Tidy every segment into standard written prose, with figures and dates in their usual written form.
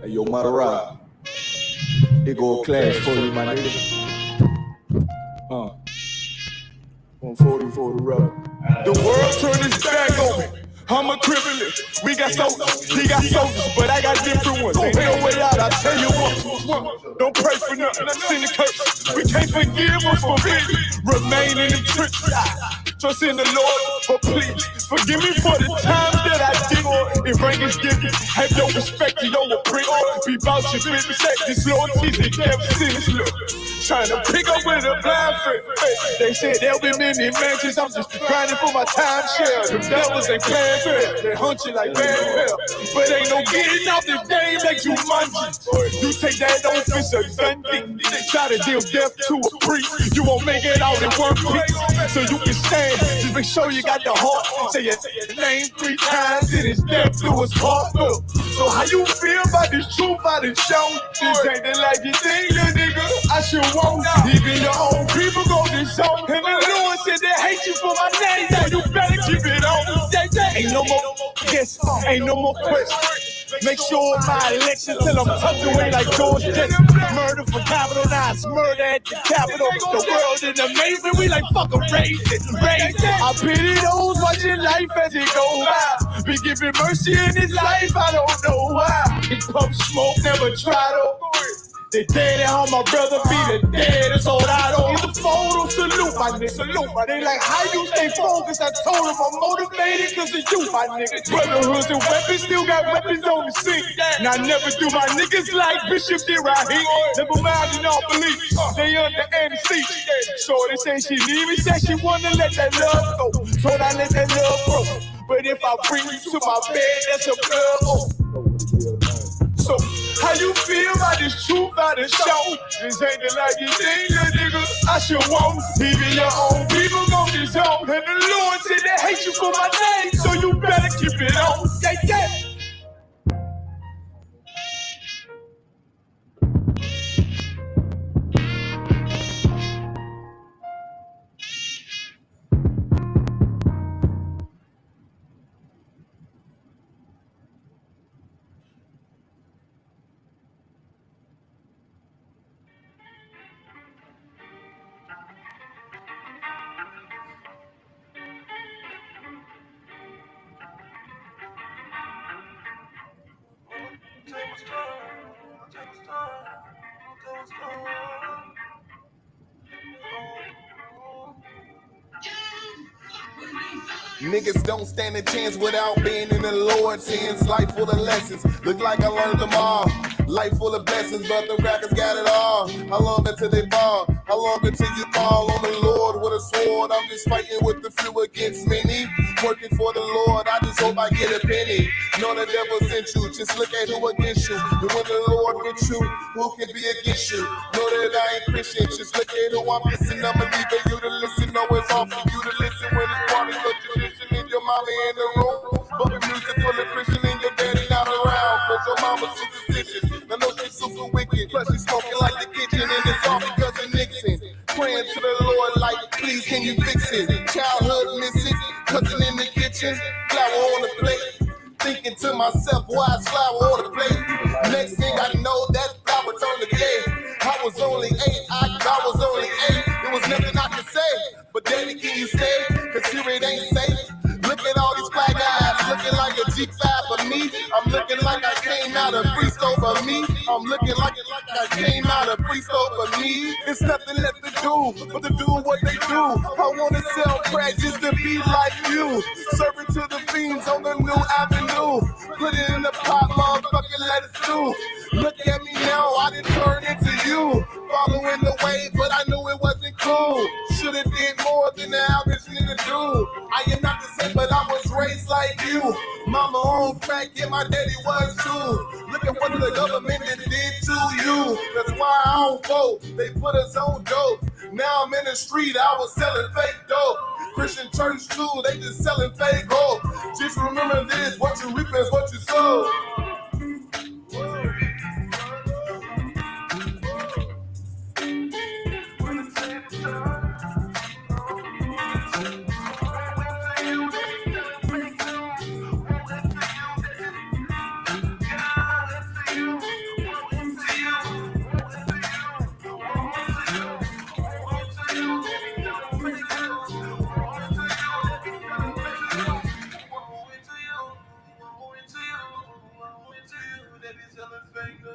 Hey, yo, Madara. It go a clash for you, my nigga. 140 for the rubber. The world turned its back on me. I'm a criminal. We got soldiers, he got soldiers, but I got different ones. Ain't no way out, I tell you what. Don't pray for nothing, send the curse. We can't forgive or forbid. Remain in the trenches. Trust in the Lord, but please forgive me for the times that I did. If rank is given, have no respect to your print. Be about your business, this loyalty's a death sentence. Look, trying to pick up with a blind friend. They said there'll be many mansions. I'm just grinding for my time share. The devils ain't playing fair. They hunt you like bad hell. But ain't no getting out the game like you munching. You take that offense a gun dick. They try to deal death to a priest. You won't make it out in one piece. So you can stand. Just make sure you got the heart. Say your name 3 times. It is death to us part. So how you feel about this truth I done shown? This ain't the life you think, little nigga. I should want. Even your own people go this zone. And the Lord said they hate you for my name. So you better keep it on. Ain't no more guess. Ain't no more questions. Make sure my election till I'm tucked away like George Jetson. Murder for capital, now it's murder at the Capitol. The world is amazing, we like fuck a raise it. I pity those watching life as it goes by. Be giving mercy in this life, I don't know why. In pump smoke, never try to. They dead at home, my brother be the deadest old I don't. Get the photo, salute my nigga, salute my nigga. They like, how you stay focused? I told them I'm motivated cause of you, my nigga. Brotherhoods and weapons, still got weapons on the scene. And I never do my niggas like Bishop did right here. Never mind in all beliefs, they under anesthesia. Shorty say she leave me, said she wanna let that love go. So I let that love grow. But if I bring you to my bed, that's a blood. So, how you feel about this truth I done shown? This ain't the life you think, little nigga. I should want. Even your own people go this home. And the Lord said they hate you for my name, so you better keep it on. Yeah. Niggas don't stand a chance without being in the Lord's hands. Life full of lessons, look like I learned them all. Life full of blessings, but the crackers got it all. How long until they fall? How long until you fall on the Lord with a sword? I'm just fighting with the few against many. Working for the Lord, I just hope I get a penny. Know the devil sent you, just look at who against you. And when the Lord with you, who can be against you? Know that I ain't Christian, just look at who I'm missing. I'ma leave you to listen, know it's all for you to listen. When it's part of your tradition and your mama in the room. But the music for the Christian and your daddy not around. Cause your mama's superstitious, I know she's super wicked. Plus she's smoking like the kitchen and it's all because of Nixon. Praying to the Lord like, please can you fix it? Childhood missing, cooking in the kitchen, flour on the plate. Thinking to myself, why is flour on the plate? Next thing I know, that flour turned to cake. I was only 8, I was only 8. There was nothing I could say, but daddy, can you stay? Cause here it ain't safe. Look at all these black guys, looking like a G5 for me. I'm looking like I came out of priest over me. I'm looking like I came out of priest over me. It's nothing left to do but to do what they do. I wanna sell crack just to be like you. Serve it to the fiends on the new avenue. Put it in the pot, motherfucker, let it stew. Look at me now, I done turned into you. Following the way, but I knew it wasn't cool. Should've did more than the average nigga do. I am not the same, but I was raised like you. Mama on crack, yeah, my daddy was too. Look at what the government did to you. That's why I don't vote. They put us on dope. Now I'm in the street, I was selling fake dope. Christian church too, they just selling fake hope. Just remember this, what you reap is what you sow. that he's selling fake news.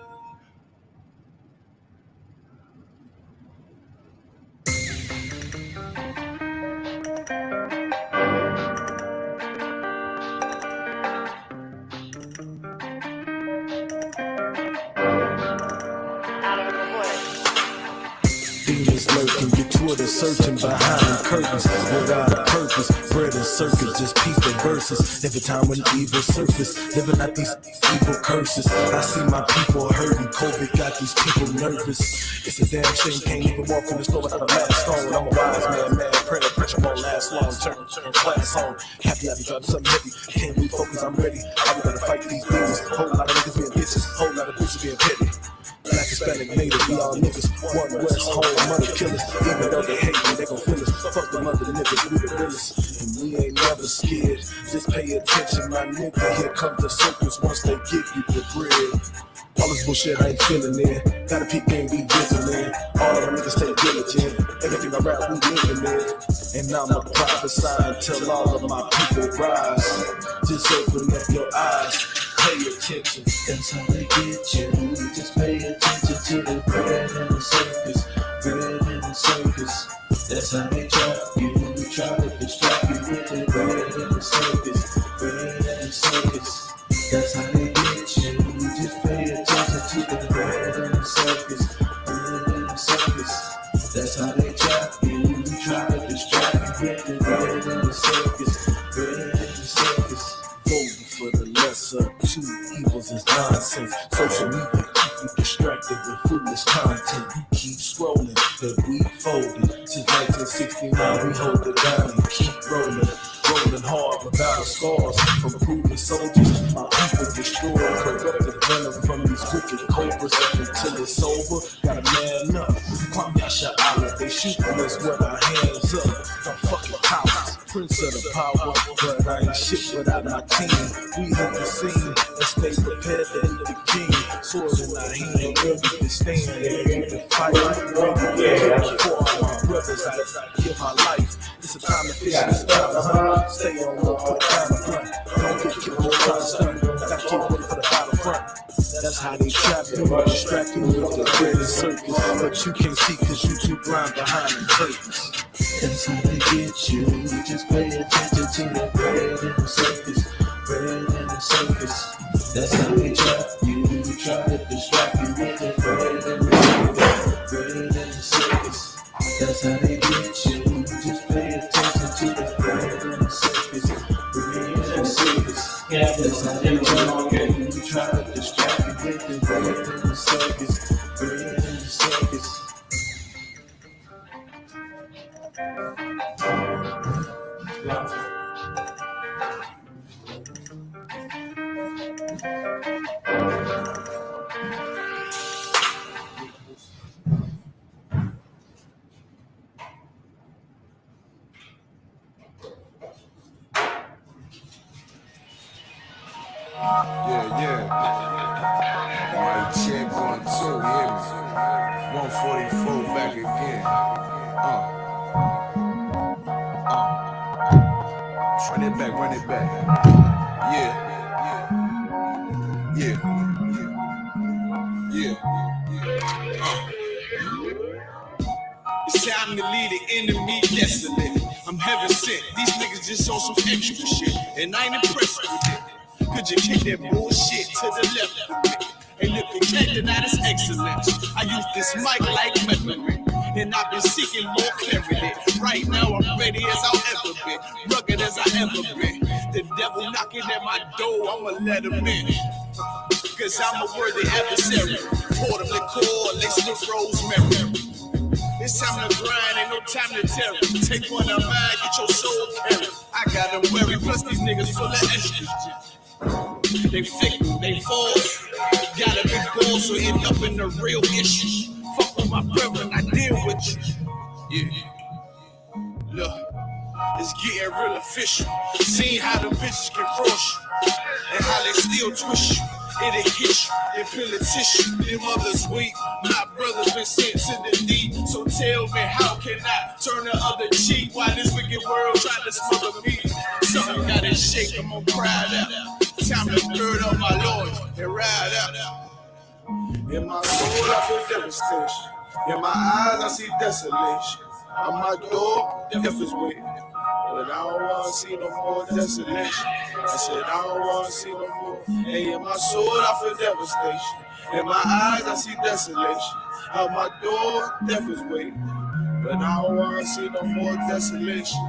Demons lurking, your Twitter searching behind curtains without a purpose. Bread and circus, just peep the verses. Every time when evil surface, living out these evil curses. I see my people hurting. COVID got these people nervous. It's a damn shame, can't even walk in the store without a mask on. I'm a wise man, prayer pressure won't last long. Turn class on. Happy I be dropping something heavy. Can't refocus, I'm ready. I gotta fight these demons. Whole lot of niggas being bitches, whole lot of bitches being petty. Black, Hispanic, Native, we all niggas. One West, home, mother killers. Even though they hate me, they gon' feel us. Fuck them other niggas, we the realest. And we ain't never scared. Just pay attention, my nigga. Here comes the circus once they give you the bread. All this bullshit I ain't feeling it. Gotta peep game, be vigilant. All of them niggas stay diligent. Everything I rap, we living it. And I'ma prophesy until all of my people rise. Just open up your eyes. Pay attention, that's how they get you. Just pay attention to the bread and the circus, bread and the circus. That's how they trap you. We try to distract you with the bread and the circus, bread and the circus. That's how they get you. Just pay attention to the bread and the circus, bread and the circus. That's how they trap you. We try to distract you with the bread and the circus, bread and the circus. Voting for the lesser, two evils is nonsense. Social media keep you distracted with foolish content. You keep scrolling, but we folded. Since 1969, we hold it down and keep rolling. Rolling hard without scars from proven soldiers. My people destroyed, corrupted venom from these wicked cobras. Up until it's over, gotta man up. GEN.YAHANNA, they shooting us with our hands up. I'm fucking cowards, prince of the power, but I ain't shit without my team. We hit the scene and stay prepared to hit the king. Sword in our hand, ready to stand, ready to fight, ready to kill for all my brothers. I give my life. It's a time to fish, it's a time to hunt. Stay on low, put it down the front. Don't get killed, don't try to stun. Gotta keep ready for the battlefront. That's how they trap you, distract you with the bread and circus. But you can't see cause you too blind behind the curtains. That's how they get you. Just pay attention to the bread and the circus, bread and the circus. That's how they trap you. Try to distract you with the bread and the circus, bread and the circus. That's how they get you. Just pay attention to the bread and the circus, bread and the circus. That's how they trap you. Try to distract you with the bread and the circus, bread and the circus. Yeah. Mic check 1, 2, hear me? 144 back again. Run it back. Yeah. It's time to lead the enemy desolate. I'm heaven sent. These niggas just on some extra shit, and I ain't impressed with it. Could you kick that bullshit to the left of me? And look, protected, that is excellence. I use this mic like weaponry, and I've been seeking more clarity. Right now I'm ready as I'll ever be, rugged as I ever been. The devil knocking at my door, I'ma let him in. Cause I'm a worthy adversary. Pour them liqueur, laced with rosemary. It's time to grind, ain't no time to tarry. Take one of mine, get your soul carried. I got them worried, plus these niggas full of estrogen. They fickle, they false. Gotta be bold, so end up in the real issue. Fuck with my brethren, I deal with you. Yeah. Look, it's getting real official. Seeing how the bitches can cross you, and how they still twist you. It'll hit you, and peel a tissue. Them others weak, my brother's been sent to the deep. So tell me, how can I turn the other cheek while this wicked world trying to smother me? Something gotta shake, I'm on pride out. Time to gird up my loins. and ride out. In my soul, I feel devastation. In my eyes, I see desolation. On my door, death is waiting. But I don't want to see no more desolation. I said, I don't want to see no more. Hey, in my soul, I feel devastation. In my eyes, I see desolation. On my door, death is waiting. But I don't want to see no more desolation.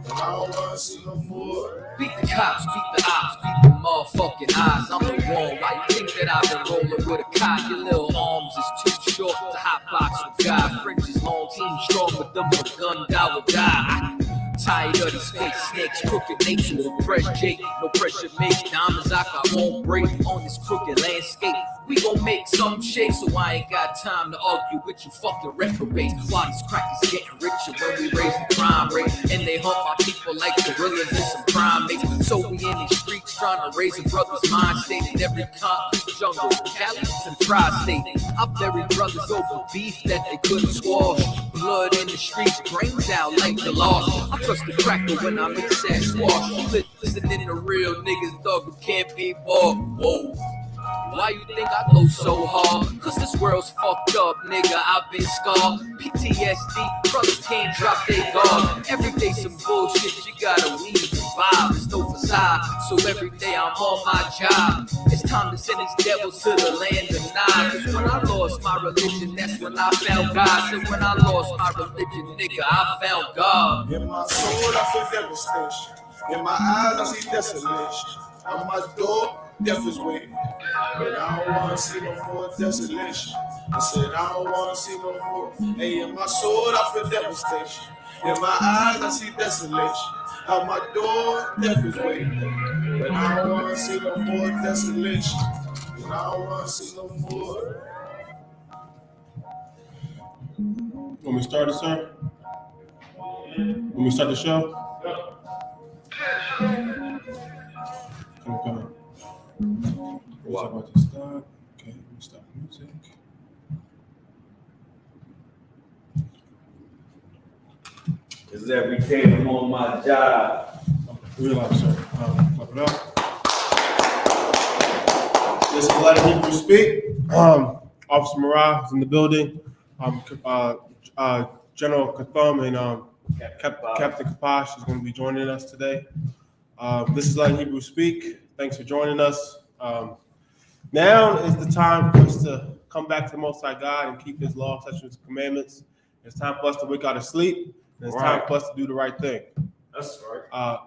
But I don't want to see no more. Beat the cops, beat the ops, beat the motherfucking eyes. I'm the one. Why you think that I've been rolling with a cop? Your little arms is too short to hotbox with God. French is long, team strong, but them with a gun, die would die. Tired of these fake snakes, crooked nature, no press Jake, no pressure makes diamonds I won't break on this crooked landscape. We gon' make some shake, so I ain't got time to argue with you fucking reprobates. While these crackers getting richer when we raise the crime rate, and they hunt my people like gorillas and some primates. So we in these streets trying to raise a brother's mind state in every continent, jungle, Cali to the tri-state. I buried brothers over beef that they couldn't squash. Blood in the streets, brains out like the law. I trust the cracker when I mix that squash. Listening to real niggas, dog, who can't be bought. Whoa. Why you think I go so hard? Cause this world's fucked up, nigga, I've been scarred. PTSD, brothers can't drop their guard. Every day some bullshit, you gotta weave and vibe. There's no facade, so every day I'm on my job. It's time to send these devils to the land of Nod. Cause when I lost my religion, that's when I found God. So when I lost my religion, nigga, I found God. In my soul, I feel devastation. In my eyes, I see desolation. On my door, death is waiting. But I don't want to see no more desolation. I said I don't want to see no more. Hey, in my soul, I feel devastation. In my eyes, I see desolation. On my door, death is waiting. But I don't want to see no more desolation. But I don't want to see no more. Want me to start it, sir? Want me to start the show? Okay. We're about to start. Okay, let me stop music. Cause every day I'm on my job. Realize, sir. Clap it up. This is Let Hebrew Speak. Officer Marah is in the building. General Katham and Captain Kapash is going to be joining us today. This is Let Hebrew Speak. Thanks for joining us. Now is the time for us to come back to the Most High God and keep His law, statutes, and commandments. It's time for us to wake out of sleep, and it's time for us to do the right thing. That's right.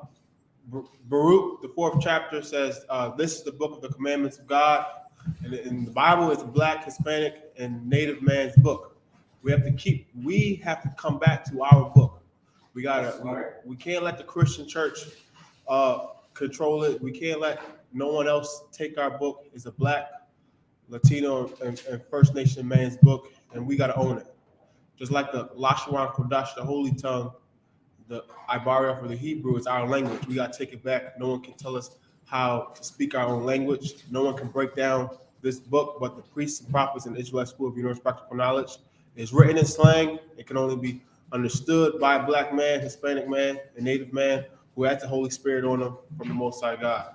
Baruch, the 4th chapter, says, this is the book of the commandments of God. And in the Bible, it's Black, Hispanic, and Native man's book. We have to come back to our book. We can't let the Christian church control it. We can't let no one else take our book. It's a Black, Latino, and First Nation man's book, and we got to own it. Just like the Lashawan Kodash, the Holy Tongue, the Ibaria for the Hebrew, is our language. We got to take it back. No one can tell us how to speak our own language. No one can break down this book, but the priests and prophets in the Israelite School of Universal Practical Knowledge. It's written in slang. It can only be understood by a Black man, Hispanic man, and Native man who has the Holy Spirit on them from the Most High God.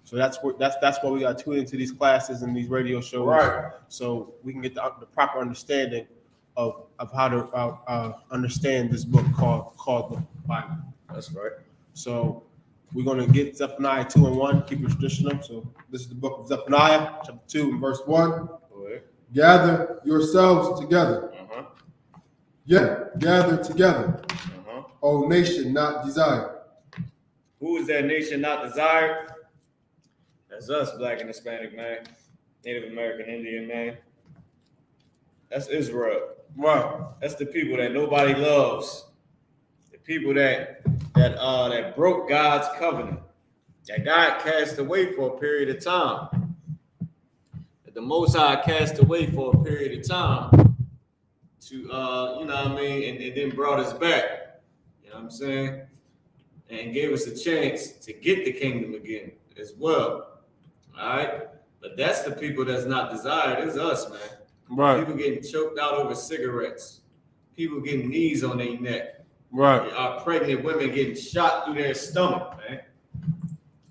So that's why we got to tune into these classes and these radio shows, right? So we can get the proper understanding of how to understand this book called the Bible. That's right. So we're going to get Zephaniah 2 and 1, keep it traditional. So this is the book of Zephaniah, chapter 2 and verse 1. Gather yourselves together. Yeah, gather together. O nation not desired. Who is that nation not desired? That's us, Black and Hispanic man, Native American Indian man. That's Israel. Wow. That's the people that nobody loves. The people that broke God's covenant. That God cast away for a period of time. That the Most High cast away for a period of time to you know what I mean, and then brought us back. You know what I'm saying? And gave us a chance to get the kingdom again as well. All right? But that's the people that's not desired. It's us, man. Right. People getting choked out over cigarettes. People getting knees on their neck. Right. Our pregnant women getting shot through their stomach, man.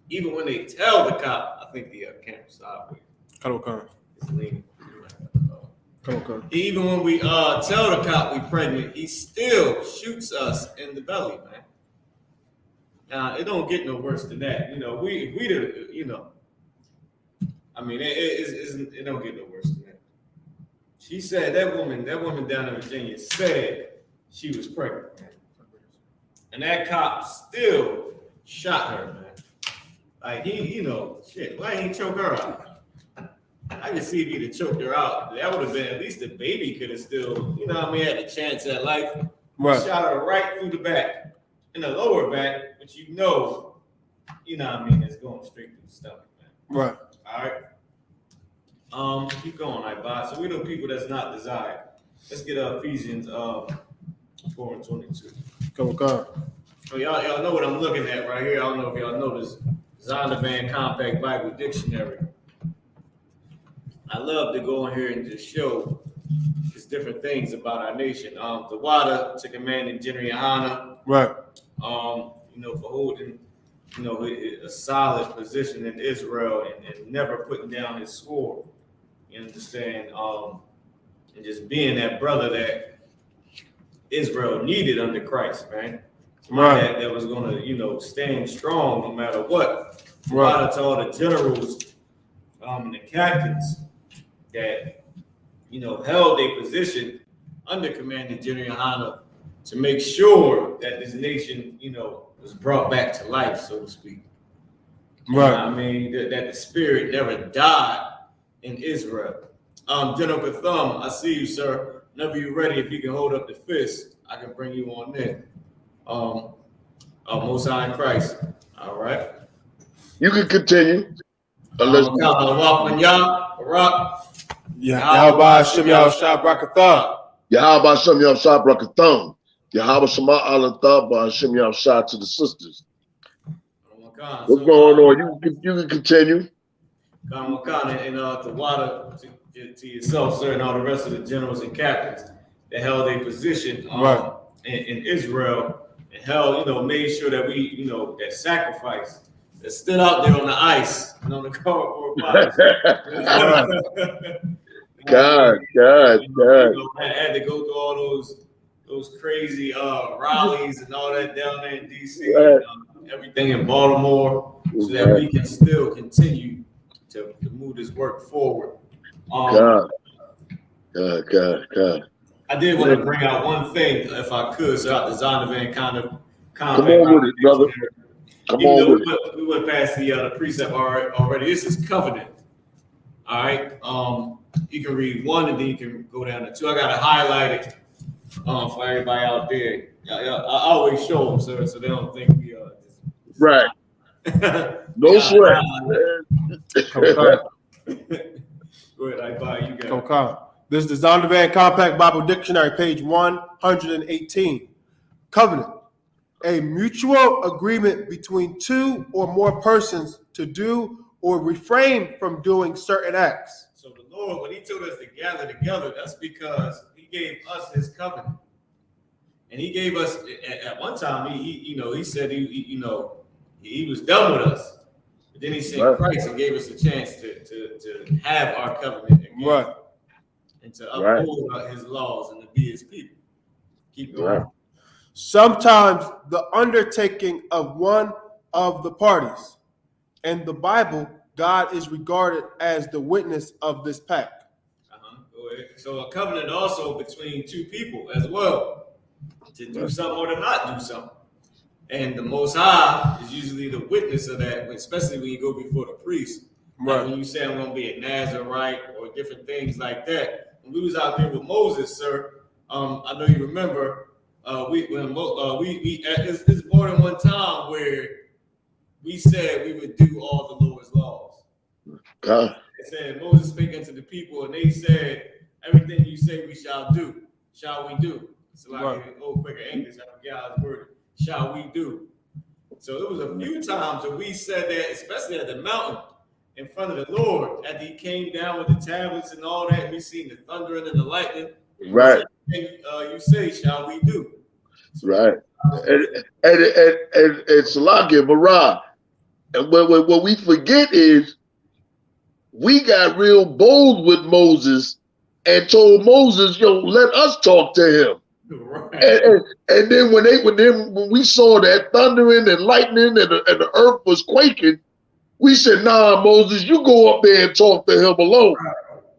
Even when they tell the cop, I think the camera's sideways. It's leaning. Okay. Even when we tell the cop we pregnant, he still shoots us in the belly, man. Now it don't get no worse than that. You know, we you know, I mean, it don't get no worse than that. She said that woman down in Virginia said she was pregnant, man. And that cop still shot her, man. Like you know, shit, why ain't he choke her out? I can see if he'd have choked her out. That would have been at least the baby could have still, you know what I mean, had a chance at life. Right. Shot her right through the back, in the lower back, which you know what I mean, it's going straight through the stomach, man. Right. All right. Keep going, Ibot. So we know people that's not desired. Let's get Ephesians 4:22. Okay. So y'all know what I'm looking at right here. I don't know if y'all noticed. Zondervan Compact Bible Dictionary. I love to go in here and just show just different things about our nation. The water to command in GEN.YAHANNA. Right. You know, for holding, you know, a solid position in Israel and never putting down his sword. You understand? And just being that brother that Israel needed under Christ, man. Right. That was gonna, you know, stand strong no matter what. Right. To all the generals and the captains that, you know, held a position under command of GEN.YAHANNA to make sure that this nation, you know, was brought back to life, so to speak. Right. I mean, that the spirit never died in Israel. General Katham, I see you, sir. Whenever you're ready, if you can hold up the fist, I can bring you on in. Most High in Christ. All right. You can continue. Unless Yahweh Shem Yahushua Brakatha. Yahweh Shem Yahushua Brakatha. Yahweh Shema Allah Thabah Shem Yahushua to the sisters. What's going on? You can continue. And the water to yourself, sir, and all the rest of the generals and captains that held a position in Israel and held, you know, made sure that we, you know, that sacrifice that stood out there on the ice and on the cardboard box. God. You know, I had to go through all those crazy rallies and all that down there in DC, and, everything in Baltimore, so that we can still continue to move this work forward. God. I did want to bring out one thing, if I could, so out the Zondervan kind of Come on with it, brother. Come on with it. We went past the precept already. This is covenant. All right. You can read 1 and then you can go down to 2. I got to highlight it for everybody out there. I always show them, sir, so they don't think we right. No sweat. Go ahead, I buy you guys. Okay. This is the Zondervan Compact Bible Dictionary, page 118. Covenant. A mutual agreement between 2 or more persons to do or refrain from doing certain acts. So the Lord, when he told us to gather together, that's because he gave us his covenant. And he gave us, at one time, he said he was done with us. But then he sent Christ and gave us a chance to have our covenant again. Right. And to uphold his laws and to be his people. Keep going. Right. Sometimes the undertaking of one of the parties. In the Bible, God is regarded as the witness of this pact. Go ahead. So a covenant also between 2 people as well, to do something or to not do something. And the Most High is usually the witness of that, especially when you go before the priest. Right. Like when you say I'm going to be a Nazarite or different things like that. When we was out there with Moses, sir, I know you remember, it's more than one time where we said we would do all the Lord's laws. God. It said Moses spake unto the people, and they said, everything you say we shall do. Shall we do? So like in old quicker English, I forget how it's worded. Shall we do? So it was a few times that we said that, especially at the mountain in front of the Lord, after he came down with the tablets and all that, and we seen the thundering and the lightning. Right. You say, shall we do? So, right. And Salakia, Marah. And what we forget is we got real bold with Moses and told Moses, yo, let us talk to him. Right. And then when we saw that thundering and lightning and the earth was quaking, we said, nah, Moses, you go up there and talk to him alone.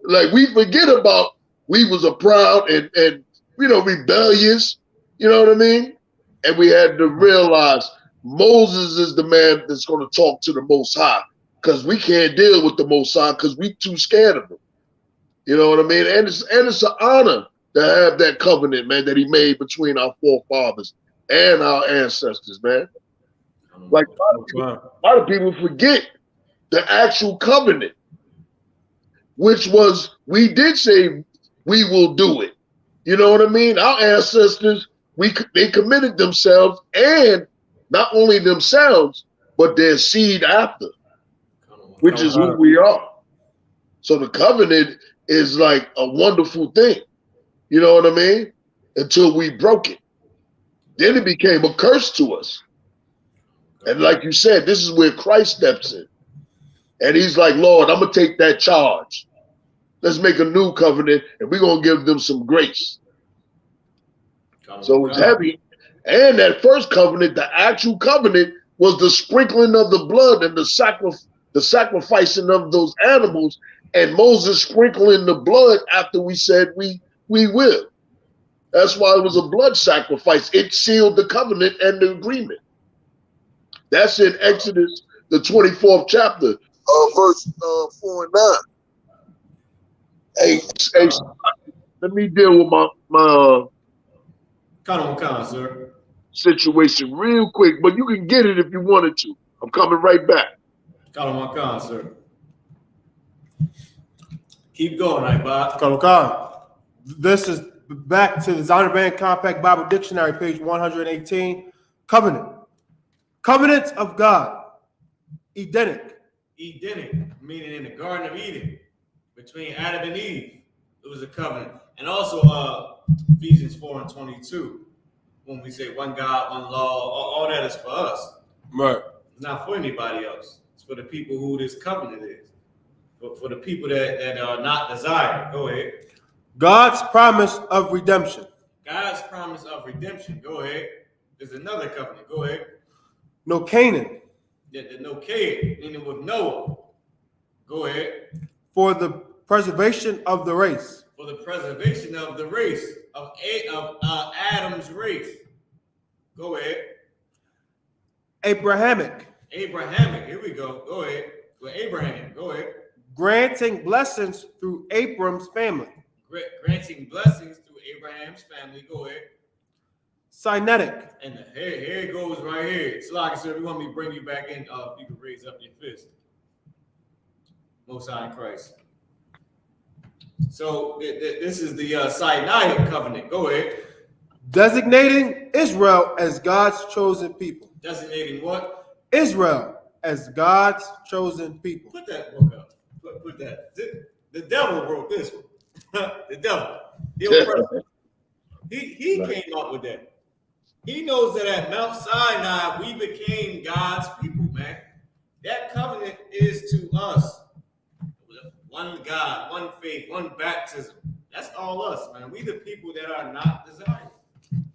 Like, we forget about we was a proud and rebellious, you know what I mean? And we had to realize Moses is the man that's going to talk to the Most High, because we can't deal with the Most High because we too scared of him. You know what I mean? And it's an honor to have that covenant, man, that he made between our forefathers and our ancestors, man. Like, a lot of people forget the actual covenant, which was, we did say we will do it. You know what I mean? Our ancestors, they committed themselves, and not only themselves, but their seed after, which is who we are. So the covenant is like a wonderful thing. You know what I mean? Until we broke it. Then it became a curse to us. And like you said, this is where Christ steps in. And he's like, Lord, I'm going to take that charge. Let's make a new covenant, and we're going to give them some grace. So it's heavy. And that first covenant, the actual covenant, was the sprinkling of the blood and the sacrificing of those animals, and Moses sprinkling the blood after we said we will. That's why it was a blood sacrifice. It sealed the covenant and the agreement. That's in Exodus, the 24th chapter, verse 4 and 9. Hey, let me deal with my sir. situation real quick, but you can get it if you wanted to. I'm coming right back. Sir. Keep going, Bob. This is back to the Zondervan Band Compact Bible Dictionary, page 118. Covenant. Covenants of God. Edenic. Meaning in the Garden of Eden, between Adam and Eve, it was a covenant. And also Ephesians 4 and 22, when we say one God, one law, all that is for us. Right. It's not for anybody else. It's for the people who this covenant is. For the people that are not desired. Go ahead. God's promise of redemption. Go ahead. There's another covenant. Go ahead. No Canaan. No Canaan, meaning with Noah. Go ahead. For the preservation of the race. Of Adam's race. Go ahead. Abrahamic. Here we go. Go ahead. With Abraham. Go ahead. Granting blessings through Abram's family. Granting blessings through Abraham's family. Go ahead. Sinaitic. And here it goes right here. Slaka, sir, we want me to bring you back in. If you can raise up your fist. Most High in Christ. So this is the Sinaitic covenant. Go ahead. Designating Israel as God's chosen people. Designating what? Israel as God's chosen people. Put that book up. Put that. The devil wrote this one. The devil. He came up with that. He knows that at Mount Sinai we became God's people, man. That covenant is to us. One God, one faith, one baptism. That's all us, man. We the people that are not desired.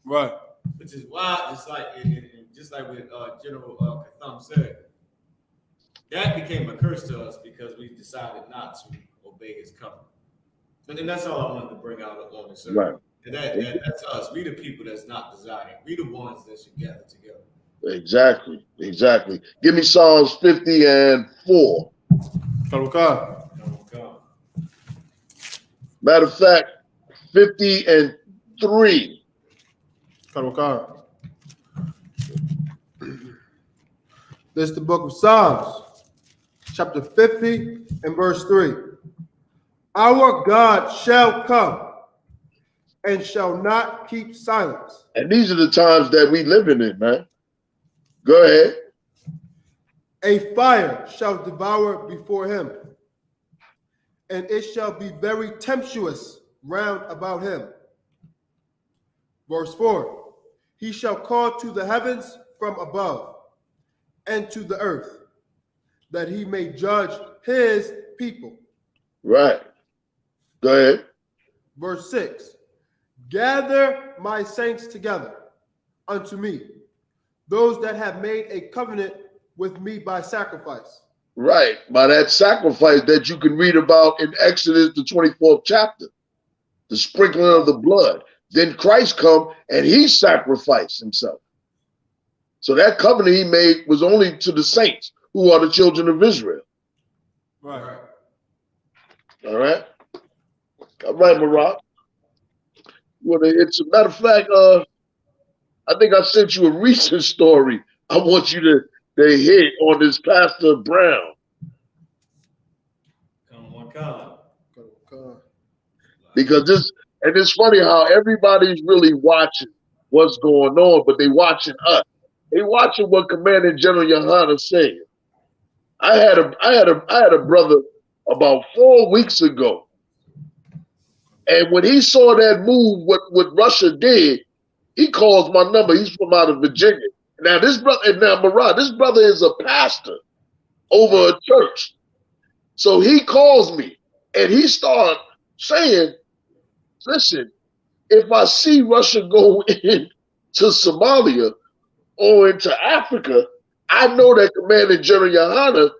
Right. Which is why, just like what General Katham said, that became a curse to us because we decided not to obey his covenant. And then that's all I wanted to bring out on this. Right. And that's us. We the people that's not desired. We the ones that should gather together. Exactly. Give me Psalms 50 and 4. Okay. Matter of fact, 50 and 3. Okay. This is the book of Psalms, chapter 50 and verse 3. Our God shall come and shall not keep silence. And these are the times that we living in, man. Go ahead. A fire shall devour before him, and it shall be very tempestuous round about him. Verse 4. He shall call to the heavens from above, and to the earth, that he may judge his people. Right. Go ahead. Verse 6. Gather my saints together unto me, those that have made a covenant with me by sacrifice. Right. By that sacrifice that you can read about in Exodus, the 24th chapter, the sprinkling of the blood. Then Christ come and he sacrificed himself. So that covenant he made was only to the saints who are the children of Israel. Right. All right. All right, Marat. It's a matter of fact, I think I sent you a recent story. I want you to hit on this Pastor Brown. Come on, God. Because it's funny how everybody's really watching what's going on, but they watching us. They watching what Commander General Yohanna said. I had a brother about 4 weeks ago, and when he saw that move, what Russia did, he calls my number. He's from out of Virginia. Now Marat, this brother is a pastor over a church. So he calls me and he started saying, listen, if I see Russia go into Somalia or into Africa, I know that Commander General Yohanna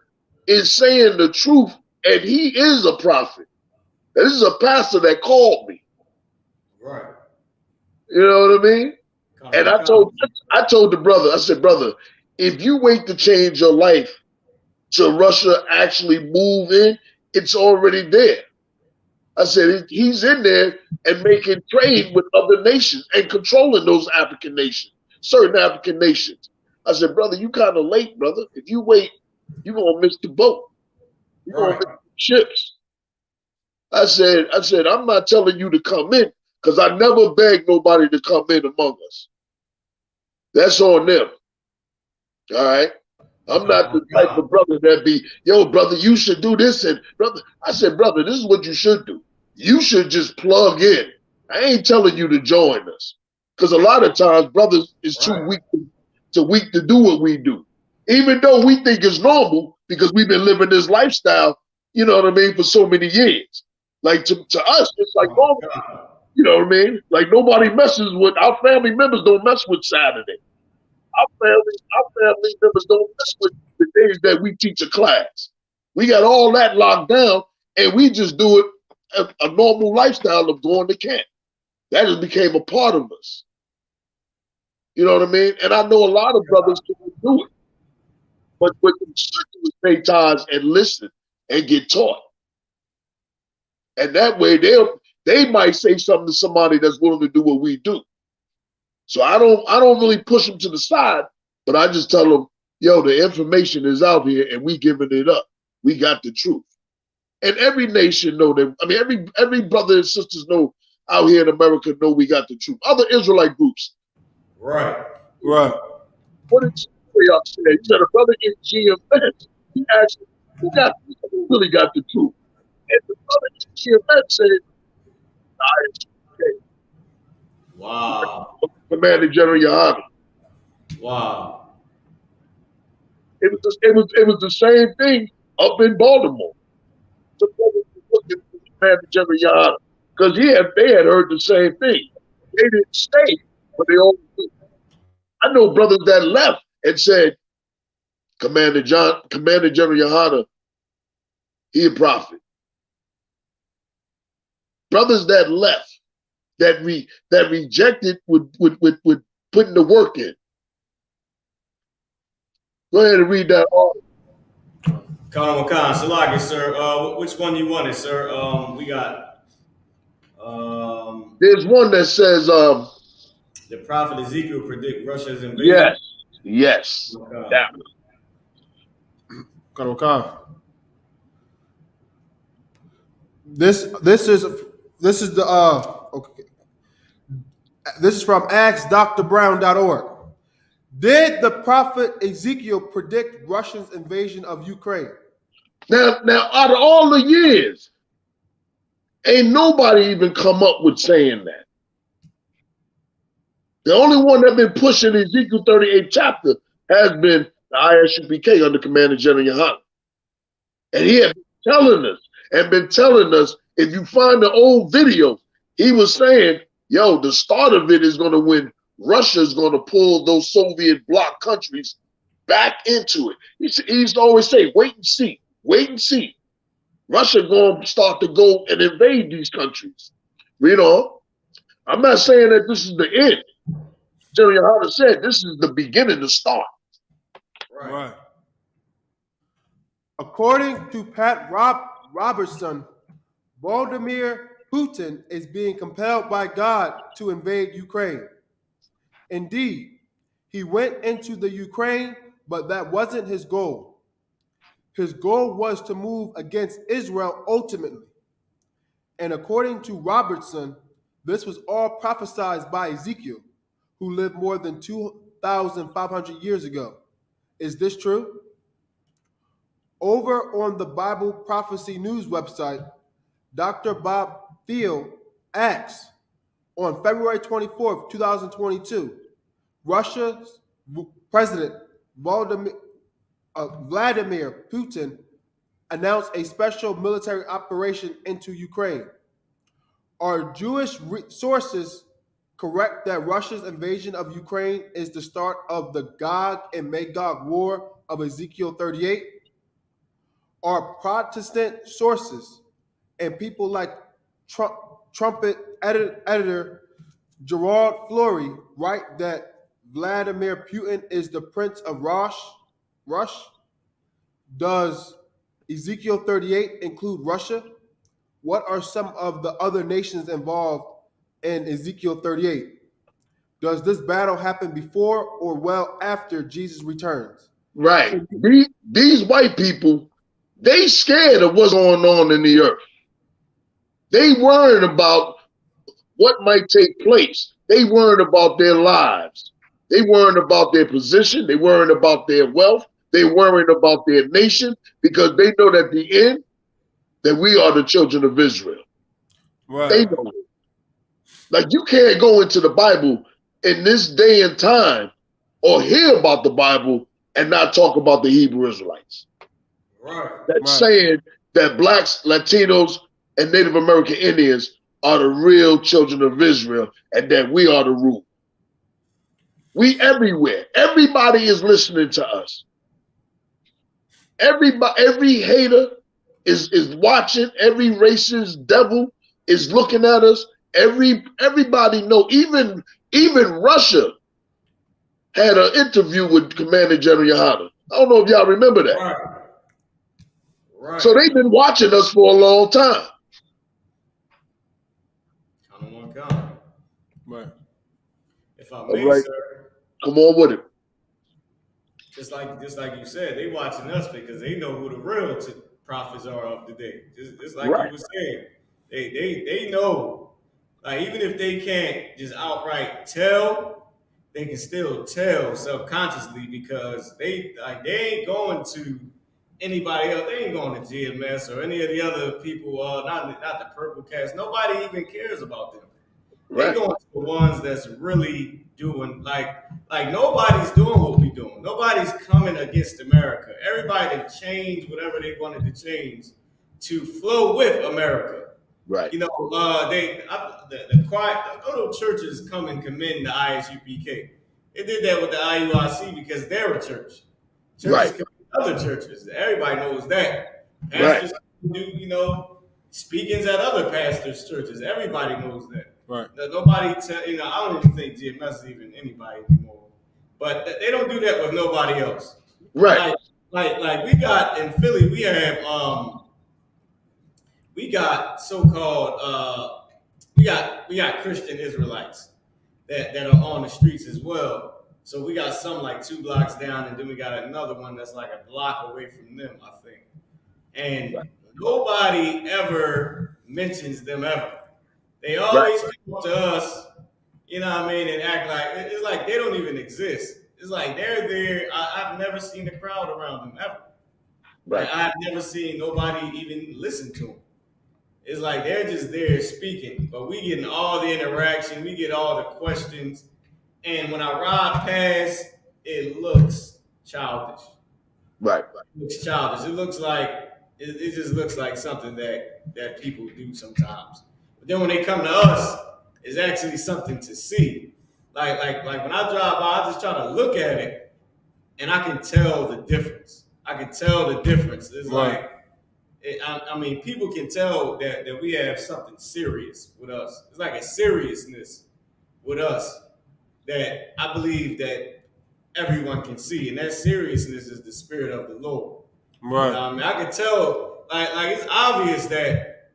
is saying the truth, and he is a prophet. And this is a pastor that called me. Right. You know what I mean? And I told the brother, I said, brother, if you wait to change your life till Russia actually move in, it's already there. I said, he's in there and making trade with other nations and controlling those African nations, certain African nations. I said, brother, you kind of late, brother. If you wait, you're going to miss the boat. You're going to miss the ships. I said, I'm not telling you to come in because I never begged nobody to come in among us. That's on them. All right. I'm not the type of brother that be, yo, brother, you should do this. And brother, I said, brother, this is what you should do. You should just plug in. I ain't telling you to join us. Because a lot of times brothers is too weak to do what we do. Even though we think it's normal because we've been living this lifestyle, you know what I mean, for so many years. Like to us, it's like normal. You know what I mean? Like nobody messes with, our family members don't mess with Saturday. Our family members don't mess with the days that we teach a class. We got all that locked down, and we just do it a normal lifestyle of going to camp. That just became a part of us. You know what I mean? And I know a lot of brothers can do it. But what they should do is pay tithes and listen and get taught. And that way they might say something to somebody that's willing to do what we do. So I don't really push them to the side, but I just tell them, yo, the information is out here and we giving it up. We got the truth. And every nation know that, I mean, every brother and sisters know out here in America know we got the truth. Other Israelite groups. Right. What did y'all say? You said a brother in GMS, he actually he really got the truth. And the brother in GMS said, I.S.U.P.K. Wow. Commander General Yohanna. Wow. It was the same thing up in Baltimore. The brother was looking for Commander General Yohanna because they had heard the same thing. They didn't stay, but they all did. I know brothers that left and said, Commander General Yohanna, he a prophet. Brothers that left, that rejected with putting the work in. Go ahead and read that article. Khan, Salaki, sir. Which one you wanted, sir? We got. There's one that says. The prophet Ezekiel predict Russia's invasion. Yes. That one. This is the okay. This is from AskDrBrown.org. Did the prophet Ezekiel predict Russia's invasion of Ukraine? Now, out of all the years, ain't nobody even come up with saying that. The only one that been pushing Ezekiel 38 chapter has been the I.S.U.P.K. under Commander General Yohanna. And he had been telling us if you find the old videos, he was saying, yo, the start of it is going to when Russia's going to pull those Soviet bloc countries back into it. He used to always say, wait and see, wait and see. Russia going to start to go and invade these countries. You know, I'm not saying that this is the end. Gen.YAHANNA said this is the beginning, the start. Right. According to Pat Robertson, Vladimir Putin is being compelled by God to invade Ukraine. Indeed, he went into the Ukraine, but that wasn't his goal. His goal was to move against Israel ultimately. And according to Robertson, this was all prophesied by Ezekiel, who lived more than 2,500 years ago. Is this true? Over on the Bible Prophecy News website, Dr. Bob Thiel asks, on February 24th, 2022, Russia's President Vladimir Putin announced a special military operation into Ukraine. Are Jewish sources correct that Russia's invasion of Ukraine is the start of the Gog and Magog war of Ezekiel 38? Are Protestant sources and people like Trumpet editor Gerard Fleury right that Vladimir Putin is the Prince of Rush? Does Ezekiel 38 include Russia? What are some of the other nations involved in Ezekiel 38? Does this battle happen before or well after Jesus returns? Right. These white people, they scared of what's going on in the earth. They worried about what might take place. They worried about their lives. They worried about their position. They worried about their wealth. They worried about their nation because they know that at the end that we are the children of Israel. Right. They know it. Like you can't go into the Bible in this day and time or hear about the Bible and not talk about the Hebrew Israelites. Right. That's saying that blacks, Latinos, and Native American Indians are the real children of Israel and that we are the rule. We everywhere. Everybody is listening to us. Every hater is watching. Every racist devil is looking at us. Everybody know. Even Russia had an interview with Commander Gen.YAHANNA. I don't know if y'all remember that. Right. So they've been watching us for a long time. Right. If I may, right. sir. Come on with it. Just like you said, they watching us because they know who the real prophets are of the day. Just like you were saying, they know. Like even if they can't just outright tell, they can still tell subconsciously because they ain't going to anybody else. They ain't going to GMS or any of the other people. Not the Purple Cast. Nobody even cares about them. They going to the ones that's really doing like nobody's doing what we doing. Nobody's coming against America. Everybody to change whatever they wanted to change to flow with America. Right. You know, the quiet little churches come and commend the ISUPK. They did that with the IUIC because they're a church. Churches commend other churches. Everybody knows that. Pastors do, speakings at other pastors' churches. Everybody knows that. Right. Nobody I don't even think GMS is even anybody anymore. But they don't do that with nobody else. Right. Like we got in Philly, we have we got so-called we got Christian Israelites that are on the streets as well. So we got some like 2 blocks down, and then we got another one that's like a block away from them, I think. And nobody ever mentions them ever. They always come to us, you know what I mean, and act like it's like they don't even exist. It's like they're there. I've never seen a crowd around them ever. Like, I've never seen nobody even listen to them. It's like they're just there speaking, but we getting all the interaction, we get all the questions, and when I ride past, it looks childish. Right. It looks childish. It looks like it just looks like something that people do sometimes. But then when they come to us, it's actually something to see. Like when I drive by, I just try to look at it, and I can tell the difference. I can tell the difference. It's like, I mean, people can tell that we have something serious with us. It's like a seriousness with us that I believe that everyone can see, and that seriousness is the spirit of the Lord. Right. I mean, I can tell, like it's obvious that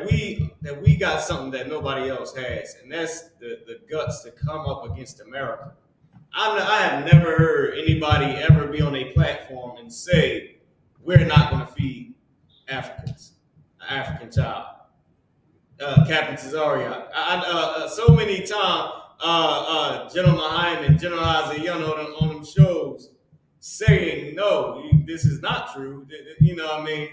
we got something that nobody else has, and that's the guts to come up against America. I have never heard anybody ever be on a platform and say we're not going to feed Africans, an African child. Captain Cesario. So many times, General Hyman, General Isaiah on them shows saying, no, this is not true. You know what I mean?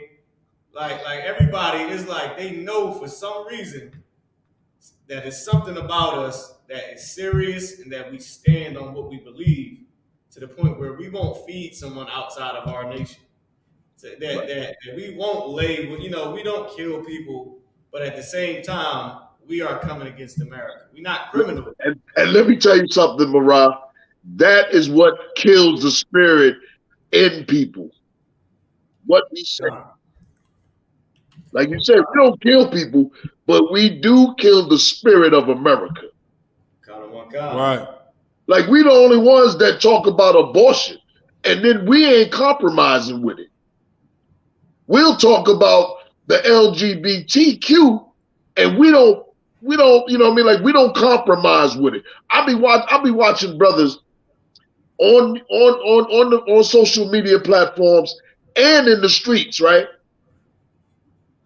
Like everybody is like, they know for some reason that it's something about us that is serious and that we stand on what we believe to the point where we won't feed someone outside of our nation. That we won't label, we don't kill people, but at the same time, we are coming against America. We're not criminals. And let me tell you something, Marah. That is what kills the spirit in people. What we say. Like you said, we don't kill people, but we do kill the spirit of America. Right. Like we the only ones that talk about abortion, and then we ain't compromising with it. We'll talk about the LGBTQ, and we don't, you know what I mean? Like we don't compromise with it. I'll be watching brothers on social media platforms and in the streets, right?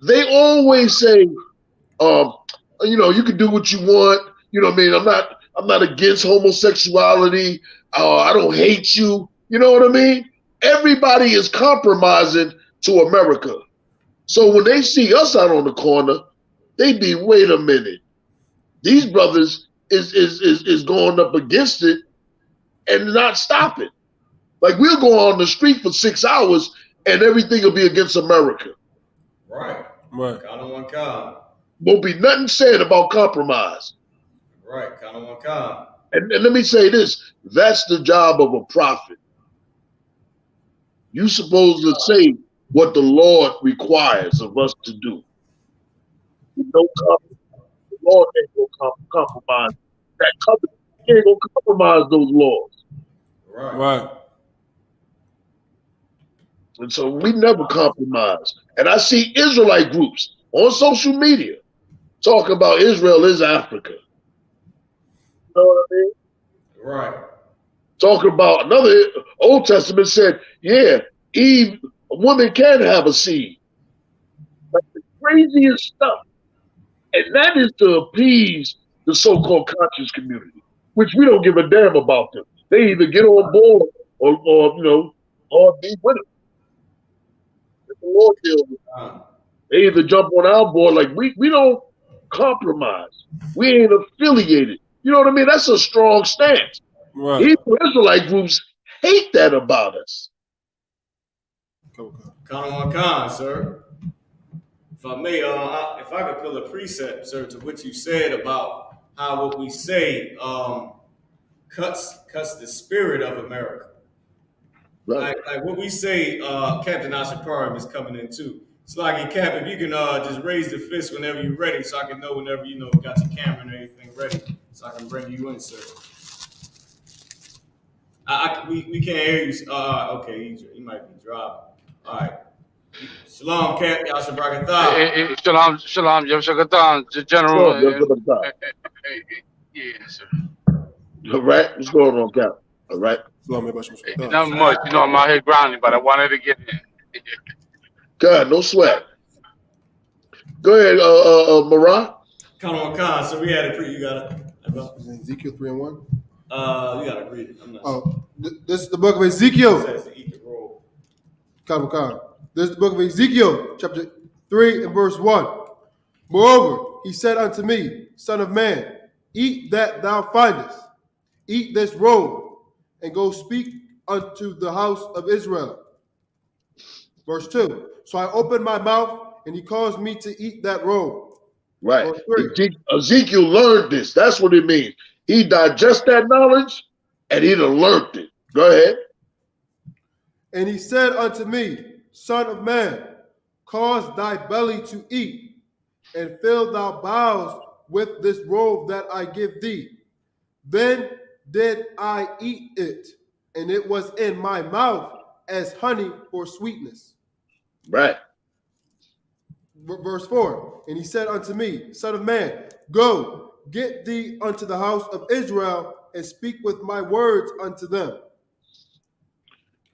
They always say, you can do what you want. You know what I mean? I'm not against homosexuality. I don't hate you. You know what I mean? Everybody is compromising to America. So when they see us out on the corner, they be, wait a minute. These brothers is going up against it and not stopping. Like we'll go on the street for 6 hours and everything will be against America. Right. Right. Kind of one kind. Won't be nothing said about compromise. Right. Kind of one kind. And let me say this, that's the job of a prophet. You're supposed to say what the Lord requires of us to do. No compromise. The Lord ain't gonna compromise that covenant. He ain't gonna compromise those laws. Right. And so we never compromise. And I see Israelite groups on social media talking about Israel is Africa. You know what I mean? Right. Talking about another Old Testament said, yeah, Eve, a woman can have a seed. Like the craziest stuff. And that is to appease the so-called conscious community, which we don't give a damn about them. They either get on board or be with them. The Lord deals with them. They either jump on our board, like we don't compromise. We ain't affiliated. You know what I mean? That's a strong stance. Right. Hebrew Israelite groups hate that about us. Kind one kind, sir. If I may, if I could pull a precept, sir, to what you said about how what we say cuts the spirit of America. Right. Like what we say, Captain I.S.U.P.K is coming in too. It's like, Cap, if you can just raise the fist whenever you're ready, so I can know whenever got your camera and everything ready, so I can bring you in, sir. We can't hear you. Okay, he might be driving. All right. Shalom, Cap. Shalom, Yashakatan, General. Yeah, sir. All right. What's going on, Cap? All right. Not much. I'm out here grounding, but I wanted to get in. God, no sweat. Go ahead, Marah. Khan. So we had it. You got it. Ezekiel 3:1. You gotta read it. I'm not. This is the book of Ezekiel. It says to eat the roll. Khan. This is the book of Ezekiel, chapter 3 and verse 1. Moreover, he said unto me, Son of man, eat that thou findest, eat this roll, and go speak unto the house of Israel. Verse 2. So I opened my mouth, and he caused me to eat that roll. Right. Verse 3. Ezekiel learned this. That's what it means. He digests that knowledge, and he done learned it. Go ahead. And he said unto me, Son of man, cause thy belly to eat, and fill thy bowels with this roll that I give thee. Then did I eat it, and it was in my mouth as honey for sweetness. Right. Verse 4. And he said unto me, Son of man, go, get thee unto the house of Israel, and speak with my words unto them.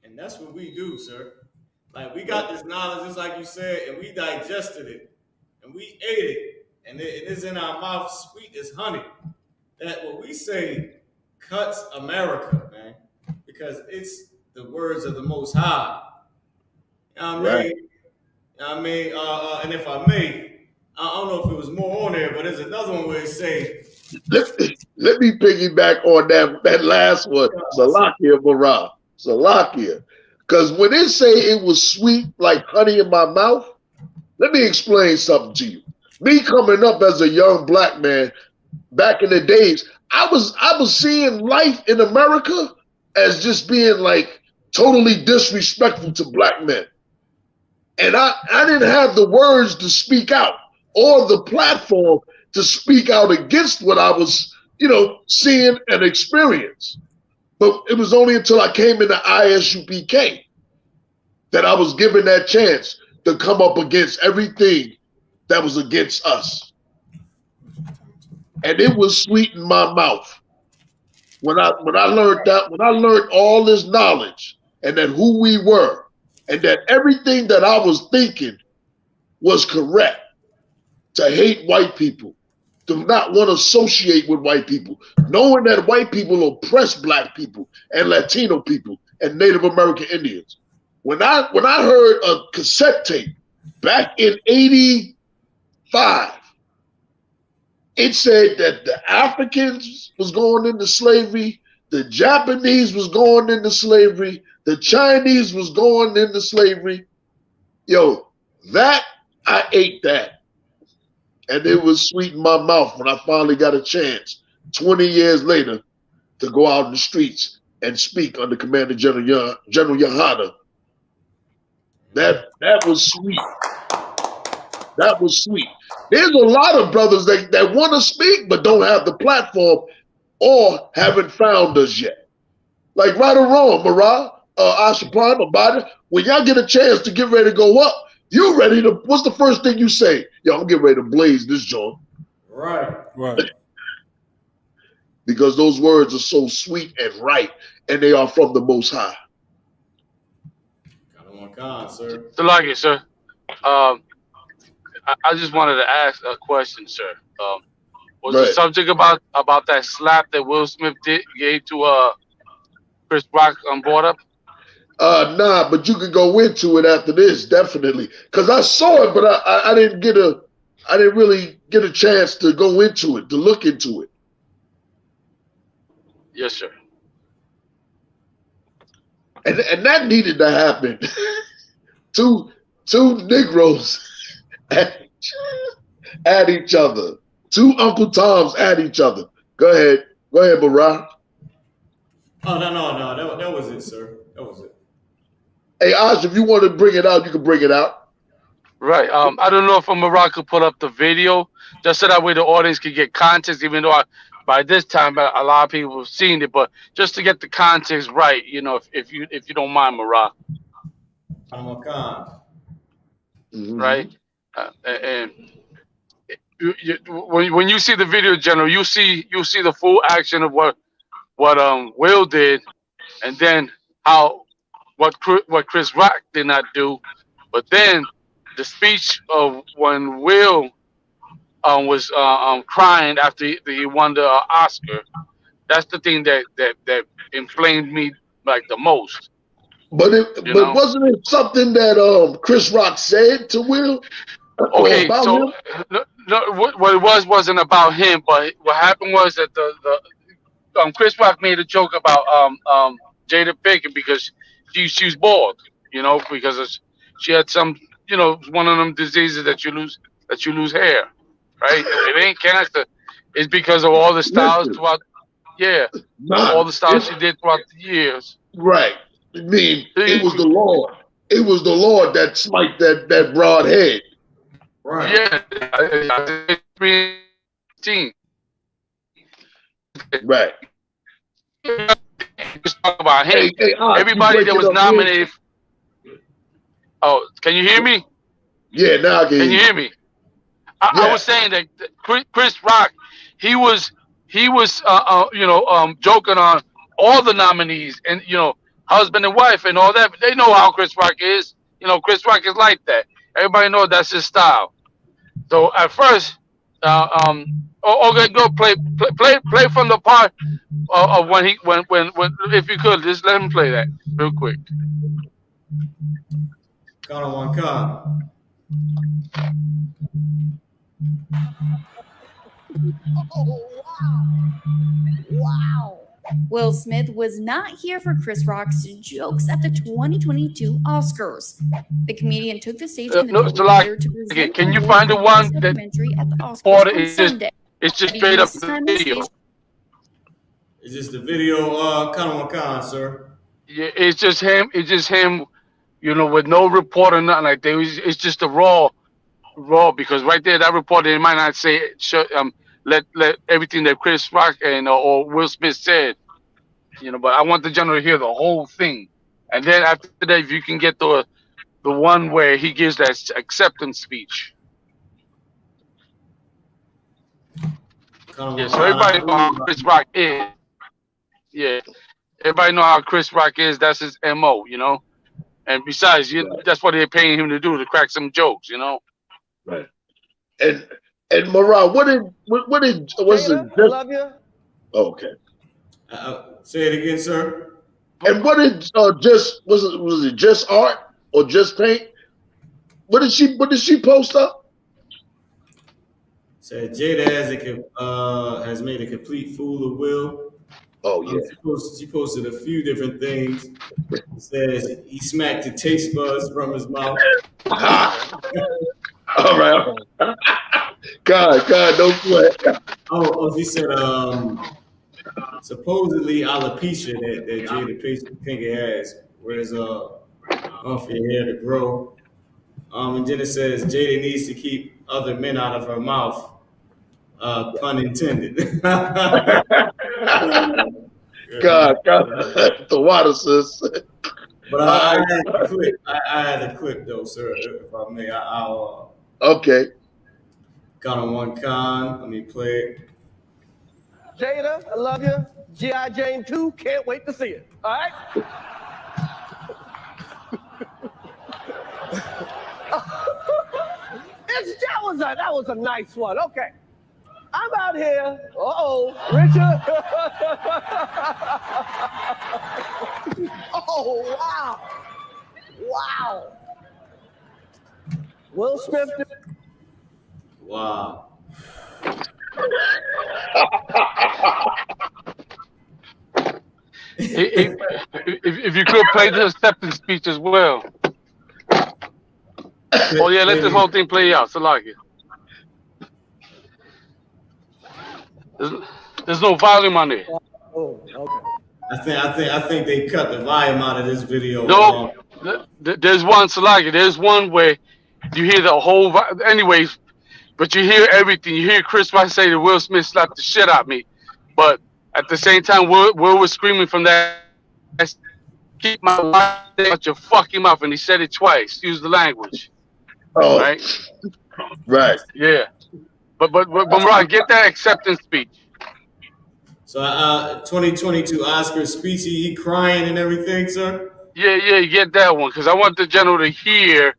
And that's what we do, sir. Like, we got this knowledge, just like you said, and we digested it, and we ate it, and it is in our mouth sweet as honey. That what we say cuts America, man, because it's the words of the Most High. You know what I mean? Right. And if I may, I don't know if it was more on there, but there's another one where it say, let me piggyback on that last one. Salakia Barah. Salakia. Because when it say it was sweet like honey in my mouth, let me explain something to you. Me coming up as a young black man, back in the days, I was seeing life in America as just being like totally disrespectful to black men. And I didn't have the words to speak out or the platform to speak out against what I was, seeing and experience. But it was only until I came into I.S.U.P.K. that I was given that chance to come up against everything that was against us. And it was sweet in my mouth. When I learned that, when I learned all this knowledge and that who we were, and that everything that I was thinking was correct, to hate white people, to not want to associate with white people, knowing that white people oppress black people and Latino people and Native American Indians. When I heard a cassette tape back in '85, it said that the Africans was going into slavery, the Japanese was going into slavery, the Chinese was going into slavery. Yo, that, I ate that. And it was sweet in my mouth when I finally got a chance, 20 years later, to go out in the streets and speak under Commander General GEN.YAHANNA. That was sweet. That was sweet. There's a lot of brothers that want to speak but don't have the platform or haven't found us yet. Like, right or wrong, Marah, Asha Prime, Abada, when y'all get a chance to get ready to go up, you ready to, what's the first thing you say? Yo, I'm getting ready to blaze this joint. Right. Because those words are so sweet and right, and they are from the Most High. God, sir. Salakia, sir. I just wanted to ask a question, sir. Was the subject about that slap that Will Smith gave to Chris Rock brought up? Nah, but you could go into it after this, definitely. Because I saw it, but I didn't really get a chance to go into it, to look into it. Yes, sir. And that needed to happen. two Negroes at each other. Two Uncle Toms at each other. Go ahead, Barah. Oh, no. That was it, sir. That was it. Hey, Osh, if you want to bring it out, you can bring it out. Right. I don't know if Marah could put up the video, just so that way the audience can get context, even though by this time a lot of people have seen it, but just to get the context right, if you don't mind, Marah. Right. And when you see the video, General, you see the full action of what Will did, and then what Chris Rock did not do, but then the speech of when Will was crying after he won the Oscar. That's the thing that inflamed me like the most. But wasn't it something that Chris Rock said to Will? Okay, so what it wasn't about him, but what happened was that the Chris Rock made a joke about Jada Pinkett because she was bald, because she had some you know, it's one of them diseases that you lose hair, right? It ain't cancer. It's because of all the styles Listen, throughout. Yeah, nah, all the styles she did throughout the years. right. I mean, it was the Lord. It was the Lord that smite that broad head. Right. Yeah, 3:18. Right. Just talk about him. Hey, Everybody that was nominated. Oh, can you hear me? Yeah, now I can Can you hear me? I was saying that Chris Rock, he was joking on all the nominees and husband and wife and all that. But they know how Chris Rock is. Chris Rock is like that. Everybody knows that's his style. So at first, okay, go play from the part of when if you could just let him play that real quick. Count on one count. Oh, wow. Will Smith was not here for Chris Rock's jokes at the 2022 Oscars. The comedian took the stage in the middle to present can you find the one that documentary at the Oscars on Sunday. It's just straight up the video. Is this the video? Count on one count, sir. Yeah, it's just him. It's just him. With no report or nothing like that. It's just a raw because right there that reporter they might not say let everything that Chris Rock and or Will Smith said, but I want the general to hear the whole thing, and then after that, if you can get the one where he gives that acceptance speech. Yeah, so everybody know how Chris Rock is. Yeah, everybody know how Chris Rock is. That's his MO, And besides, that's what they're paying him to do, to crack some jokes, Right. And Mariah, what did was it? I love you. Oh, okay. Say it again, sir. And what did was it just art or just paint? What did she post up? Said Jada has made a complete fool of Will. Oh yeah. She posted a few different things. It says he smacked the taste buds from his mouth. All right. God, don't sweat. Oh, she said supposedly alopecia that Jada Pinkett has, whereas for your hair to grow. And then it says Jada needs to keep other men out of her mouth. Pun intended. God, the water, sis. But I had a clip though, sir. If I may, I'll okay. Count on one count. Let me play it. Jada, I love you. G.I. Jane 2, can't wait to see it. All right? that was a nice one. Okay. I'm out here. Richard. Oh, wow. Wow. Will Smith. Wow. If you could play the acceptance speech as well. Oh yeah, let this whole thing play out. So like it. There's no volume on it. Oh, okay. I think they cut the volume out of this video. No, there's one. So like it. There's one where you hear the whole. Anyways, but you hear everything. You hear Chris Rock say that Will Smith slapped the shit out of me, but at the same time, Will was screaming from that. Keep my wife out your fucking mouth, and he said it twice. Use the language. Oh, right. Yeah, but Mariah, get that acceptance speech. So 2022 Oscar speech, he crying and everything, sir. Yeah, you get that one because I want the general to hear.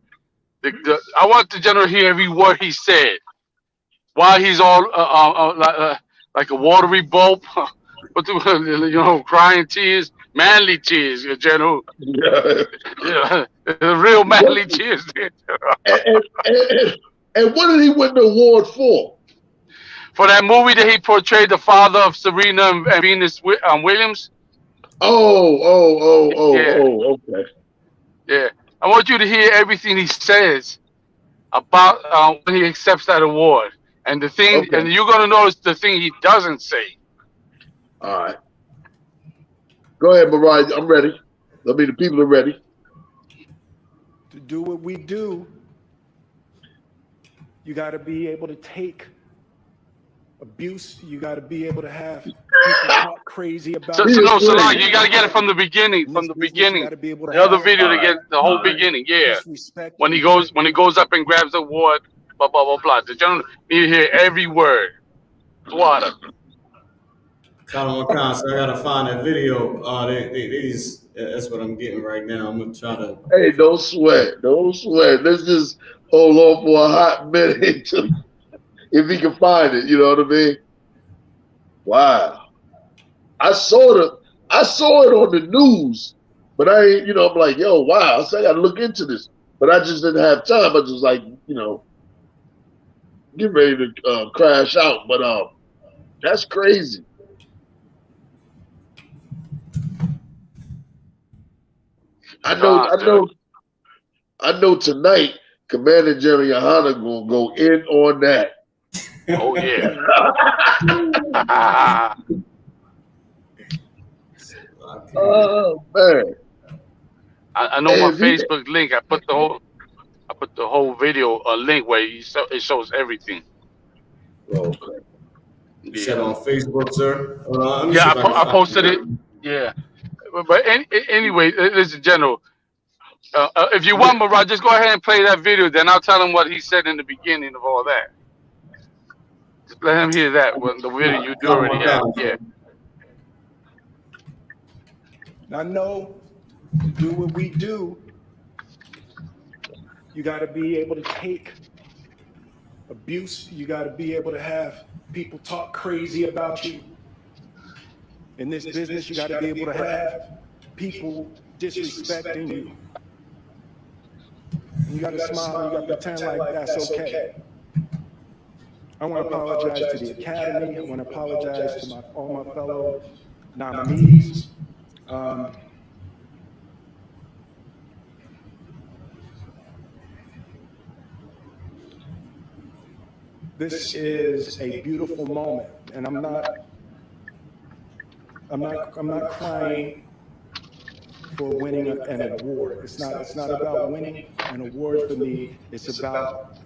I want the general to hear every word he said. While he's all like a watery bulb, crying tears, manly tears, general. Yeah, real manly tears. And what did he win the award for? For that movie that he portrayed the father of Serena and Venus Williams. Oh, okay. Yeah. I want you to hear everything he says about when he accepts that award, and the thing, Okay. and you're gonna notice the thing he doesn't say. All right. Go ahead, Mariah. I'm ready. I mean, the people are ready. To do what we do, you got to be able to take abuse. You got to be able to have people talk crazy about So you. no, Salah, you got to get it from the beginning. From the beginning, the other video to get the whole beginning. Yeah, when he goes up and grabs the award, blah blah blah blah. The gentleman, you hear every word. Water. So I gotta find that video. That's what I'm getting right now. I'm gonna try to. Hey, don't sweat. Don't sweat. Let's just hold on for a hot minute if he can find it. You know what I mean? Wow. I saw it on the news, but I ain't, you know, I'm like, yo, wow. So I got to look into this, but I just didn't have time. I just like, you know, get ready to crash out. But that's crazy. I know tonight, Commander GEN.YAHANNA gonna go in on that. Oh yeah. Oh man. I know my Facebook link. I put the whole video link where it shows everything. Okay. You said on Facebook, sir? Yeah, I posted it. Yeah. But anyway, listen, General. If you want, Murad, just go ahead and play that video. Then I'll tell him what he said in the beginning of all that. Just let him hear that. When the video you do already have. Yeah. I know to do what we do, you got to be able to take abuse. You got to be able to have people talk crazy about you. In this business, you got to be able to have people disrespecting you. You got to smile, you got to pretend like that's okay. I want to apologize to the Academy. I want to apologize to all my fellow nominees. This is a beautiful moment, and I'm not crying for winning an award. It's not about winning an award for me. It's about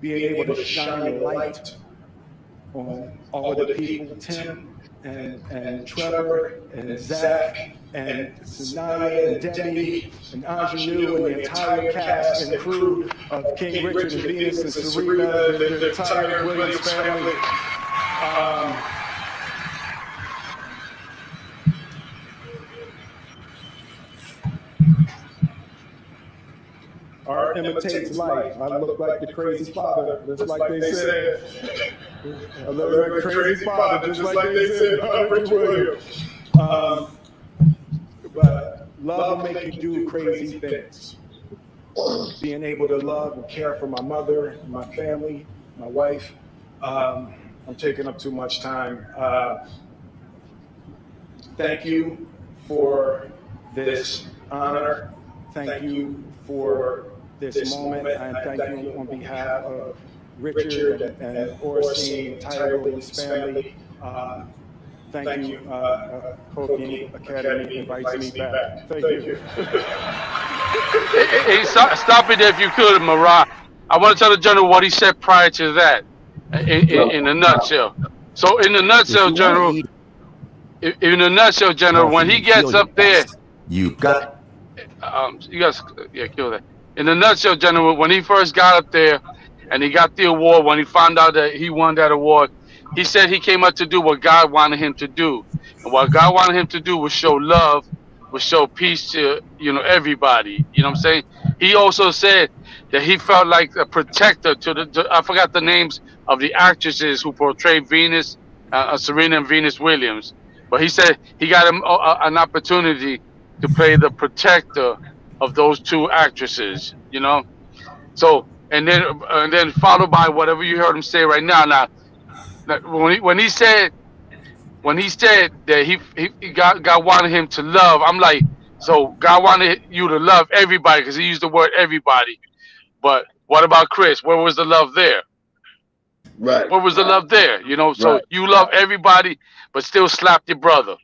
being able to shine a light on all of the people, Tim and Trevor and Zach and Sanaya and Demi and Ingenue and the entire cast and crew of King Richard and Venus and Serena, the entire Williams family. Art imitates life. I look like the crazy father, just like they said. I look like the crazy father, just like they said. Richard Williams. But love will make you do crazy things. Being able to love and care for my mother, my family, my wife. I'm taking up too much time. Thank you for this honor. Thank you for this moment, and thank you on behalf of Richard and Oracene, the entire Williams family. Thank you, Hogan Academy invites me back. Thank you. Hey, stop it if you could, Murad. I want to tell the General what he said prior to that, in a nutshell. So, in a nutshell, General, when he gets up there, you got. You guys, kill that. In a nutshell, General, when he first got up there and he got the award, when he found out that he won that award, he said he came up to do what God wanted him to do. And what God wanted him to do was show love, was show peace to, everybody. You know what I'm saying? He also said that he felt like a protector to I forgot the names of the actresses who portrayed Venus, Serena and Venus Williams. But he said he got an opportunity to play the protector of those two actresses, So, and then followed by whatever you heard him say right now. Now, when he said that he God wanted him to love, I'm like, So God wanted you to love everybody because he used the word everybody. But what about Chris? Where was the love there? Right. Where was the love there? You know, so Right. you love everybody, but still slap your brother.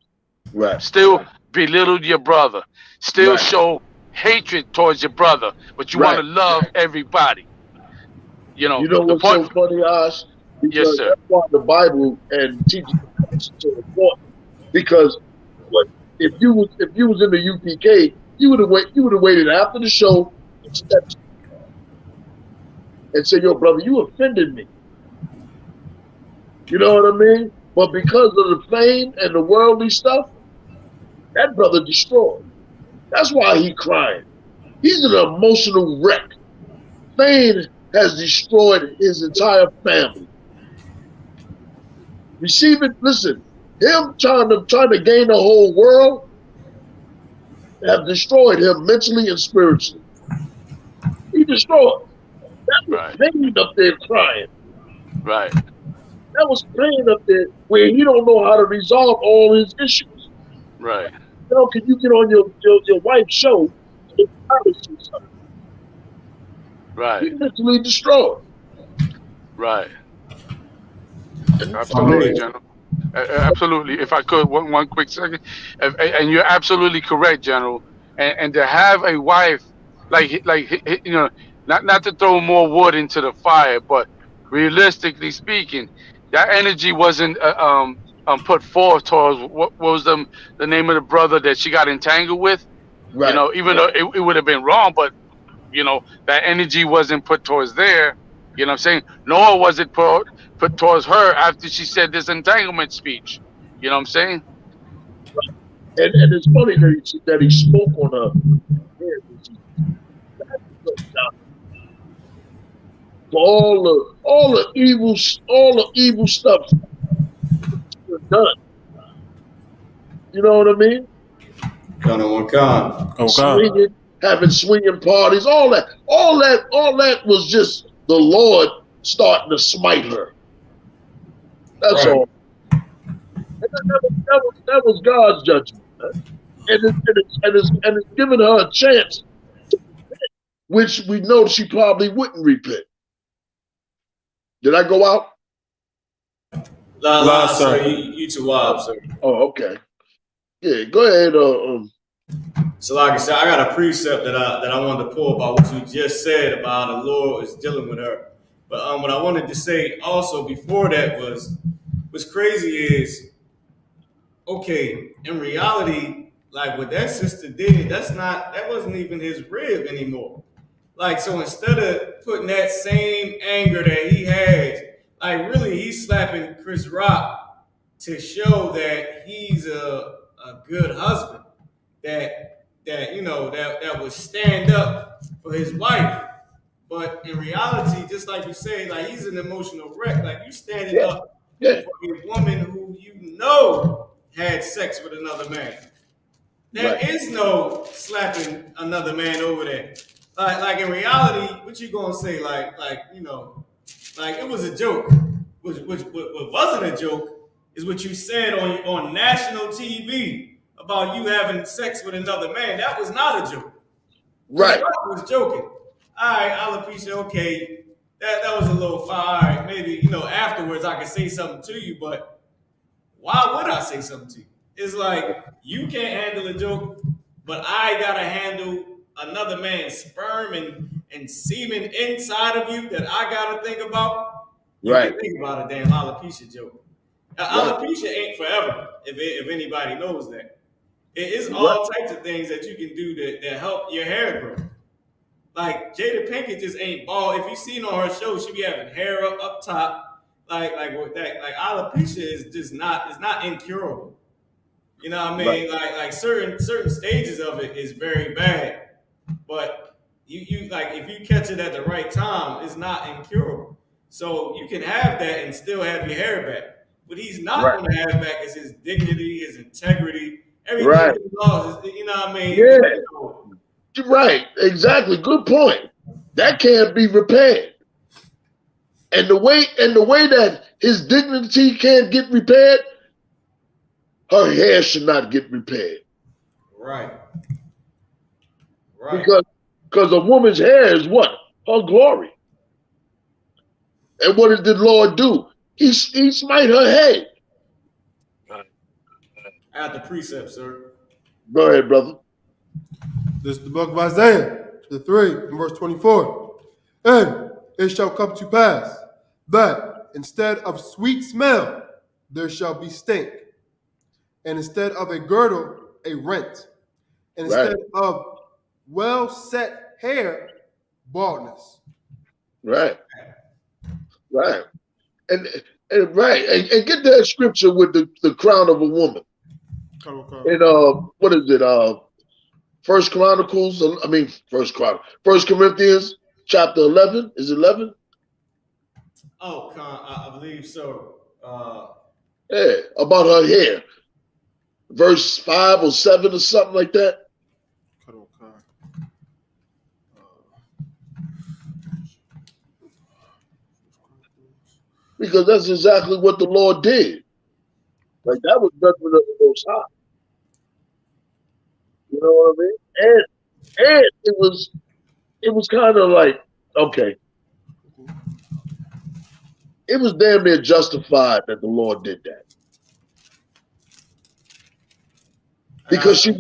Right. Still belittle your brother. Still Right. show hatred towards your brother, but you want Right. to love everybody. You know, You know the what's point. so funny, Ash? Yes, Because sir. that's why the Bible and teaching is so important. Because what if you was in the UPK, you would have waited after the show and stepped and said, "Yo, brother, you offended me." You know what I mean? But because of the fame and the worldly stuff, that brother destroyed. That's why he crying. He's an emotional wreck. Fame has destroyed his entire family. Receiving, listen, him trying to gain the whole world have destroyed him mentally and spiritually. He destroyed. That was Right. pain up there crying. Right. That was pain up there where he don't know how to resolve all his issues. Right. How can you get on your wife's show and embarrass yourself? Right. He mentally destroyed. Right. And Absolutely, General. Absolutely. If I could, one quick second, and you're absolutely correct, General. And to have a wife you know, not to throw more wood into the fire, but realistically speaking, that energy wasn't put forth towards what was the name of the brother that she got entangled with. You right. know, even though it would have been wrong, but you know that energy wasn't put towards there. You know what I'm saying? Nor was it put towards her after she said this entanglement speech. You know what I'm saying? And it's funny that he spoke on for all the evil stuff done. You know what I mean? Swinging, having swinging parties, all that was just the Lord starting to smite her. That's all. And that was God's judgment, man. And it's giving her a chance, which we know she probably wouldn't repent. Did I go out? La, sir. You too wild, sir. Oh, okay. Yeah, go ahead. So like I said, I got a precept that I wanted to pull about what you just said about how the Lord is dealing with her. But what I wanted to say also before that was, what's crazy is, okay, in reality, like what that sister did, that wasn't even his rib anymore. Like, so instead of putting that same anger that he has, like really he's slapping Chris Rock to show that he's a good husband, that you know that would stand up for his wife. But in reality, just like you say, like he's an emotional wreck. Like you standing up for a woman who you know had sex with another man. There is no slapping another man over there. Like in reality, what you gonna say? Like you know, like it was a joke. What wasn't a joke is what you said on national TV about you having sex with another man. That was not a joke. Right. I was joking. All right, alopecia, okay. That was a little far. All right, maybe, you know, afterwards I can say something to you, but why would I say something to you? It's like you can't handle a joke, but I gotta handle another man's sperm and semen inside of you that I gotta think about. You can think about a damn alopecia joke. Now, alopecia ain't forever, if anybody knows that. It is all types of things that you can do that help your hair grow. Like Jada Pinkett just ain't bald. If you seen on her show, she be having hair up top, like with that. Like alopecia is just not. It's not incurable. You know what I mean? Like certain stages of it is very bad, but you like if you catch it at the right time, it's not incurable. So you can have that and still have your hair back. What he's not going to have back is his dignity, his integrity, everything he lost. You know what I mean? Yeah. Right, exactly. Good point. That can't be repaired. And the way that his dignity can't get repaired, her hair should not get repaired. Right. Right. Because a woman's hair is what? Her glory. And what did the Lord do? He smite her head. I have the precept, sir. Go ahead, brother. This is the book of Isaiah, chapter 3, and verse 24. And it shall come to pass that instead of sweet smell, there shall be stink. And instead of a girdle, a rent. And instead of well set hair, baldness. Right. And get that scripture with the crown of a woman. And what is it? First Corinthians chapter 11. Is it 11? Oh, I believe so. Yeah, about her hair. Verse 5 or 7 or something like that. Because that's exactly what the Lord did. Like that was judgment of the Most High. You know what I mean? And it was kind of like, okay. It was damn near justified that the Lord did that. Because she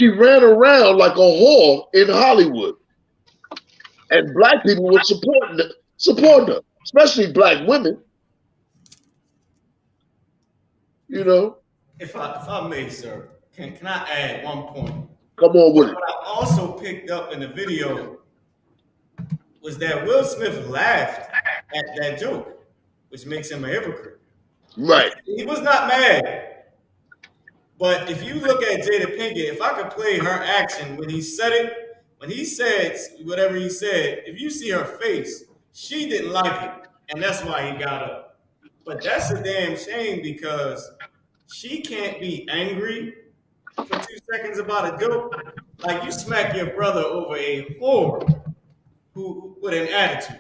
ran around like a whore in Hollywood. And black people were supporting her, especially black women. You know? If I may, sir, can I add one point? Come on with it. What I also picked up in the video was that Will Smith laughed at that joke, which makes him a hypocrite. Right. He was not mad. But if you look at Jada Pinkett, if I could play her action when he said whatever he said, if you see her face, she didn't like it. And that's why he got up. But that's a damn shame because she can't be angry for 2 seconds about a joke. Like you smack your brother over a whore who with an attitude.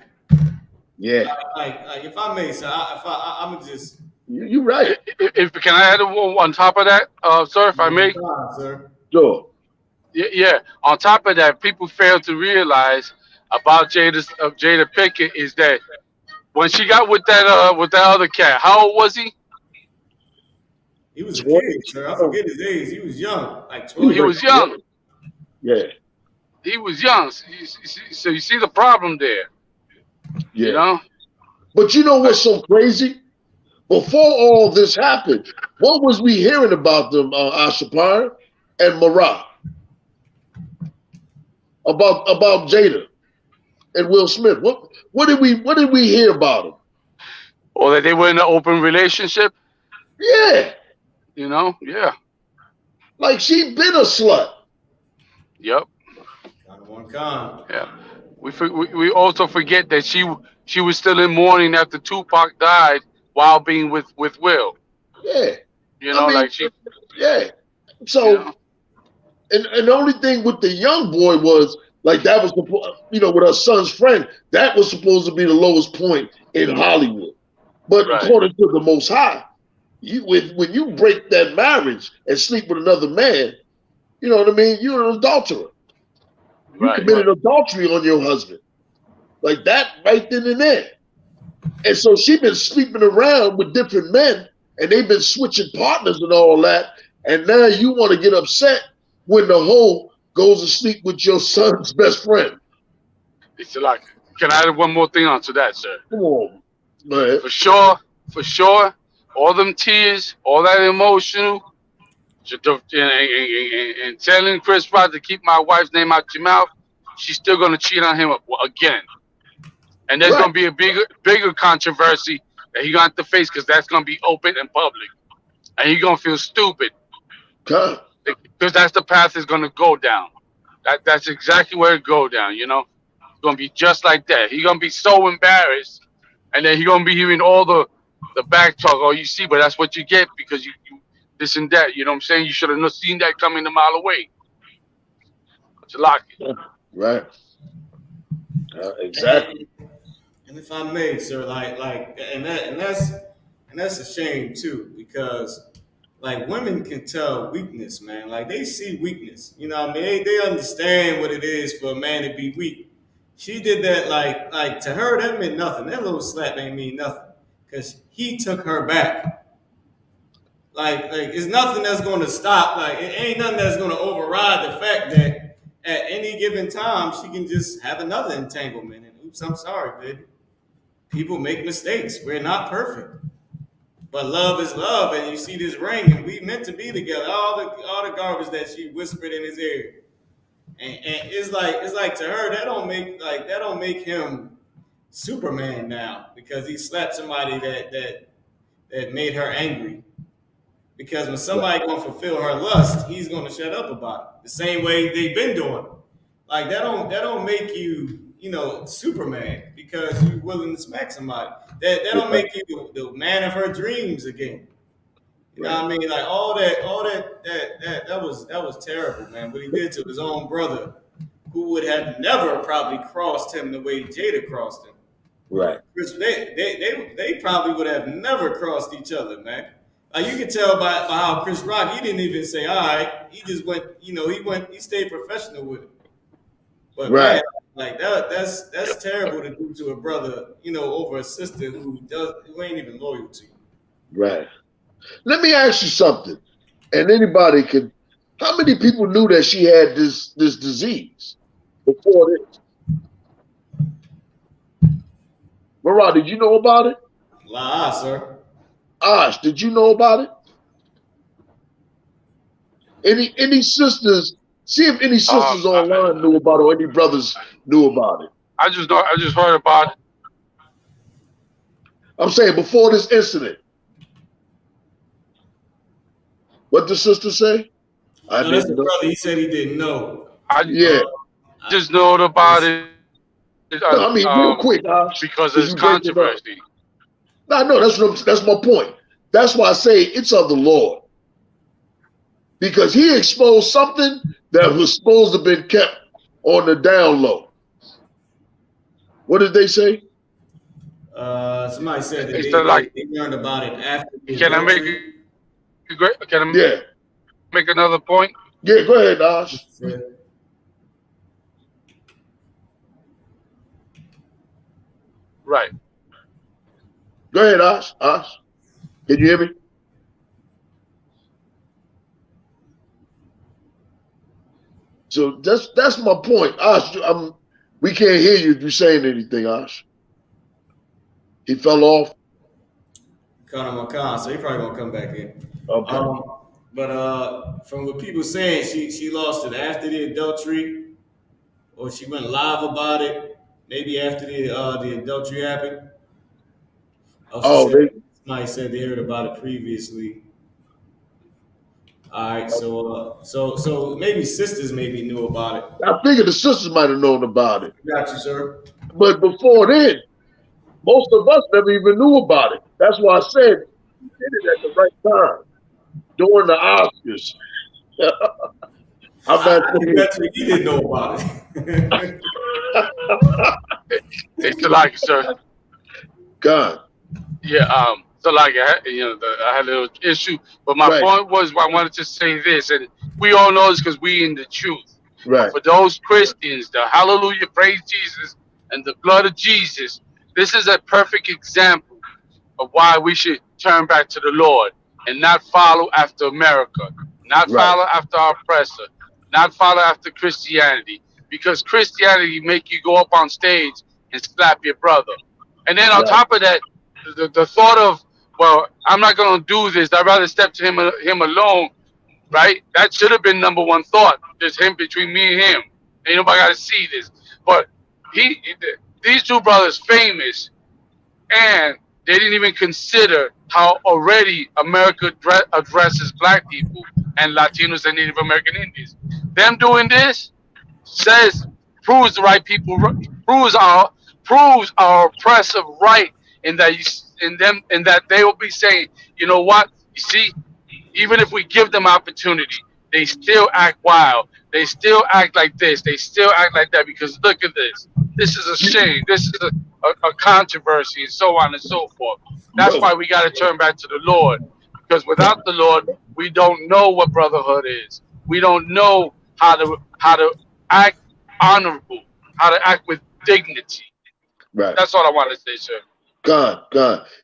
Yeah. Like if I may, sir, I'm just. You're right. If can I add on top of that, sir, if I may? Sir. Sure. Yeah. On top of that, people fail to realize about Jada Pinkett is that when she got with that other cat, how old was he? He was a kid, sir. I forget his age. He was young, like 12. He was young. Yeah. He was young. So you see the problem there. Yeah. You know? But you know what's so crazy? Before all this happened, what was we hearing about them, I.S.U.P.K and Marah? About Jada and Will Smith. What did we hear about them? Or that they were in an open relationship? Yeah. You know? Yeah. Like she been a slut. Yep. Yeah. We also forget that she was still in mourning after Tupac died while being with Will. Yeah. You know, like she. Yeah. So, and the only thing with the young boy was like that was with her son's friend, that was supposed to be the lowest point in Hollywood. But according to the Most High, when you break that marriage and sleep with another man, you know what I mean? You're an adulterer. You committed adultery on your husband. Like that right then and there. And so she been sleeping around with different men and they've been switching partners and all that. And now you want to get upset when the hoe goes to sleep with your son's best friend. It's like, can I add one more thing onto that, sir? Come on, man. For sure, all them tears, all that emotional, and telling Chris Rock to keep my wife's name out your mouth, she's still gonna cheat on him again. And there's gonna be a bigger controversy that he gonna have to face because that's gonna be open and public, and he gonna feel stupid because that's the path it's gonna go down. That's exactly where it go down. You know, it's gonna be just like that. He's gonna be so embarrassed, and then he's gonna be hearing all the back talk. Oh, you see, but that's what you get because you this and that. You know what I'm saying? You should have seen that coming a mile away. But you lock it. Right. Exactly. And if I may, sir, and that's a shame too, because like women can tell weakness, man. Like they see weakness. You know what I mean? They understand what it is for a man to be weak. She did that like to her that meant nothing. That little slap ain't mean nothing. Cause he took her back. Like it's nothing that's gonna stop. Like it ain't nothing that's gonna override the fact that at any given time she can just have another entanglement. And oops, I'm sorry, baby. People make mistakes. We're not perfect. But love is love, and you see this ring, and we meant to be together. All the garbage that she whispered in his ear, and it's like to her that don't make him Superman now because he slapped somebody that made her angry. Because when somebody gonna fulfill her lust, he's gonna shut up about it. The same way they've been doing. Like that don't make you Superman because you're willing to smack somebody. That don't make you the man of her dreams again. You know what I mean? Like that was terrible, man. What he did to his own brother, who would have never probably crossed him the way Jada crossed him. Right. They probably would have never crossed each other, man. Like you can tell by how Chris Rock, he didn't even say, all right. He just went, he stayed professional with it. But right. Man, like that's terrible to do to a brother, over a sister who ain't even loyal to you. Right. Let me ask you something, and anybody can. How many people knew that she had this disease before this? Marah, did you know about it? La, sir. Ash, did you know about it? Any sisters? See if any sisters online knew about it, or any brothers knew about it. I just heard about it. I'm saying before this incident. What did the sister say? I didn't know. Brother, he said he didn't know. I just know about it. No, I mean, real quick, because it's controversy. No, that's my point. That's why I say it's of the Lord. Because he exposed something that was supposed to have been kept on the down low. What did they say? Somebody said that they learned about it after. Can I make another point? Yeah, go ahead, Ash. Right. Go ahead, Ash. Ash, can you hear me? So that's my point, Ash. We can't hear you if you're saying anything, Ash. He fell off. Caught him on con, so he probably gonna come back in. Okay. But from what people saying, she lost it after the adultery, or she went live about it. Maybe after the adultery happened. Somebody said they heard about it previously. All right, so maybe sisters maybe knew about it. I figured the sisters might have known about it. Got you, sir. But before then, most of us never even knew about it. That's why I said he did it at the right time during the Oscars. I bet you he didn't know about it. It's like, sir. God. Yeah. So like I had a little issue, but my point was I wanted to say this, and we all know this because we in the truth. Right. For those Christians, the hallelujah, praise Jesus, and the blood of Jesus, this is a perfect example of why we should turn back to the Lord and not follow after America, not follow after our oppressor, not follow after Christianity, because Christianity make you go up on stage and slap your brother. And then on top of that, the thought of, well, I'm not going to do this. I'd rather step to him alone, right? That should have been number one thought. Just him between me and him. Ain't nobody got to see this. But these two brothers famous, and they didn't even consider how already America addresses black people and Latinos and Native American Indians. Them doing this proves the right people, proves our oppressive right in that they will be saying, you know what? You see, even if we give them opportunity, they still act wild. They still act like this. They still act like that because look at this. This is a shame. This is a controversy and so on and so forth. That's why we got to turn back to the Lord, Because without the Lord, we don't know what brotherhood is. We don't know how to act honorable, how to act with dignity. Right. That's all I want to say, sir. God.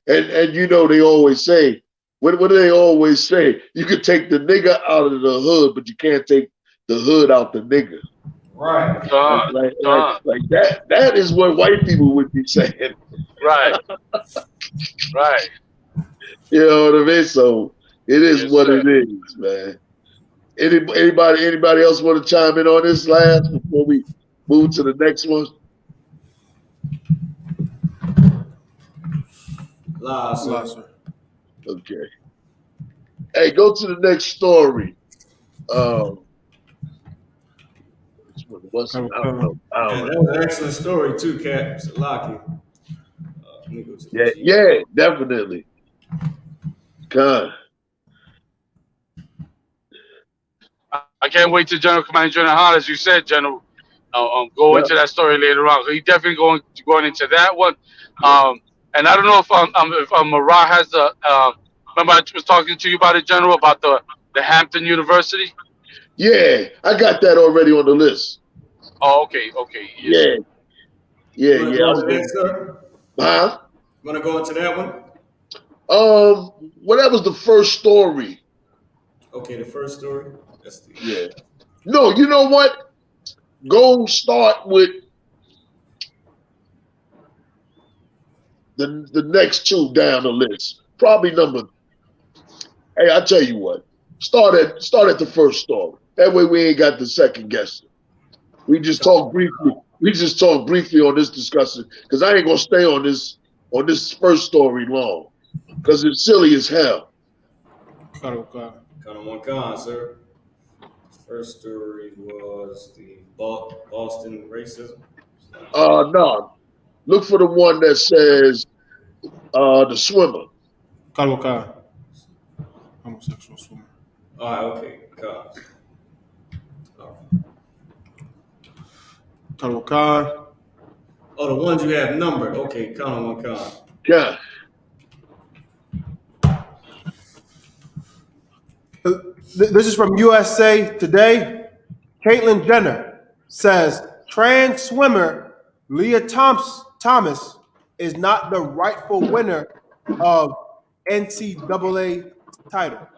And you know they always say, what do they always say? You can take the nigga out of the hood, but you can't take the hood out the nigga. Right. Like that. That is what white people would be saying. Right. Right. You know what I mean? So it is Yes, what sir. it is, man. Anybody else want to chime in on this last before we move to the next one? Live, sir. Okay. Hey, go to the next story. What's I don't know. That was an excellent story too, Cap. Salaki. Yeah, definitely. God. I can't wait to General Commander General Hall, as you said, General. Go into that story later on. He definitely going into that one. And I don't know if Marah has the. Remember I was talking to you about it, General, about the Hampton University. Yeah, I got that already on the list. Oh, okay. Yes. Yeah. Huh? Want to go into that one? Well, that was the first story. Okay, the first story. Yeah. No, you know what? Go start with the next two down the list. Probably number. Hey, I tell you what. Start at the first story. That way we ain't got the second guessing. We just talk briefly. On this discussion because I ain't gonna stay on this first story long because it's silly as hell. Kind of one con, sir. First story was the Boston racism. No. Look for the one that says the swimmer. Kalwaka. Homosexual swimmer. All right, okay. Kalwaka. Oh, the ones you have numbered. Okay, con one con. Yeah. This is from USA Today. Caitlyn Jenner says trans swimmer Leah Thomas is not the rightful winner of NCAA title.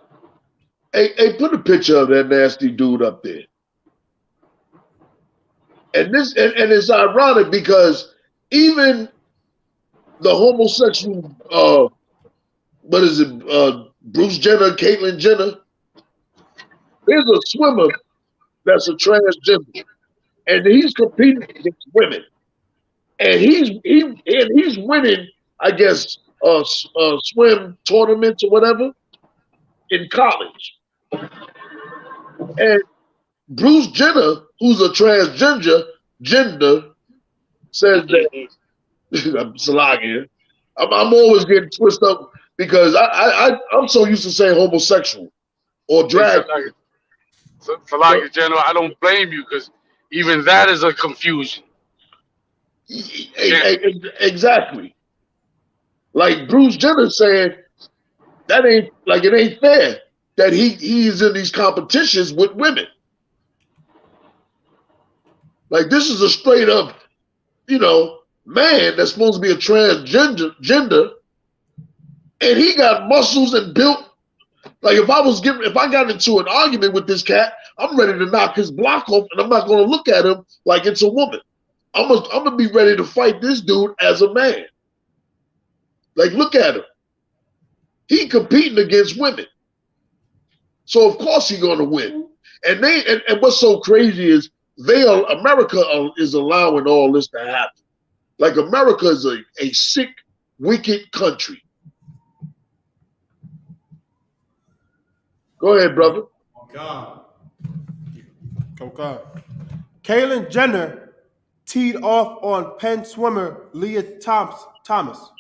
Hey, put a picture of that nasty dude up there. And it's ironic because even the homosexual, Bruce Jenner, Caitlyn Jenner, there's a swimmer that's a transgender, and he's competing against women, and he's winning, I guess, swim tournaments or whatever in college, and Bruce Jenner, who's a transgender, says that I'm Salagia. I'm always getting twisted up because I'm so used to saying homosexual or drag. Salagia, General, I don't blame you because even that is a confusion. Exactly. Like Bruce Jenner saying that it ain't fair that he's in these competitions with women. Like this is a straight up, man that's supposed to be a transgender, and he got muscles and built. Like if I got into an argument with this cat, I'm ready to knock his block off, and I'm not going to look at him like it's a woman. I'm gonna be ready to fight this dude as a man. Like look at him. He competing against women, so of course he's going to win. And what's so crazy is America is allowing all this to happen. Like America is a sick, wicked country. Go ahead, brother. Caitlyn Jenner teed off on Penn swimmer Leah Thomas,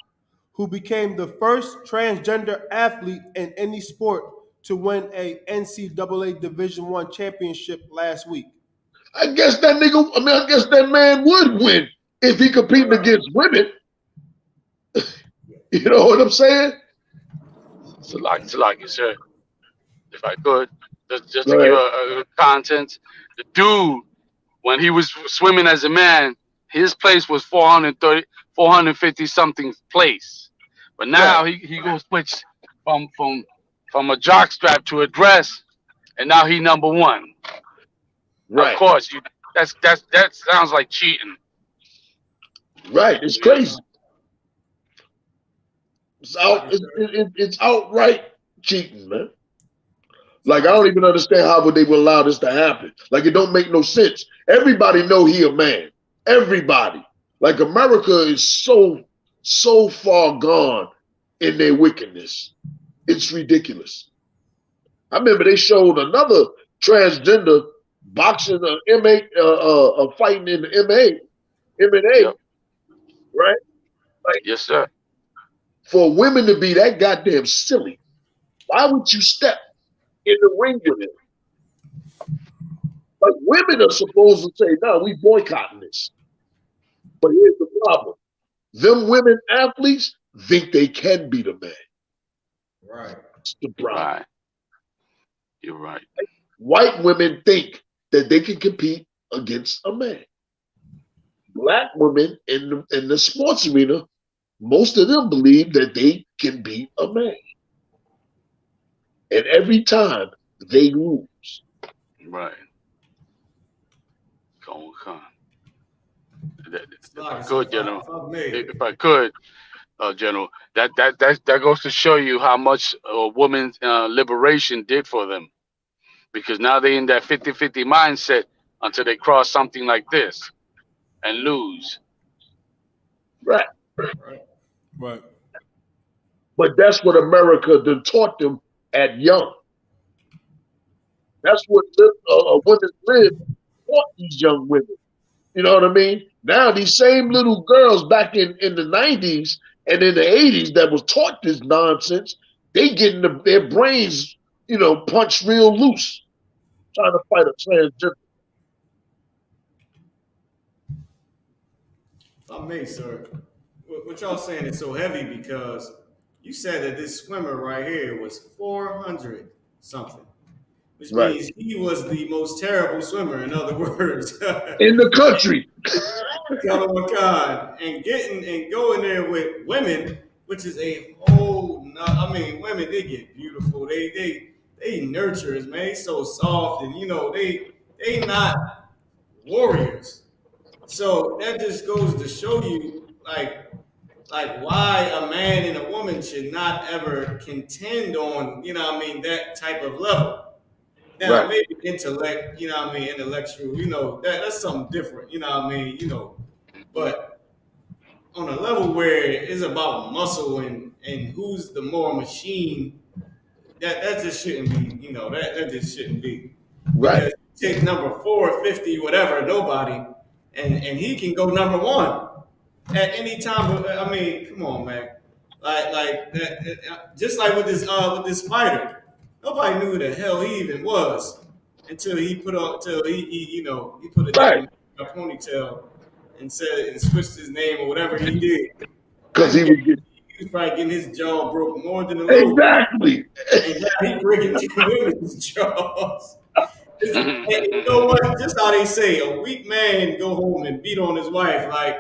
who became the first transgender athlete in any sport to win a NCAA Division I championship last week. I guess that man would win if he competed against women. You know what I'm saying? Salaki, sir. If I could, just to Go give ahead. a content, the dude, when he was swimming as a man, his place was 450 something place. But now Right. he goes switch from a jock strap to a dress, and now he number one. Of Right. course, that sounds like cheating. Right. It's You crazy. know? It's outright cheating, man. Like, I don't even understand how they would allow this to happen. Like, it don't make no sense. Everybody know he a man. Everybody. Like, America is so far gone in their wickedness. It's ridiculous. I remember they showed another transgender boxing fighting in the MMA, Yep. right? Like, Yes, sir. for women to be that goddamn silly, why would you step in the ring with him? Like, women are supposed to say, no, we boycotting this. But here's the problem. Them women athletes think they can be the man. Right. That's the problem. Right. You're right. White women think that they can compete against a man. Black women in the sports arena, most of them believe that they can beat a man. And every time they lose. Right. Go on. If I could, General, that goes to show you how much women's liberation did for them, because now they're in that 50-50 mindset until they cross something like this and lose. Right. Right. But that's what America done taught them at young. That's what women live taught these young women. You know what I mean? Now these same little girls back in the 90s and in the 80s that was taught this nonsense, they getting their brains, punched real loose, trying to fight a transgender. If I may, sir, what y'all saying is so heavy because you said that this swimmer right here was 400 something, which means he was the most terrible swimmer, in other words. In the country. And going there with women, which is a whole women, they get beautiful. They nurturers, man. They so soft and they not warriors. So that just goes to show you like why a man and a woman should not ever contend on, that type of level. Now, maybe intellect, intellectual, that's something different, but on a level where it's about muscle and who's the more machine, that just shouldn't be, that just shouldn't be. Right. Because you take number 450, whatever, nobody, and he can go number one at any time. I mean, come on, man. Like that, just like with this fighter, nobody knew who the hell he even was until he put a damn ponytail and switched his name or whatever he did. Because he was probably getting his jaw broke more than a little. Exactly. And now he breaking women's jaws. And you know what? Just how they say, a weak man go home and beat on his wife. Like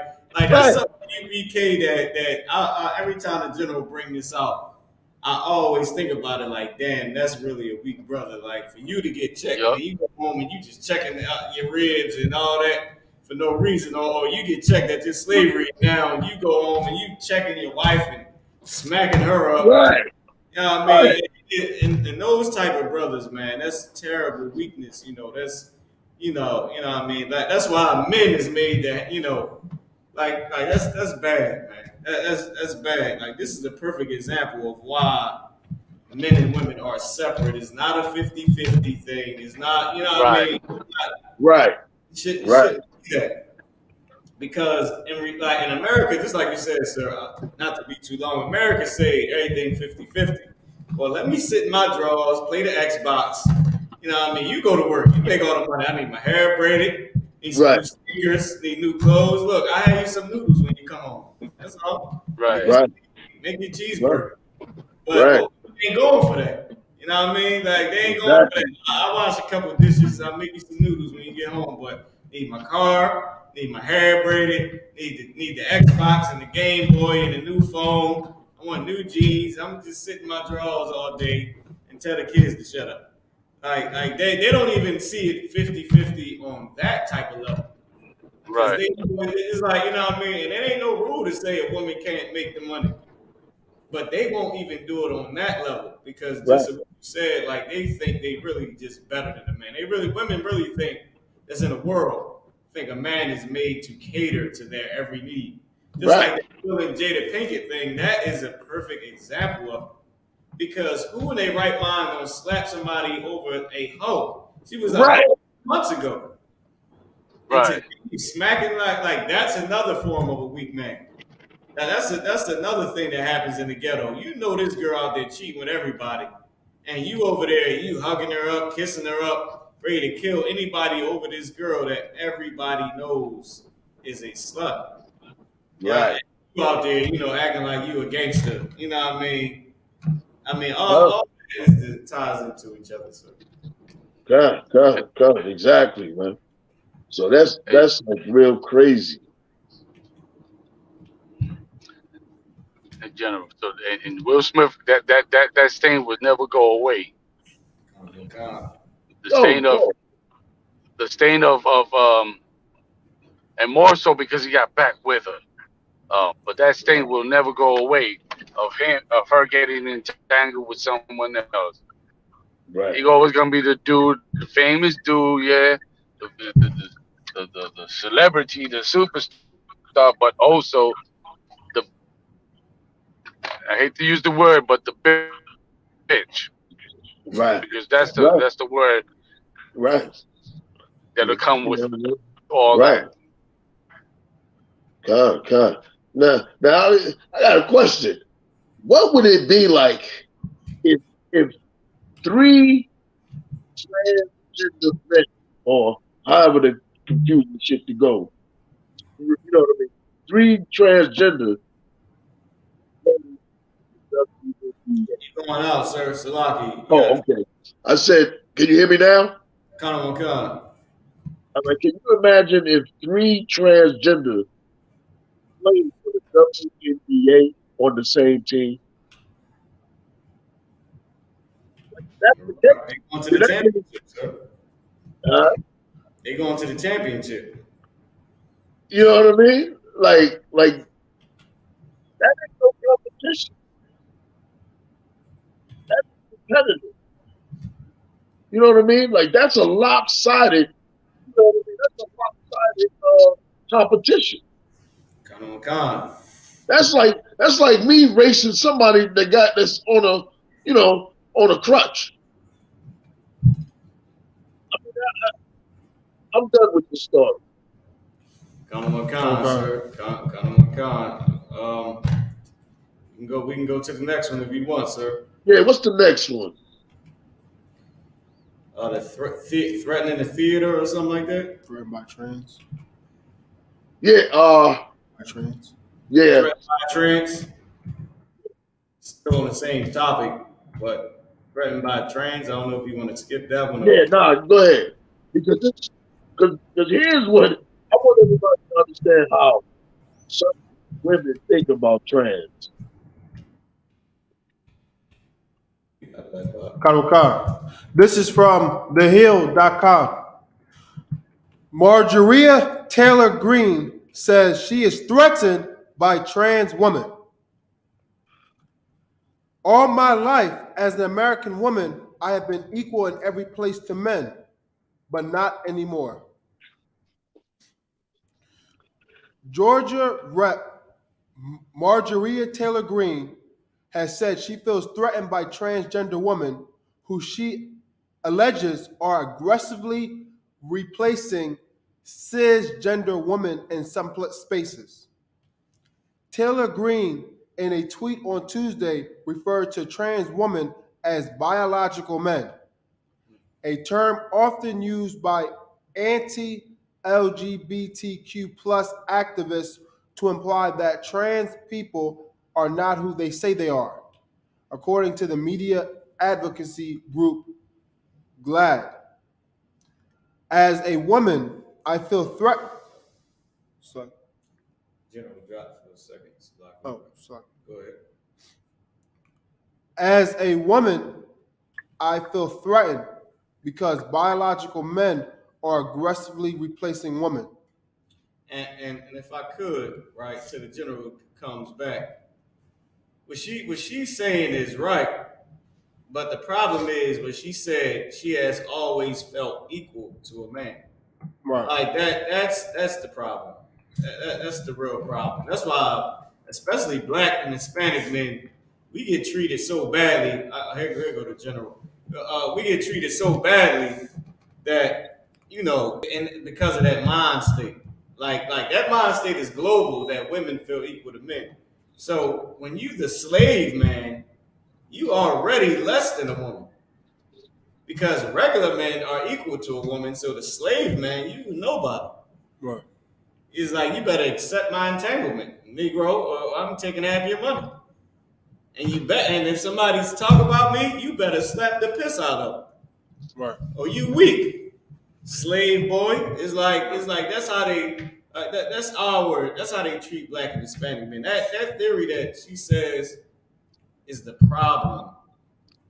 that's something ISUPK that I every time the general bring this out, I always think about it like, damn, that's really a weak brother. Like for you to get checked, and you go home and you just checking out your ribs and all that for no reason, or you get checked at your slavery now, and you go home and you checking your wife and smacking her up. Right. You know what I mean? And those type of brothers, man, that's terrible weakness. That's what I mean. That's why men is made that. Like that's bad, man. That's bad. Like this is a perfect example of why men and women are separate. It's not a 50-50 thing. It's not, what I mean? Right. Shouldn't do that. Because in America, just like you said, sir, not to be too long, America say everything 50-50. Well, let me sit in my drawers, play the Xbox. You know what I mean? You go to work, you make all the money. I need my hair braided, need some new sneakers, need new clothes. Look, I have you some noodles when you come home. That's all. Right. Make your cheeseburger. But ain't going for that. You know what I mean? Like they ain't going for that. Exactly. I wash a couple of dishes. I make you some noodles when you get home, but need my car, need my hair braided, need the Xbox and the Game Boy and the new phone. I want new jeans. I'm just sit in my drawers all day and tell the kids to shut up. Like they don't even see it 50-50 on that type of level. Because Right. it's like, you know what I mean? And there ain't no rule to say a woman can't make the money. But they won't even do it on that level because Right. just as you said, like they think they really just better than a man. Women really think that's in the world. Think a man is made to cater to their every need. Just Right. like the Will and Jada Pinkett thing, that is a perfect example of it. Because who in their right mind gonna slap somebody over a hoe? She was a Right. hoe months ago. And Right. to smacking like that's another form of a weak man. Now that's another thing that happens in the ghetto. You know this girl out there cheating with everybody, and you over there, you hugging her up, kissing her up, ready to kill anybody over this girl that everybody knows is a slut. Yeah, Right. you out there, acting like you a gangster. You know what I mean? Huh? All it ties into each other. So. God, exactly, man. So that's Hey, like real crazy. in general. So and Will Smith, that stain would never go away. The Oh, stain of God. and more so because he got back with her. But that stain will never go away of her getting entangled with someone else. Right. He always gonna be the dude, the famous dude, yeah, the celebrity, the superstar, but also the I hate to use the word, but the bitch, Right. because that's Right. the word Right. that'll come with Mhm. all Right. that. God. Now, I got a question. What would it be like if three transgender men, or however the confusing shit to go, you know what I mean? Three transgender. You going out, sir, Salaki? Oh, okay. I said, can you hear me now? Kind of. I'm like, can you imagine if three transgender played for the WNBA on the same team? That's the case. They going to the That means, championship, sir. uh, They going to the championship. you know what I mean? Like that ain't no competition. That's competitive. You know what I mean? Like that's a lopsided. You know what I mean? That's a lopsided competition. Con. That's like me racing somebody that's on on a crutch. I'm done with the story. Con, sir. Con. We can go to the next one if you want, sir. Yeah, what's the next one? The threatening the theater or something like that. Threatened by trans. Yeah, By trans. yeah. Threatened by trans. Still on the same topic, but threatened by trans. I don't know if you want to skip that one. Yeah, go ahead. Because here's what I want everybody to understand how some women think about trans. Karuka. This is from thehill.com. Marjoria Taylor Greene says she is threatened by trans woman. All my life as an American woman, I have been equal in every place to men, but not anymore. Georgia Rep. Marjoria Taylor Greene has said she feels threatened by transgender women who she alleges are aggressively replacing cisgender women in some spaces. Taylor Greene, in a tweet on Tuesday, referred to trans women as biological men, a term often used by anti-LGBTQ plus activists to imply that trans people are not who they say they are. according to the media advocacy group GLAD. As a woman, I feel threatened. Sorry. General dropped for a second. Oh, sorry. Go ahead. As a woman, I feel threatened because biological men are aggressively replacing women. And if I could, right, till the general comes back, what she's saying is right, but the problem is what she said she has always felt equal to a man. Right. Like that's the problem. That's the real problem. That's why, especially black and Hispanic men, we get treated so badly. Here go the general. We get treated so badly that, you know, and because of that mind state. Like that mind state is global, that women feel equal to men. So when you the slave man, you already less than a woman. Because regular men are equal to a woman, so the slave man, you nobody. Right. It's like, you better accept my entanglement, Negro, or I'm taking half your money. And if somebody's talking about me, you better slap the piss out of them. Right. Or you weak, slave boy. It's like that's how they that's our word. That's how they treat black and Hispanic men. That theory that she says is the problem.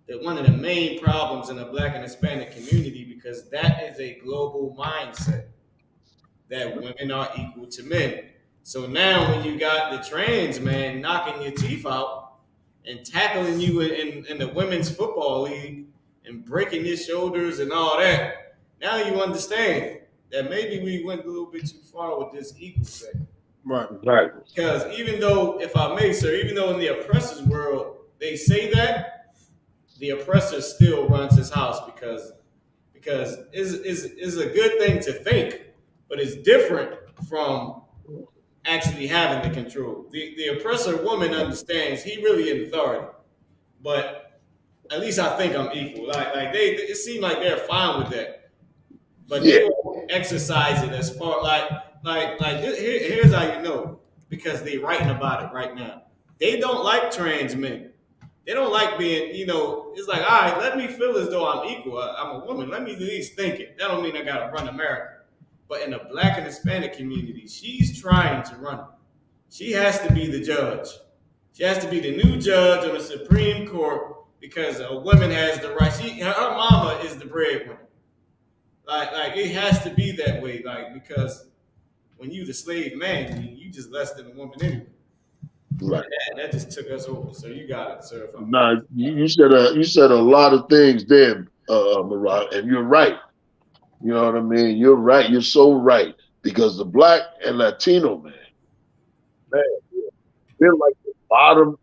That one of the main problems in the black and Hispanic community, because that is a global mindset that women are equal to men. So now when you got the trans man knocking your teeth out and tackling you in the women's football league and breaking your shoulders and all that, now you understand that maybe we went a little bit too far with this equal thing. Right. Right. Because even though, if I may, sir, even though in the oppressor's world they say that, the oppressor still runs his house because it's a good thing to think, but it's different from actually having the control. The oppressor woman understands he really in authority, but at least I think I'm equal. Like it seems like they're fine with that, but they won't exercise it as far here's how you know, because they're writing about it right now. They don't like trans men. They don't like being, it's like, all right, let me feel as though I'm equal. I'm a woman. Let me at least think it. That don't mean I got to run America. But in the black and Hispanic community, she's trying to run it. She has to be the judge. She has to be the new judge on the Supreme Court because a woman has the right. Her mama is the breadwinner. Like it has to be that way. Like, because when you the slave man, you just less than a woman anyway. Right. That just took us over. So you got it, sir. No, you said a lot of things there, Mariah, and you're right. You know what I mean? You're right. You're so right. Because the black and Latino man, they're like the bottom,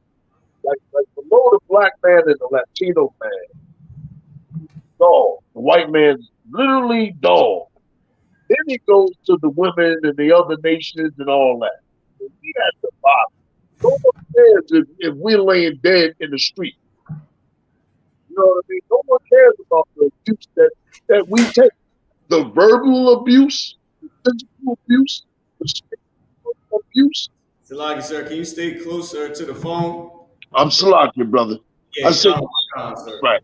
like below the black man and the Latino man. Dog. The white man's literally dog. Then he goes to the women and the other nations and all that. And he at the bottom. No one cares if we're laying dead in the street. You know what I mean? No one cares about the abuse that we take. The verbal abuse, the physical abuse, the spiritual abuse. Salaki, sir, can you stay closer to the phone? I'm Salaki, brother. Yeah, I said, sir. right.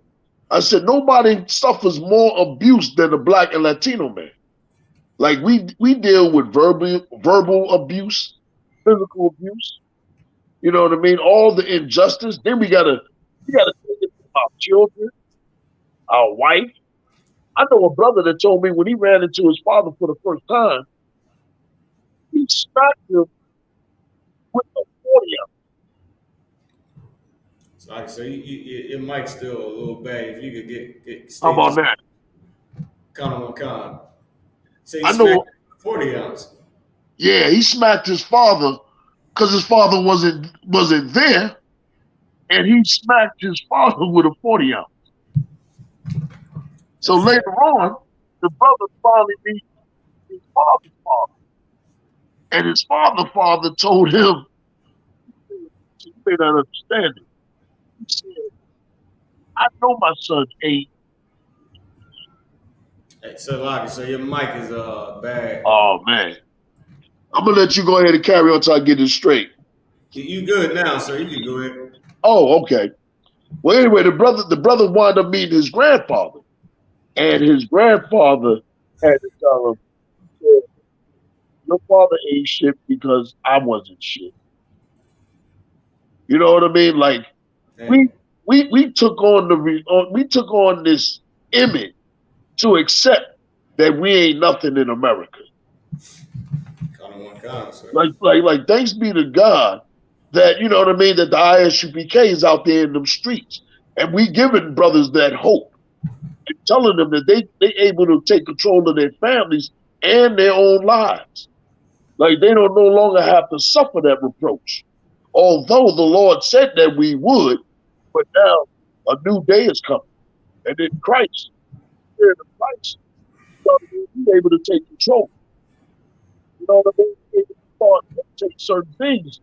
I said nobody suffers more abuse than the black and Latino man. Like we deal with verbal abuse, physical abuse. You know what I mean? All the injustice. Then we gotta take it to our children, our wife. I know a brother that told me when he ran into his father for the first time, he smacked him with a 40 ounce. So your mic's still a little bad. If you could get How about that? Con. So I know 40 ounce. Yeah, he smacked his father because his father wasn't there, and he smacked his father with a 40 ounce. So later on, the brother finally meets his father's father, and his father told him, "You may not understand it." He said, "I know my son ain't." Hey, so your mic is bad. Oh man, I'm gonna let you go ahead and carry on until I get it straight. You good now, sir? You can go ahead. Oh, okay. Well, anyway, the brother wound up meeting his grandfather, and his grandfather had to tell him, "Your father ain't shit because I wasn't shit." You know what I mean? Like we took on this image to accept that we ain't nothing in America. Like thanks be to God that, you know what I mean, that the ISUPK is out there in them streets. And we giving brothers that hope and telling them that they able to take control of their families and their own lives. Like they don't no longer have to suffer that reproach. Although the Lord said that we would, but now a new day is coming. And in Christ, Spirit of Christ, we're able to take control. You know what I mean? We're able to start to take certain things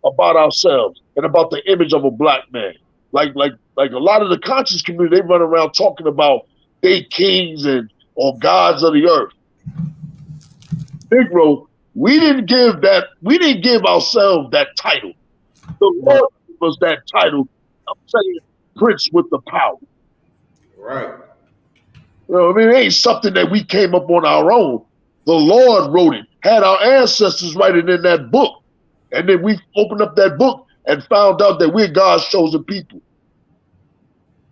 about ourselves and about the image of a black man. Like a lot of the conscious community, they run around talking about they kings and or gods of the earth. Negro, we didn't give ourselves that title. The Lord gave us that title. I'm saying Prince with the power. Right. You know what I mean? It ain't something that we came up on our own. The Lord wrote it, had our ancestors write it in that book. And then we opened up that book and found out that we're God's chosen people.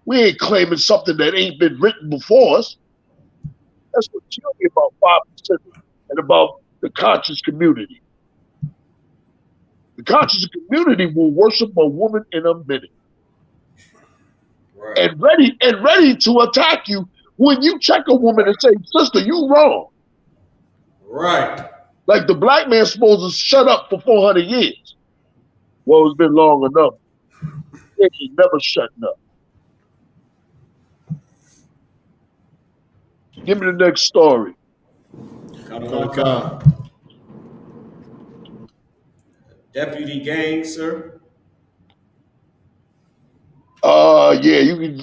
We ain't claiming something that ain't been written before us. That's what killed me about 5% and about the conscious community. The conscious community will worship a woman in a minute. Right. And ready to attack you when you check a woman and say, sister, you wrong. Right. Like the black man's supposed to shut up for 400 years. Well, it's been long enough. They ain't never shutting up. Give me the next story. Come on. Deputy gang, sir. Yeah, you can.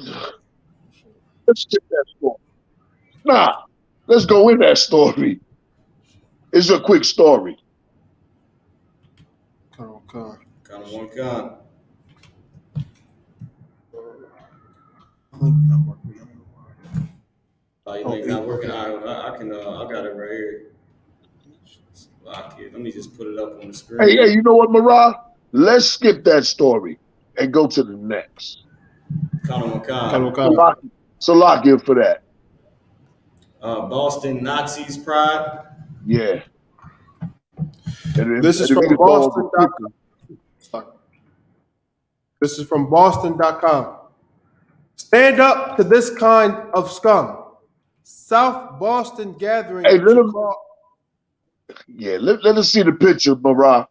Let's get that story. Nah, let's go in that story. It's a quick story. Come on. Link not working. I can. I got it right here. Let me just put it up on the screen. Hey, you know what, Marah? Let's skip that story and go to the next. Salakia for that. Boston Nazis pride. Yeah. This is from Boston.com. This is from Boston.com. Stand up to this kind of scum. South Boston gathering. Hey, let us see the picture, Marah.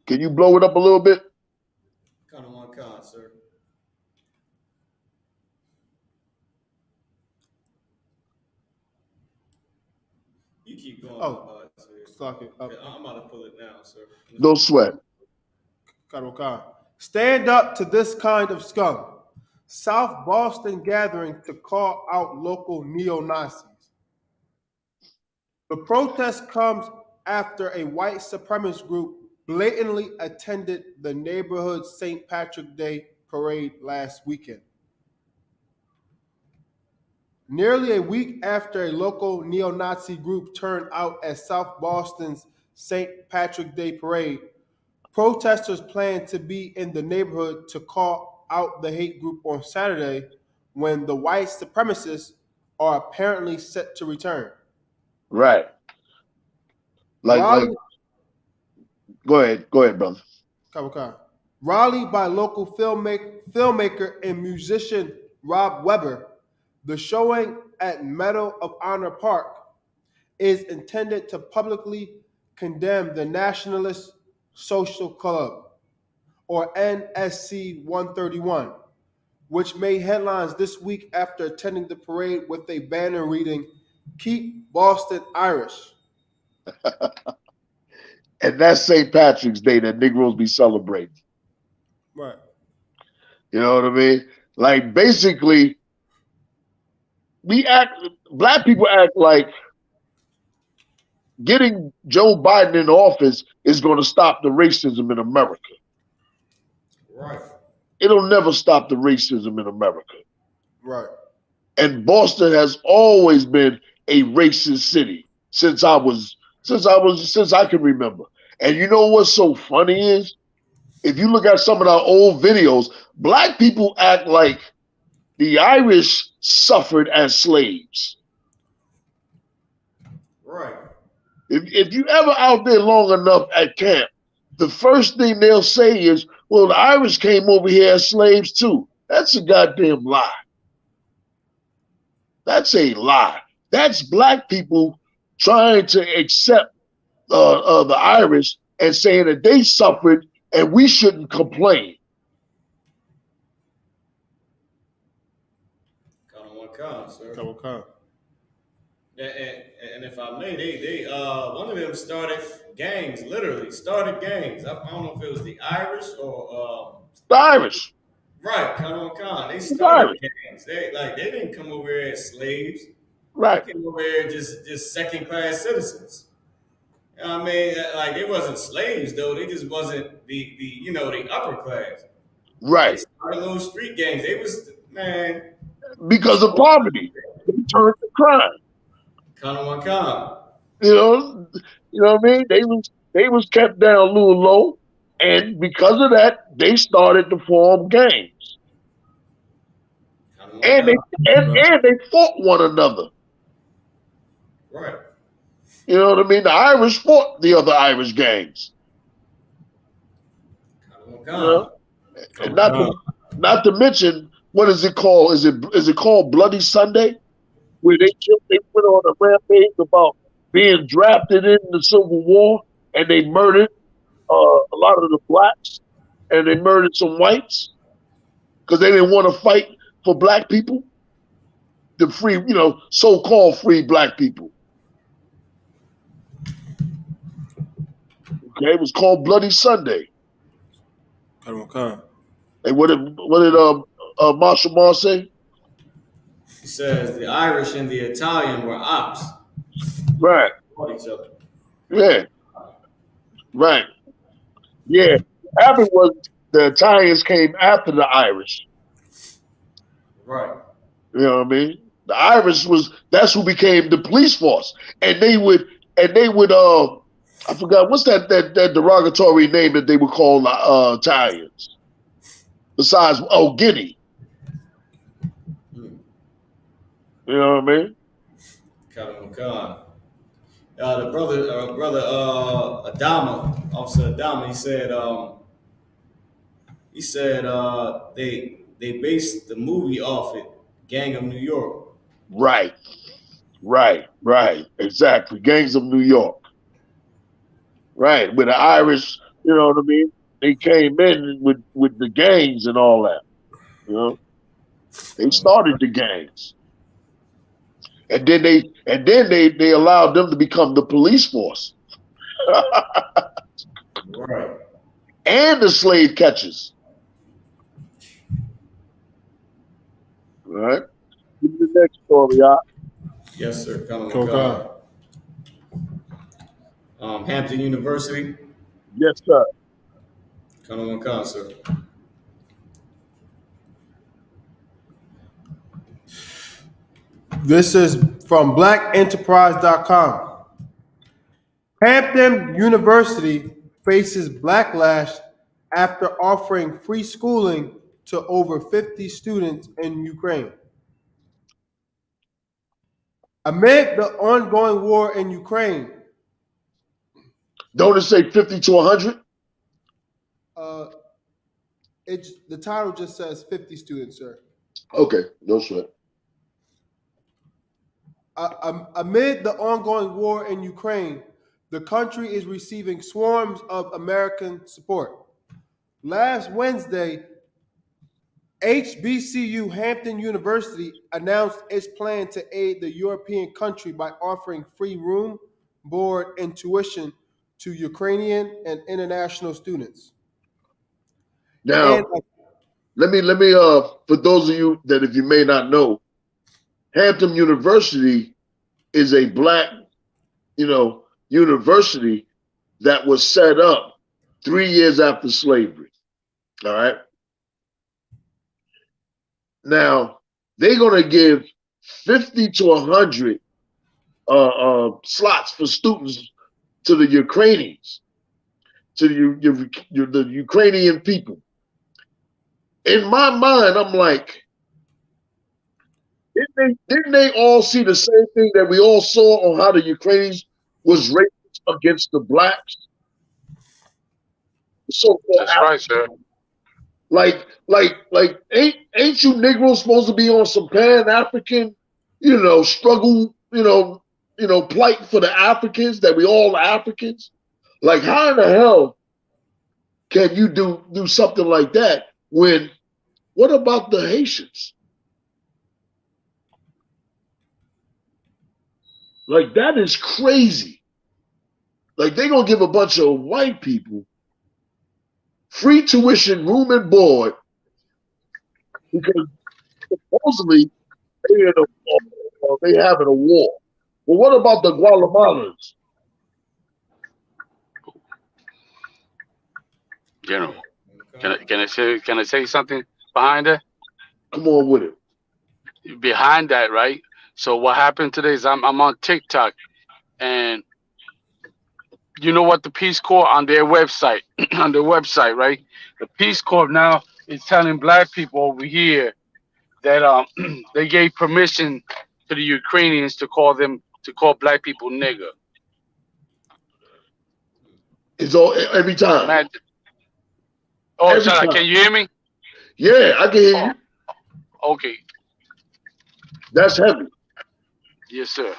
Can you blow it up a little bit? Kind of one con, sir. You keep going. I'm about to pull it down, sir. Don't sweat. Stand up to this kind of scum. South Boston gathering to call out local neo-Nazis. The protest comes after a white supremacist group blatantly attended the neighborhood St. Patrick's Day parade last weekend. Nearly a week after a local neo-Nazi group turned out at South Boston's St. Patrick's Day parade, protesters plan to be in the neighborhood to call out the hate group on Saturday when the white supremacists are apparently set to return. Right. Like go ahead, brother. Rally by local filmmaker and musician Rob Weber, the showing at Medal of Honor Park is intended to publicly condemn the Nationalist Social Club, or NSC 131, which made headlines this week after attending the parade with a banner reading, "Keep Boston Irish." And that's St. Patrick's Day that Negroes be celebrating. Right. You know what I mean? Like basically, black people act like getting Joe Biden in office is going to stop the racism in America. Right. It'll never stop the racism in America. Right. And Boston has always been a racist city since I can remember. And you know what's so funny is, if you look at some of our old videos, black people act like the Irish suffered as slaves. Right. If you ever out there long enough at camp, the first thing they'll say is, well, the Irish came over here as slaves too. That's a goddamn lie. That's a lie. That's black people trying to accept the Irish and saying that they suffered and we shouldn't complain. Sir. And if I may, they one of them started gangs, literally started gangs. I don't know if it was the Irish or the Irish. Right, Khan. They started gangs. They didn't come over here as slaves. Right. They came over here just second class citizens. I mean, like they wasn't slaves though. They just wasn't the upper class. Right. They started little street gangs. They was because of poverty. They turned to crime. Khan. You know what I mean? They was kept down a little low, and because of that, they started to form gangs. And they fought one another. Right. You know what I mean? The Irish fought the other Irish gangs. You know? And not to mention, what is it called? Is it called Bloody Sunday? Where they went on a rampage about being drafted in the Civil War, and they murdered a lot of the blacks, and they murdered some whites because they didn't want to fight for black people, the free, so-called free black people. Okay, it was called Bloody Sunday. And what did Marshall Marr say? He says the Irish and the Italian were ops. Right. Each other. Yeah. Right. Yeah. What happened was the Italians came after the Irish. Right. You know what I mean? The Irish that's who became the police force. And they would I forgot, what's that derogatory name that they would call Italians? Besides, Guinea. You know what I mean? Khan. The brother Adama, Officer Adama, he said they based the movie off it, Gang of New York. Right. Exactly. Gangs of New York. Right. With the Irish, you know what I mean? They came in with the gangs and all that. You know? They started the gangs. And then they allowed them to become the police force. Right. And the slave catchers. All right. Give me the next story, y'all. Yes, sir. Hampton University. Yes, sir. Khan, sir. This is from blackenterprise.com. Hampton University faces backlash after offering free schooling to over 50 students in Ukraine. Amid the ongoing war in Ukraine. Don't it say 50 to 100? The title just says 50 students, sir. Okay, no sweat. Amid the ongoing war in Ukraine, the country is receiving swarms of American support. Last Wednesday, HBCU Hampton University announced its plan to aid the European country by offering free room, board, and tuition to Ukrainian and international students. Now, let me for those of you that if you may not know, Hampton University is a black, university that was set up 3 years after slavery. All right. Now they're going to give 50 to 100 slots for students to the Ukrainians, to the Ukrainian people. In my mind, I'm like, didn't they all see the same thing that we all saw on how the Ukrainians was racist against the blacks? So That's right, sir. like ain't you Negroes supposed to be on some Pan-African, struggle, plight for the Africans, that we all Africans? Like, how in the hell can you do something like that when, what about the Haitians? Like, that is crazy. Like, they gonna give a bunch of white people free tuition, room and board, because supposedly they having a war. Well, what about the Guatemalans? General, can I say something behind that? Come on with it. Behind that, right? So what happened today is I'm on TikTok, and you know what the Peace Corps on their website, right? The Peace Corps now is telling black people over here that they gave permission to the Ukrainians to call black people nigger. It's all every time. Man, can you hear me? Yeah, I can hear you. Okay. That's heavy. Yes, sir.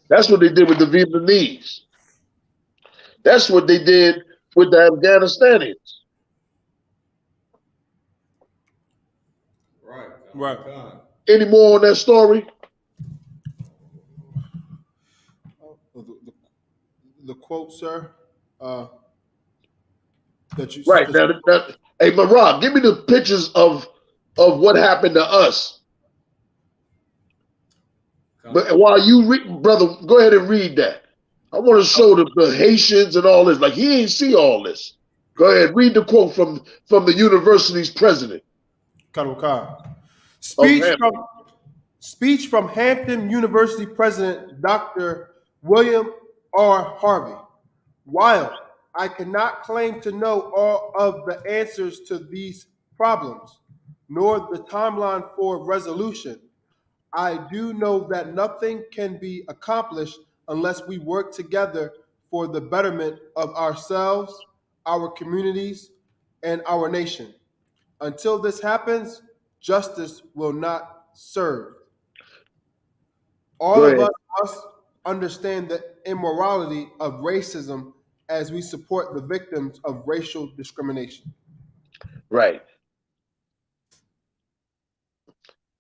That's what they did with the Vietnamese. That's what they did with the Afghanistanians. Right. Any more on that story? The quote, sir, that you right now. Hey, Marab, give me the pictures of what happened to us. But while you read, brother, go ahead and read that. I want to show the Haitians and all this. Like, he ain't see all this. Go ahead, read the quote from the university's president. Speech from Hampton University President Dr. William R. Harvey. While I cannot claim to know all of the answers to these problems, nor the timeline for resolution, I do know that nothing can be accomplished unless we work together for the betterment of ourselves, our communities, and our nation. Until this happens, justice will not serve. All of us must understand the immorality of racism as we support the victims of racial discrimination. Right.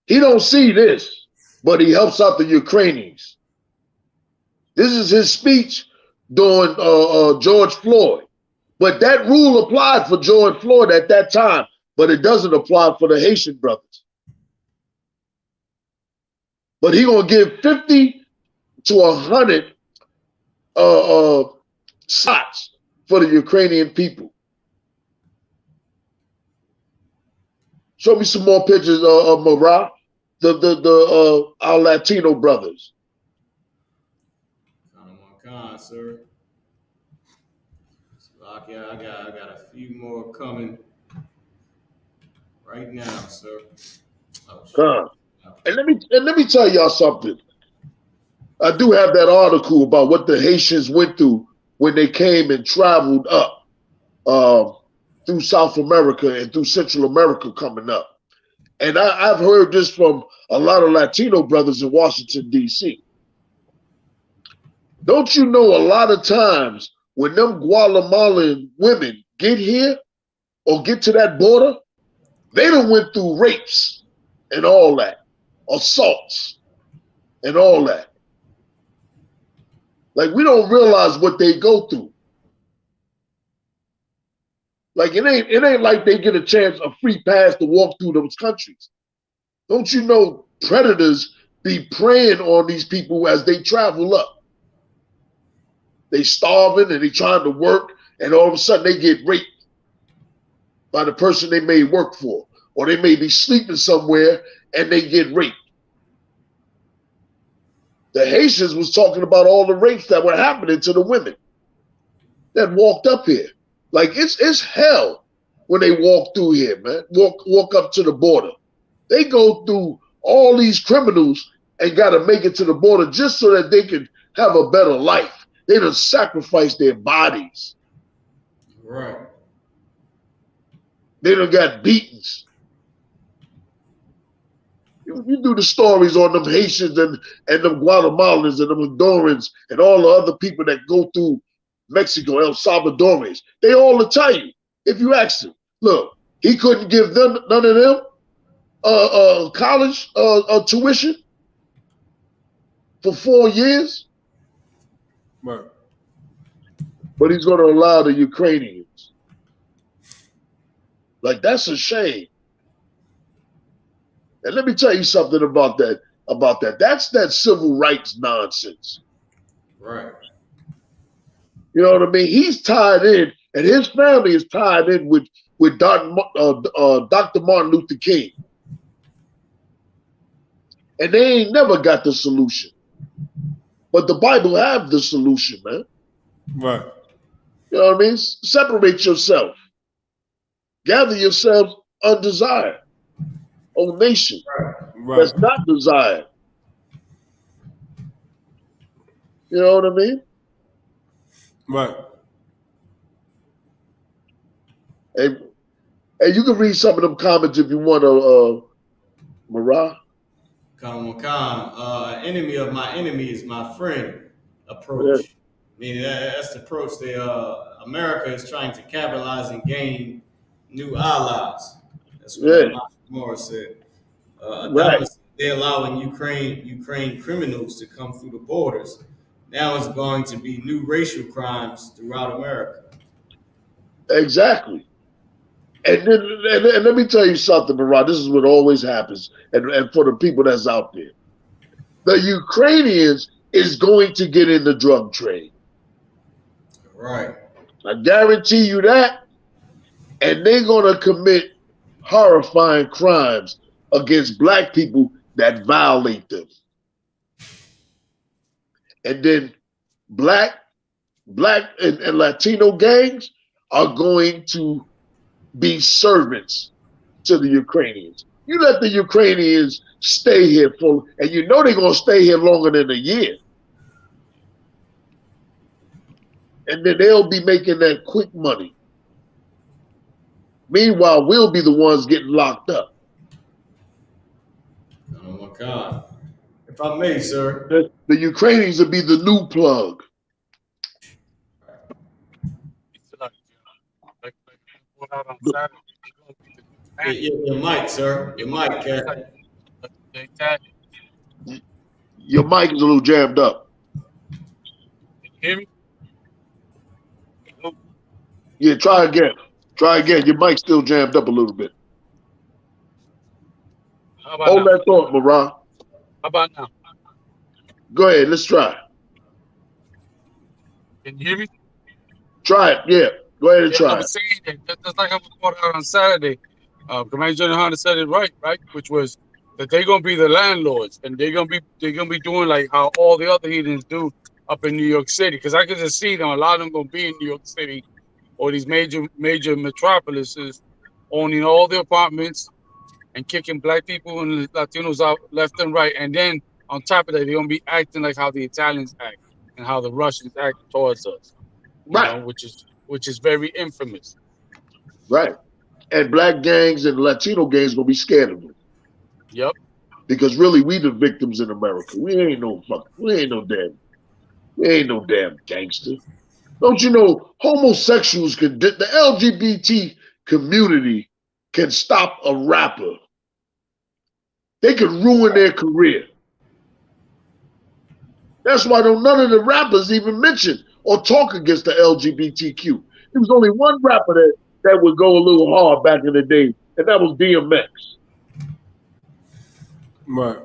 He don't see this, but he helps out the Ukrainians. This is his speech during George Floyd. But that rule applied for George Floyd at that time, but it doesn't apply for the Haitian brothers. But he gonna give 50 to 100 slots for the Ukrainian people. Show me some more pictures of Marab, our Latino brothers. Sir. I got a few more coming right now, sir. And let me tell y'all something. I do have that article about what the Haitians went through when they came and traveled up through South America and through Central America coming up. And I've heard this from a lot of Latino brothers in Washington, D.C. Don't you know a lot of times when them Guatemalan women get here or get to that border, they done went through rapes and all that, assaults and all that. Like, we don't realize what they go through. Like, it ain't like they get a chance, a free pass to walk through those countries. Don't you know predators be preying on these people as they travel up? They starving and they trying to work, and all of a sudden they get raped by the person they may work for, or they may be sleeping somewhere and they get raped. The Haitians was talking about all the rapes that were happening to the women that walked up here. Like it's hell when they walk through here, man. Walk up to the border. They go through all these criminals and got to make it to the border just so that they can have a better life. They done sacrificed their bodies. Right. They done got beatings. You do the stories on them Haitians and them Guatemalans and them Hondurans and all the other people that go through Mexico, El Salvadores. They all will tell you, if you ask them, look, he couldn't give them none of them college tuition for 4 years. Right. But he's going to allow the Ukrainians. Like, that's a shame. And let me tell you something about that. That's that civil rights nonsense. Right. You know what I mean? He's tied in, and his family is tied in with Dr. Martin Luther King. And they ain't never got the solution. But the Bible have the solution, man. Right. You know what I mean? Separate yourself. Gather yourselves undesired. O nation that's not desired. You know what I mean? Right. And you can read some of them comments if you want to, Marah. An enemy of my enemy is my friend approach. Yeah. Meaning that's the approach that America is trying to capitalize and gain new allies. That's what Morris said. Right. They're allowing Ukraine criminals to come through the borders. Now it's going to be new racial crimes throughout America. Exactly. And then and let me tell you something, Marah. This is what always happens, and for the people that's out there, the Ukrainians is going to get in the drug trade. Right. I guarantee you that. And they're going to commit horrifying crimes against black people that violate them. And then black and Latino gangs are going to be servants to the Ukrainians. You let the Ukrainians stay here and you know they're going to stay here longer than a year. And then they'll be making that quick money. Meanwhile, we'll be the ones getting locked up. Oh my God. If I may, sir. The Ukrainians will be the new plug. Your mic, sir. Your mic, Captain. Your mic is a little jammed up. Can you hear me? Yeah, try again. Try again. Your mic's still jammed up a little bit. Hold that thought, Marah. How about now? Go ahead. Let's try. Can you hear me? Try it. Yeah. Go ahead and try I was saying that just like I was brought out on Saturday, Commander Gen.YAHANNA said it right, which was that they're gonna be the landlords and they're gonna be doing like how all the other heathens do up in New York City. Because I can just see them, a lot of them gonna be in New York City or these major metropolises, owning all the apartments and kicking black people and Latinos out left and right. And then on top of that, they're gonna be acting like how the Italians act and how the Russians act towards us. Right. You know, which is very infamous. Right. And black gangs and Latino gangs gonna be scared of them. Yep. Because really, we the victims in America. We ain't no damn gangster. Don't you know homosexuals the LGBT community can stop a rapper. They can ruin their career. That's why none of the rappers even mention or talk against the LGBTQ. There was only one rapper that would go a little hard back in the day, and that was DMX. Right.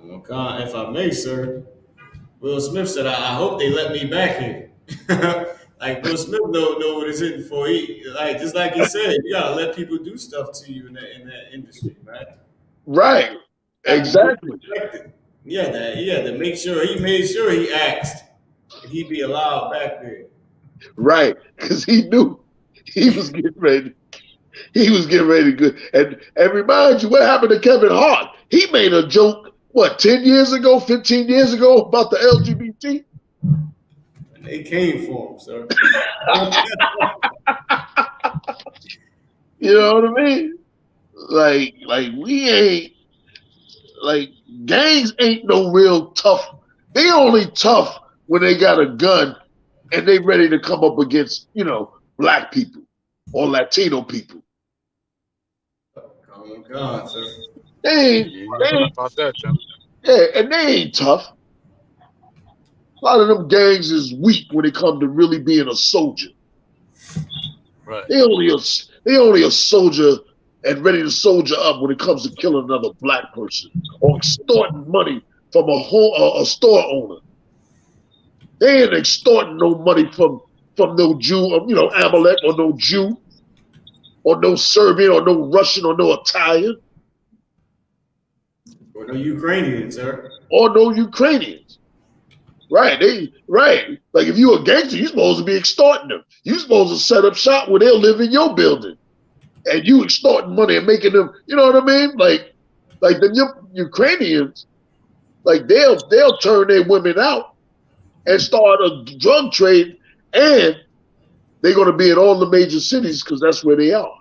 Okay, if I may, sir. Will Smith said, I hope they let me back here. Like Will Smith know what it's hitting for. Like just like he said, you gotta let people do stuff to you in that industry, right? Right. Exactly. Yeah, he had to make sure he made sure he asked if he'd be allowed back there. Right. Because he knew he was getting ready. He was getting ready to go. And remind you what happened to Kevin Hart. He made a joke, what, 10 years ago, 15 years ago about the LGBT? And they came for him, sir. You know what I mean? Like we ain't, like, gangs ain't no real tough. They only tough when they got a gun and they ready to come up against, black people or Latino people. Oh my God, sir. They ain't about that, John. yeah, and they ain't tough. A lot of them gangs is weak when it comes to really being a soldier. Right. They only a soldier and ready to soldier up when it comes to killing another black person or extorting money from a store owner. They ain't extorting no money from no Jew, Amalek, or no Jew, or no Serbian, or no Russian, or no Italian, Or no Ukrainians, sir. or no Ukrainians. Right? Right. Like if you a gangster, you supposed to be extorting them. You supposed to set up shop where they'll live in your building, and you extorting money and making them. You know what I mean? Like the Ukrainians, like they'll turn their women out and start a drug trade, and they're going to be in all the major cities because that's where they are.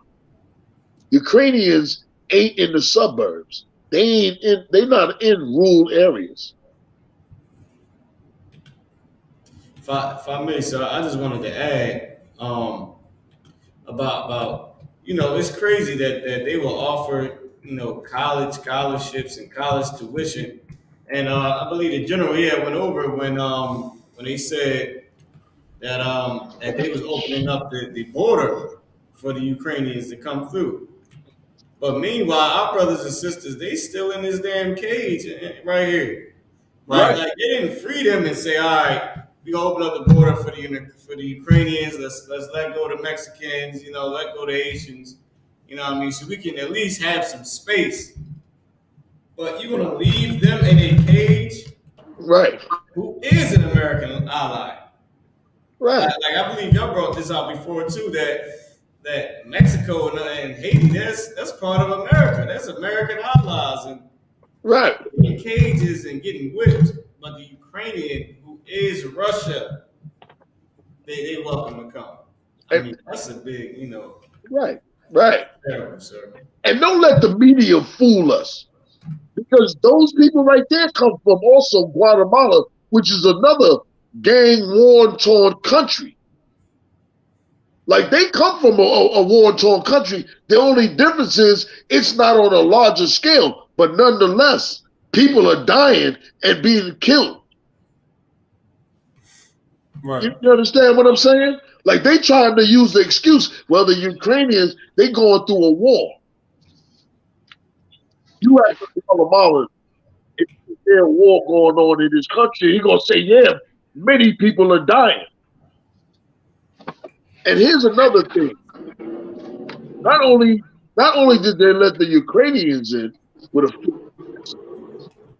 Ukrainians ain't in the suburbs. They're not in rural areas. If I may, sir, I just wanted to add about it's crazy that they will offer college scholarships and college tuition, and I believe the general here went over when they said that they was opening up the border for the Ukrainians to come through. But meanwhile, our brothers and sisters, they still in this damn cage right here. Right. Like they didn't free them and say, all right, we gonna open up the border for the Ukrainians. Let's let go the Mexicans. Let go the Asians. You know what I mean? So we can at least have some space. But you gonna leave them in a cage? Right. Who is an American ally? Right. Like I believe y'all brought this out before too. That Mexico and Haiti, that's part of America. That's American allies and right in cages and getting whipped. But the Ukrainian, who is Russia, they welcome to come. I mean, that's a big, Right. Right. Terrible, sir. And don't let the media fool us, because those people right there come from also Guatemala, which is another gang war-torn country. Like they come from a war-torn country. The only difference is it's not on a larger scale, but nonetheless, people are dying and being killed. Right. You understand what I'm saying? Like they trying to use the excuse, well, the Ukrainians, they going through a war. You ask Guatemala if there's a war going on in this country, he gonna say, yeah, many people are dying. And here's another thing. Not only did they let the Ukrainians in with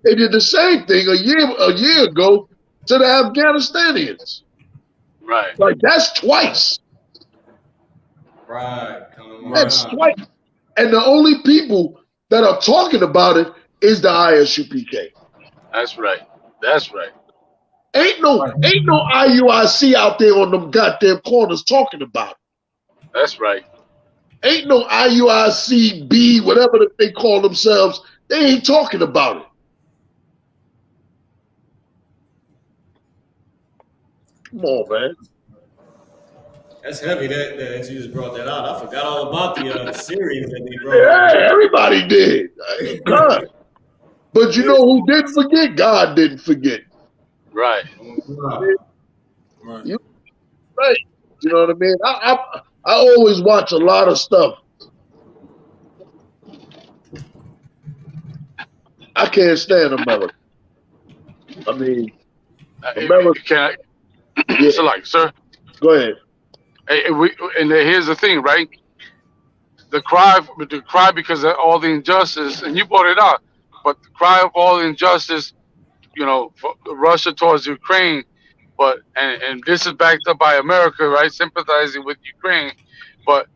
they did the same thing a year ago to the Afghanistanians. Right. Like that's twice. Right. That's twice. And the only people that are talking about it is the ISUPK. That's right. That's right. Ain't no IUIC out there on them goddamn corners talking about it. That's right. Ain't no IUICB, whatever they call themselves. They ain't talking about it. Come on, man. That's heavy that you just brought that out. I forgot all about the Syrians that they brought. Yeah, everybody did. God. But you know who didn't forget? God didn't forget. Right. Right. Right. You know what I mean? I always watch a lot of stuff. I can't stand America. I mean, America. Can I, Yeah. so like, sir, Go ahead. and here's the thing, right? The cry because of all the injustice, and you brought it out, but the cry of all the injustice, for Russia towards Ukraine, but and this is backed up by America, right? Sympathizing with Ukraine, but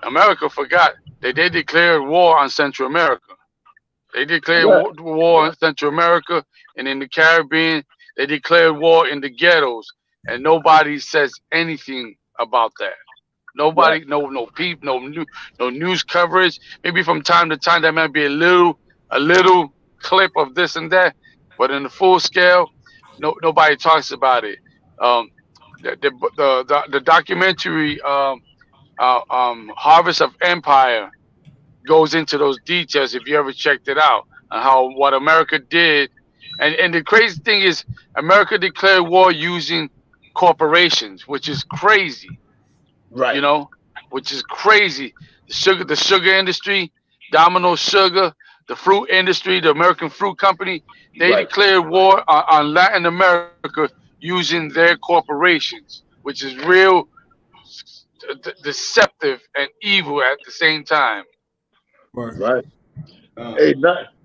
America forgot that they declared war on Central America. They declared Right. war in Central America and in the Caribbean. They declared war in the ghettos, and nobody says anything about that. Right. Nobody, no news coverage. Maybe from time to time there might be a little clip of this and that, but in the full scale, nobody talks about it. Um, the documentary Harvest of Empire goes into those details if you ever checked it out on how what America did, and the crazy thing is America declared war using corporations, which is crazy. Right. Which is crazy. The sugar industry, Domino Sugar, the fruit industry, the American Fruit Company, they Right. declared war on Latin America using their corporations, which is real deceptive and evil at the same time. Right. Hey,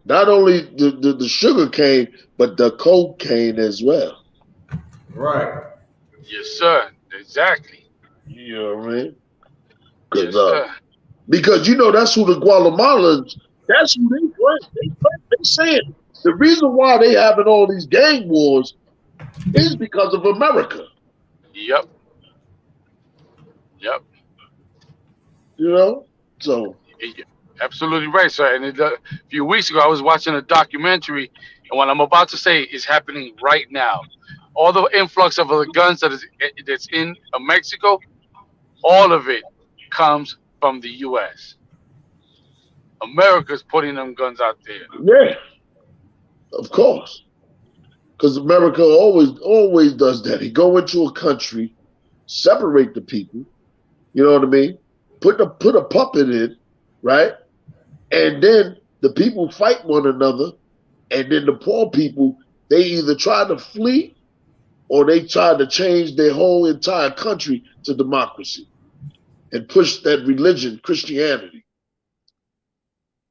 not only the sugar cane, but the cocaine as well. Right. Yes, sir. Exactly. You know what I mean? Yes, sir. Because that's who the Guatemalans. That's who they play. They saying the reason why they having all these gang wars is because of America. Yep. So. Absolutely right, sir. And a few weeks ago, I was watching a documentary, and what I'm about to say is happening right now. All the influx of the guns that's in Mexico, all of it comes from the U.S. America's putting them guns out there. Yeah, of course. Because America always does that. He go into a country, separate the people, you know what I mean? Put a puppet in, right? And then the people fight one another, and then the poor people, they either try to flee or they try to change their whole entire country to democracy and push that religion, Christianity.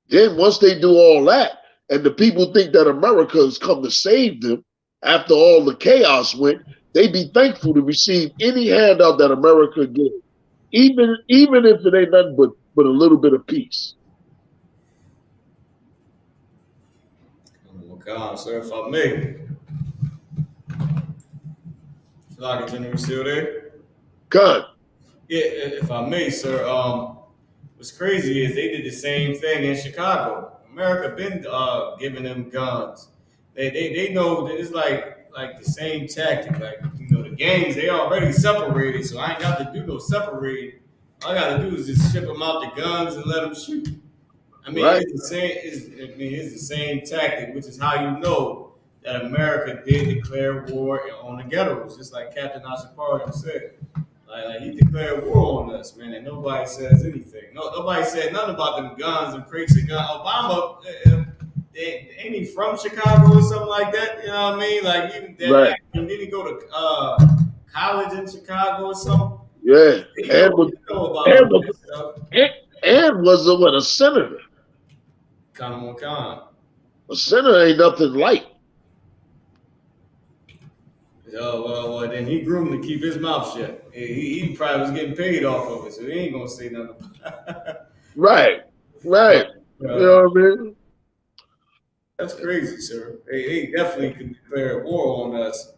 Then once they do all that, and the people think that America has come to save them after all the chaos went, they be thankful to receive any handout that America gives, even if it ain't nothing but a little bit of peace. Oh God, sir, if I may. Like, General, still there? God. Yeah, if I may, sir. What's crazy is they did the same thing in Chicago. America been giving them guns. They know that it's like the same tactic. Like, the gangs, they already separated, so I ain't got to do no separating. All I got to do is just ship them out the guns and let them shoot. I mean, right. It's the same tactic, which is how you know that America did declare war on the ghettos, just like Captain Ashapari said. Like he declared war on us, man, and nobody says anything. Nobody said nothing about them guns and crates of guns. Obama, ain't he from Chicago or something like that? You know what I mean? Like even that, right. Did he go to college in Chicago or something? Yeah, and was a senator. A senator ain't nothing light. Well, then he groomed to keep his mouth shut. He probably was getting paid off of it, so he ain't gonna say nothing about it. Right. You know what I mean? That's crazy, sir. They definitely could declare war on us,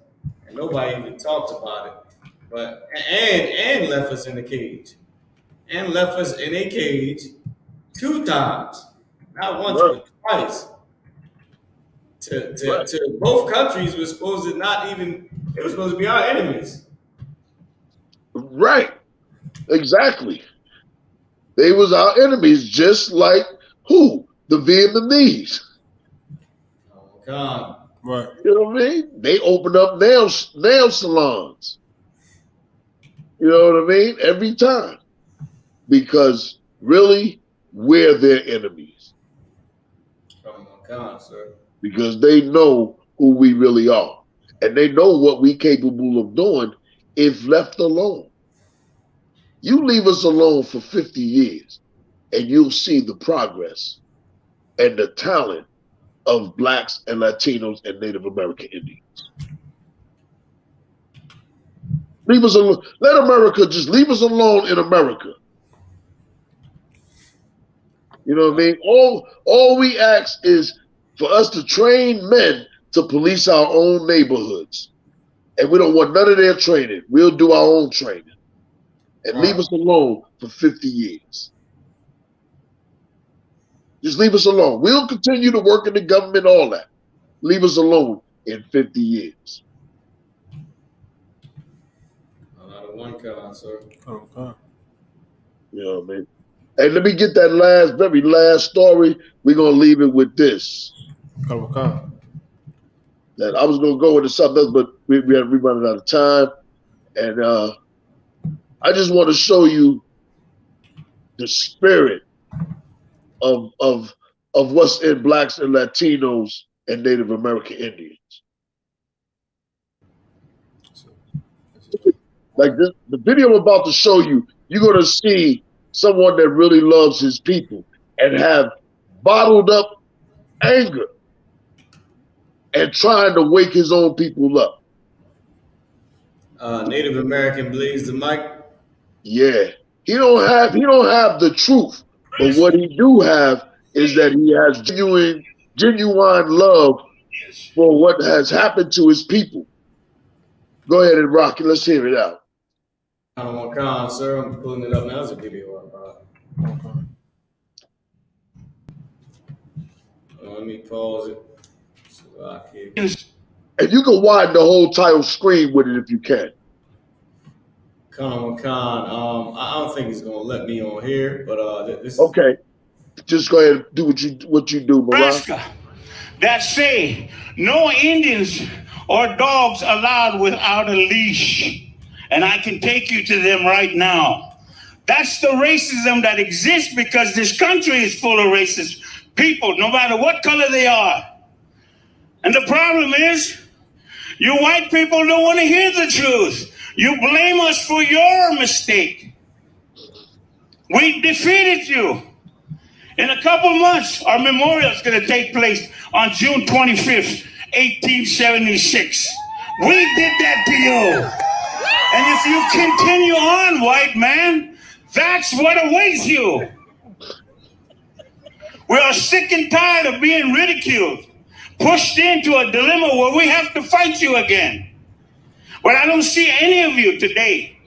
and nobody even talks about it. But and left us in the cage, and left us in a cage 2 times, not once but twice. To both countries were supposed to they were supposed to be our enemies. Right. Exactly. They was our enemies, just like who? The Vietnamese. Oh God. Right. You know what I mean? They opened up nail salons. You know what I mean? Every time. Because really, we're their enemies. Oh my God, sir. Because they know who we really are. And they know what we're capable of doing if left alone. You leave us alone for 50 years, and you'll see the progress and the talent of Blacks and Latinos and Native American Indians. Leave us alone. Let America just leave us alone in America. You know what I mean? All we ask is for us to train men to police our own neighborhoods. And we don't want none of their training. We'll do our own training. And leave us alone for 50 years. Just leave us alone. We'll continue to work in the government, all that. Leave us alone in 50 years. Another one count, sir. Okay. You know what I mean? Hey, let me get that very last story. We're going to leave it with this. Okay. That I was going to go into something else, but we running out of time. And I just want to show you the spirit of what's in Blacks and Latinos and Native American Indians. Like this, the video I'm about to show you, you're going to see someone that really loves his people and have bottled up anger and trying to wake his own people up. Native American believes the mic. Yeah, he don't have the truth, but what he do have is that he has genuine love for what has happened to his people. Go ahead and rock it. Let's hear it out. Sir, I'm pulling it up now. It's a video. Okay. Let me pause it. So I can... And you can widen the whole title screen with it if you can. I don't think he's gonna let me on here, but this. Okay, just go ahead and do what you do, Nebraska, that say no Indians or dogs allowed without a leash, and I can take you to them right now. That's the racism that exists because this country is full of racist people, no matter what color they are. And the problem is, you white people don't want to hear the truth. You blame us for your mistake. We defeated you. In a couple months, our memorial is going to take place on June 25th, 1876. We did that to you. And if you continue on, white man, that's what awaits you. We are sick and tired of being ridiculed, pushed into a dilemma where we have to fight you again. But I don't see any of you today.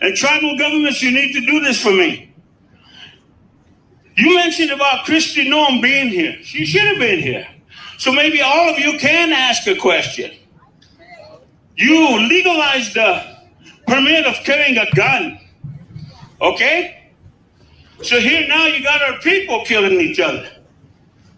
And tribal governments, you need to do this for me. You mentioned about Kristi Noem being here. She should have been here. So maybe all of you can ask a question. You legalized the permit of carrying a gun. Okay? So here now you got our people killing each other.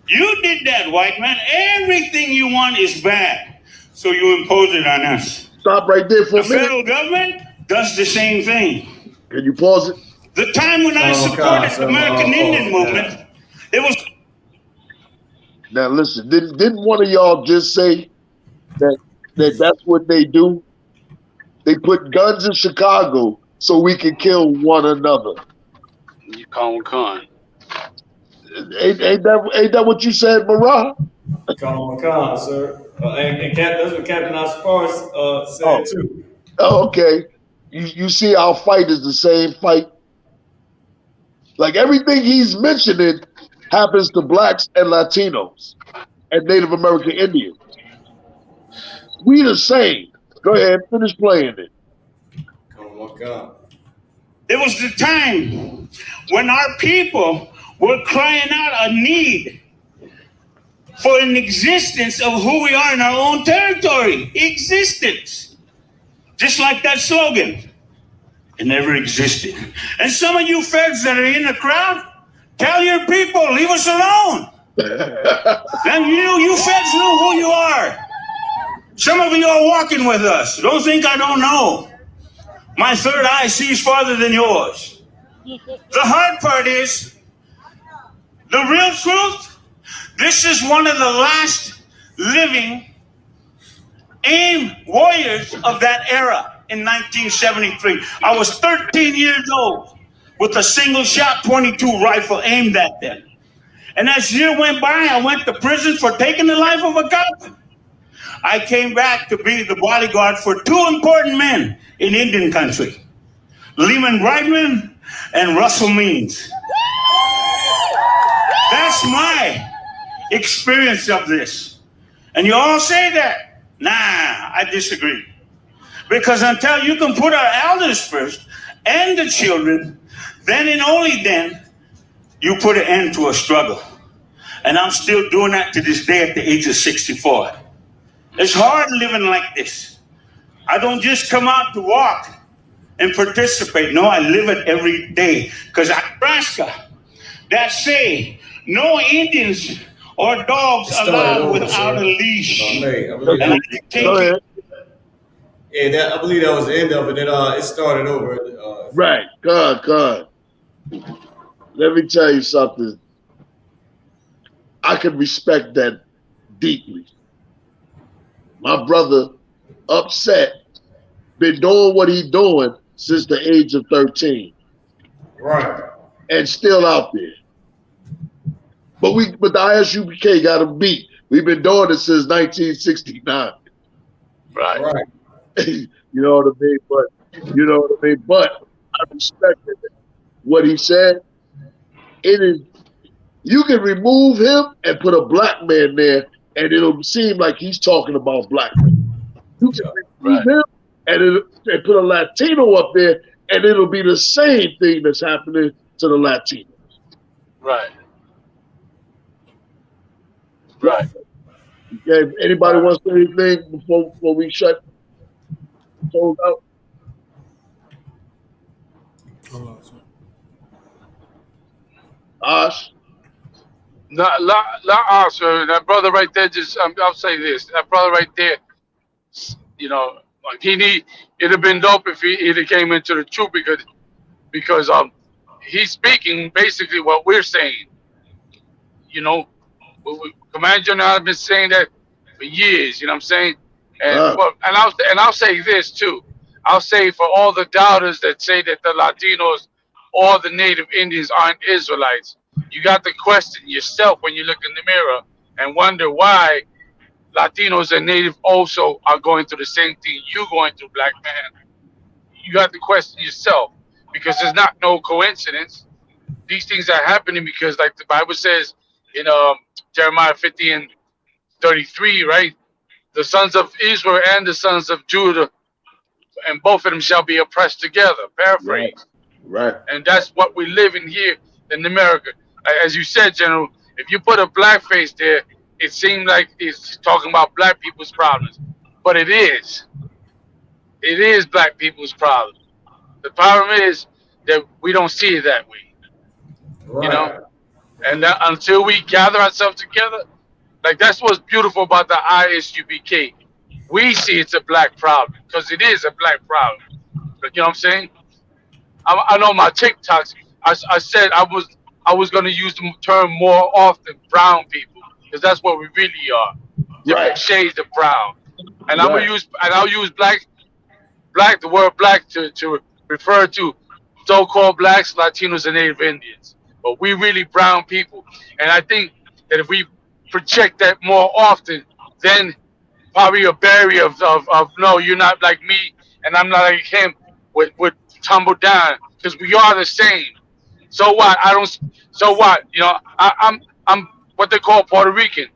You did that, white man. Everything you want is bad. So you impose it on us. Stop right there for a minute. The federal government does the same thing. Can you pause it? The time when I supported the American Indian movement, it was... Now listen, didn't one of y'all just say that that's what they do? They put guns in Chicago so we can kill one another. You call him Khan. Ain't that what you said, Marah? Call him Khan, sir. And that's what Captain Aspar said too. Oh, okay. You see our fight is the same fight. Like everything he's mentioning happens to Blacks and Latinos and Native American Indians. We the same. Go ahead, finish playing it. Oh my God. It was the time when our people were crying out a need for an existence of who we are in our own territory. Existence. Just like that slogan. It never existed. And some of you feds that are in the crowd, tell your people, leave us alone. And you feds know who you are. Some of you are walking with us. Don't think I don't know. My third eye sees farther than yours. The hard part is, the real truth, this is one of the last living aimed warriors of that era in 1973. I was 13 years old with a single shot 22 rifle aimed at them. And as year went by, I went to prison for taking the life of a cop. I came back to be the bodyguard for two important men in Indian country, Lehman Brightman and Russell Means. That's my experience of this. And you all say that. Nah, I disagree. Because until you can put our elders first and the children, then and only then, you put an end to a struggle. And I'm still doing that to this day at the age of 64. It's hard living like this. I don't just come out to walk and participate. No, I live it every day. Because I'm Nebraska. That say, no Indians or dogs allowed without a leash. And I can take it. Yeah, I believe that was the end of it. Then it started over. Right. God. Let me tell you something. I can respect that deeply. My brother, upset, been doing what he's doing since the age of 13. Right. And still out there. But the ISUPK got him beat. We've been doing it since 1969. Right. You know what I mean? But I respected what he said. It is, you can remove him and put a black man there, and it'll seem like he's talking about black men. You can remove him and put a Latino up there, and it'll be the same thing that's happening to the Latinos. Right. Right. Okay. Anybody wants to say anything before we shut close out? Osh? Not Oscar. That brother right there. I'll say this. That brother right there. You know, like it'd have been dope if he came into the truth because he's speaking basically what we're saying. You know, Commander General has been saying that for years. You know what I'm saying? And I'll say this too. I'll say for all the doubters that say that the Latinos or the Native Indians aren't Israelites, you got to question yourself when you look in the mirror and wonder why Latinos and Native also are going through the same thing you're going through, black man. You got to question yourself because there's not no coincidence. These things are happening because, like the Bible says in Jeremiah 50:33, right? The sons of Israel and the sons of Judah, and both of them shall be oppressed together. Paraphrase. Right. And that's what we live in here in America. As you said, General, if you put a black face there, it seems like it's talking about black people's problems. But it is. It is black people's problem. The problem is that we don't see it that way. Right. You know? And until we gather ourselves together, like that's what's beautiful about the ISUPK. We see it's a black problem because it is a black problem. But you know what I'm saying? I know my TikToks. I said I was going to use the term more often, brown people, because that's what we really are. Different shades of brown. And I'll use black, the word black to refer to so-called blacks, Latinos, and Native Indians. But we really brown people. And I think that if we project that more often, then probably a barrier of no, you're not like me and I'm not like him would tumble down because we are the same. So what? So what? You know, I'm what they call Puerto Rican.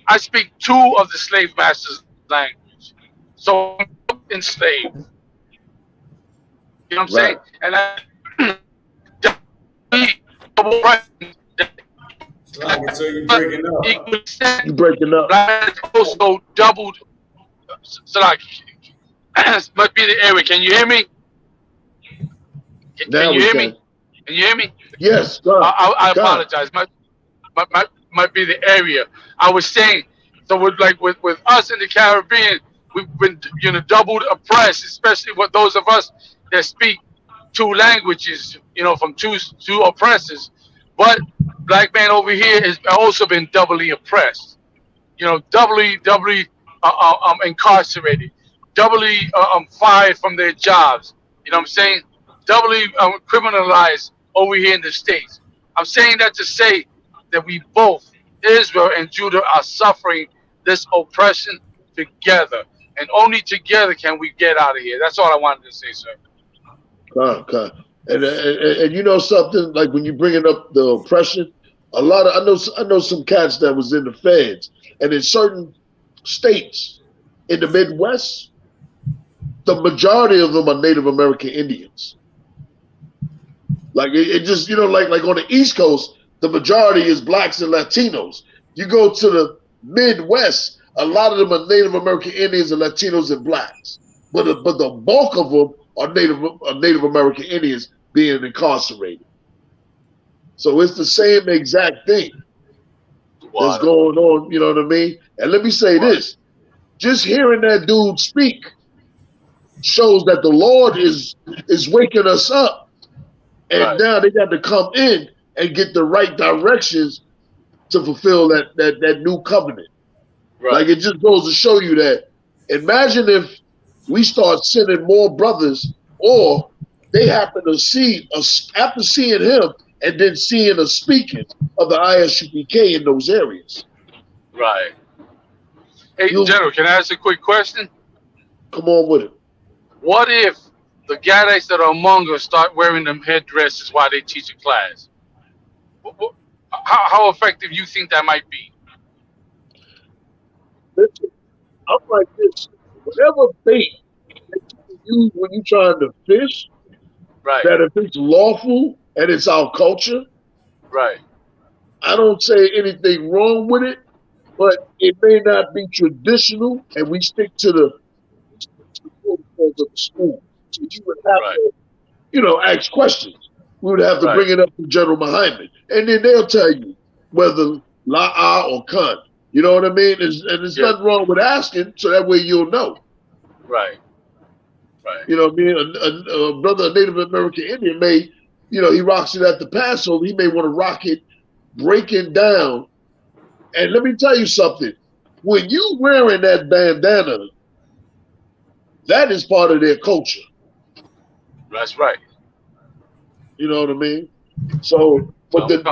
I speak two of the slave masters' language. So I'm enslaved. You know what I'm saying? And So you're breaking up. You're breaking up. Also doubled. So like, must be the area. Can you hear me? Can you hear me? Can you hear me? Yes. I apologize. Might be the area. I was saying. So with us in the Caribbean, we've been doubled oppressed, especially with those of us that speak two languages. From two oppressors. But black man over here has also been doubly oppressed. Doubly incarcerated, doubly fired from their jobs. You know what I'm saying? Doubly criminalized over here in the States. I'm saying that to say that we both, Israel and Judah, are suffering this oppression together. And only together can we get out of here. That's all I wanted to say, sir. And you know something, like when you're bringing up the oppression, a lot of I know some cats that was in the feds, and in certain states in the Midwest, the majority of them are Native American Indians. Like it just, you know, like on the East Coast, the majority is blacks and Latinos. You go to the Midwest, a lot of them are Native American Indians and Latinos and blacks. But the bulk of them are Native American Indians being incarcerated. So it's the same exact thing that's going on, you know what I mean? And let me say this, just hearing that dude speak shows that the Lord is waking us up. And now they got to come in and get the right directions to fulfill that new covenant. Like it just goes to show you that, imagine if we start sending more brothers, or they happen to see us after seeing him and then seeing us speaking of the ISUPK in those areas. Right. Hey, General, can I ask a quick question? Come on with it. What if the guys that are among us start wearing them headdresses while they teach a class? How effective you think that might be? Listen, I'm like this. Whatever bait that you use when you're trying to fish, that if it's lawful and it's our culture, I don't say anything wrong with it, but it may not be traditional, and we stick to the protocols of the school. So you would have to, you know, ask questions. We would have to bring it up to General Muhammad, and then they'll tell you whether la'ah or khan. You know what I mean? And there's nothing wrong with asking, so that way you'll know. You know what I mean? A brother, a Native American Indian may, you know, he rocks it at the Passover. He may want to rock it breaking down. And let me tell you something. When you wearing that bandana, that is part of their culture. That's right. You know what I mean? So, but that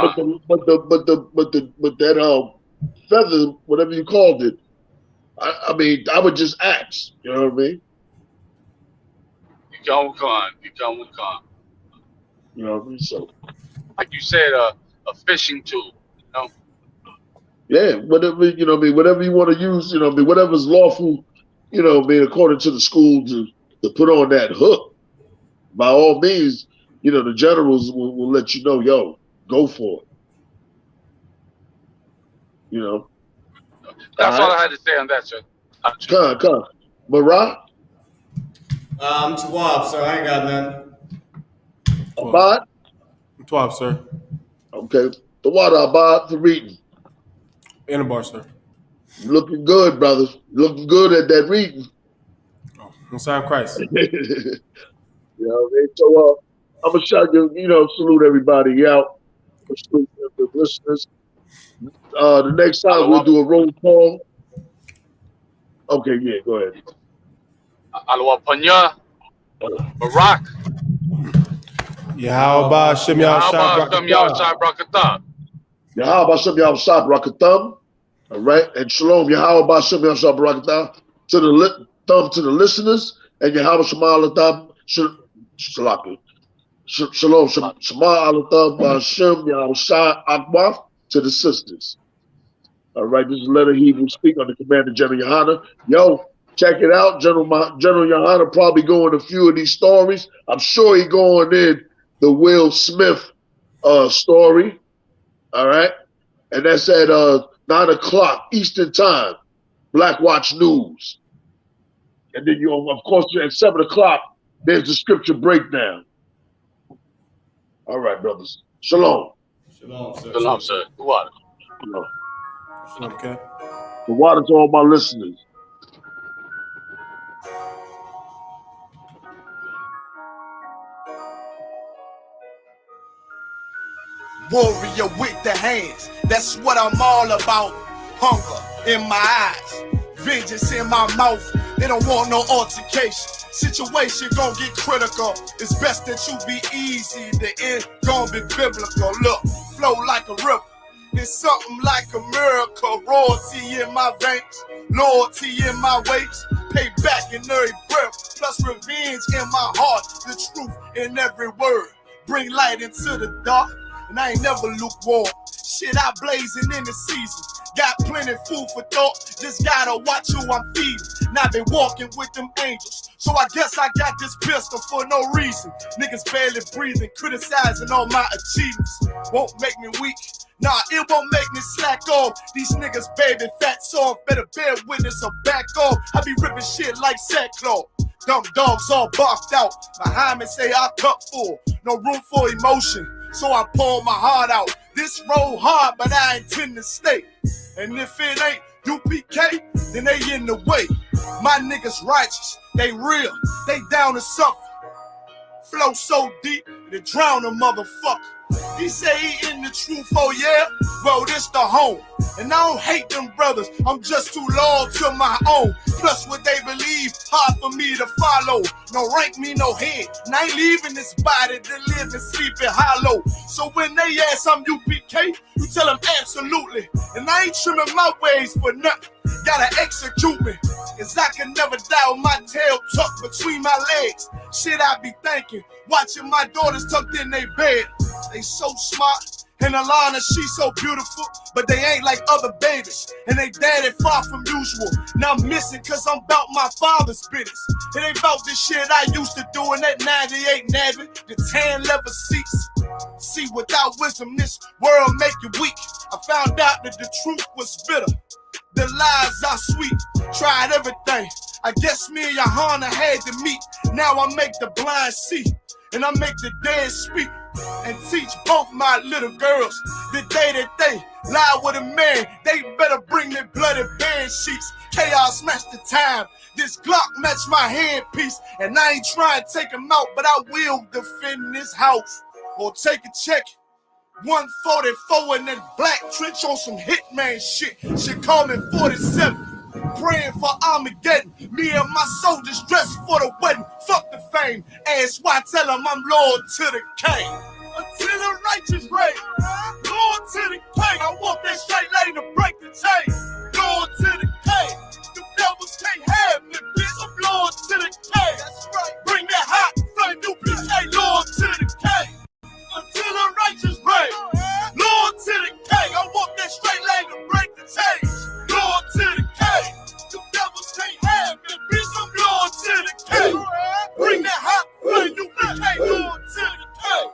feather, whatever you called it, I mean, I would just ask. You know what I mean? You come with con. You know what I mean? So, like you said, a fishing tool. You know? Yeah, whatever, you know what I mean, whatever you want to use, you know what I mean, whatever's lawful, you know what I mean, according to the school to put on that hook. By all means, you know, the generals will let you know, yo, go for it. You know. That's all I had to say on that, sir. Come. Marat? I'm Tawab, sir. I ain't got nothing. Abad? I'm 12, sir. Okay. The water, Abad, for reading. In a bar, sir. Looking good, brothers. Looking good at that reading. Oh, inside Christ. You know, so I'm gonna shout you, you know, salute everybody out. Salute the listeners. The next time we'll do a roll call. Okay, yeah, go ahead. Aloha Panya, Barak. Yahweh Shem Yahshua Brakatah. Yahweh Shem Yahshua Brakatah. All right, and shalom, Yahweh Shem Yahshua Brakatah to the to the listeners, and Yahweh Shema Alatab Shalom Shema Alatab Shem Yahshua Akbar to the sisters. All right, this is Leonard Hebrew speak on the command of General Yohanna. Yo, check it out. General Yohanna probably going a few of these stories. I'm sure he going in the Will Smith story. All right, and that's at 9 o'clock Eastern Time, Black Watch News. And then of course, at 7 o'clock, there's the scripture breakdown. All right, brothers. Shalom. Shalom, sir. Shalom, sir. The water. Shalom. Okay. The water to all my listeners. Warrior with the hands, that's what I'm all about. Hunger in my eyes, Vengeance in my mouth, they don't want no altercation. Situation gon' get critical. It's best that you be easy. The end gon' be biblical. Look, flow like a river. It's something like a miracle. Royalty in my veins, loyalty in my ways. Pay back in every breath, plus revenge in my heart. The truth in every word. Bring light into the dark, and I ain't never lukewarm. Shit, I blazing in the season. Got plenty food for thought, just gotta watch who I'm feeding. Now they walking with them angels, so I guess I got this pistol for no reason. Niggas barely breathing, criticizing all my achievements. Won't make me weak, nah, it won't make me slack off. These niggas baby fat soft, better bear witness or back off. I be ripping shit like sackcloth. Dumb dogs all barked out, behind me say I cup full. No room for emotion, so I pour my heart out. This road hard, but I intend to stay. And if it ain't UPK, then they in the way. My niggas righteous, they real, they down to suffer. Flow so deep, they drown a motherfucker. He say he in the truth, oh yeah? Well, this the home. And I don't hate them brothers, I'm just too loyal to my own. Plus what they believe, hard for me to follow. No rank me, no head, and I ain't leaving this body to live and sleep in hollow. So when they ask I'm UPK, you tell them absolutely. And I ain't trimming my ways for nothing, gotta execute me. Cause I can never die with my tail tucked between my legs. Shit I be thinking, watching my daughters tucked in their bed. They so smart, and Alana, she so beautiful, but they ain't like other babies, and they daddy far from usual. Now I'm missing cause I'm about my father's business. It ain't about this shit I used to do in that 98 Navy, the tan leather seats. See, without wisdom, this world make you weak. I found out that the truth was bitter, the lies are sweet. Tried everything, I guess me and Yahanna had to meet. Now I make the blind see, and I make the dead speak. And teach both my little girls the day that they lie with a man, they better bring me bloody bed sheets. Chaos smash the time, this Glock match my handpiece. And I ain't trying to take him out, but I will defend this house. Or take a check, 144 in that black trench on some hitman shit. She call me 47. Praying for Armageddon. Me and my soldiers dressed for the wedding. Fuck the fame. Ask why, tell them I'm loyal to the king. Until the righteous reign. Loyal to the king. I want that straight lane to break the chain. Loyal to the king. The devils can't have me, bitch. I'm loyal to the king. That's right. Bring that hot flame, UPK. Loyal to the king. Until the righteous reign. Loyal to the king. I want that straight lane to break the chain. Loyal to the king. The devils can't have me, bitch. I'm loyal to the king. Bring that hot flame, UPK. Loyal to the king.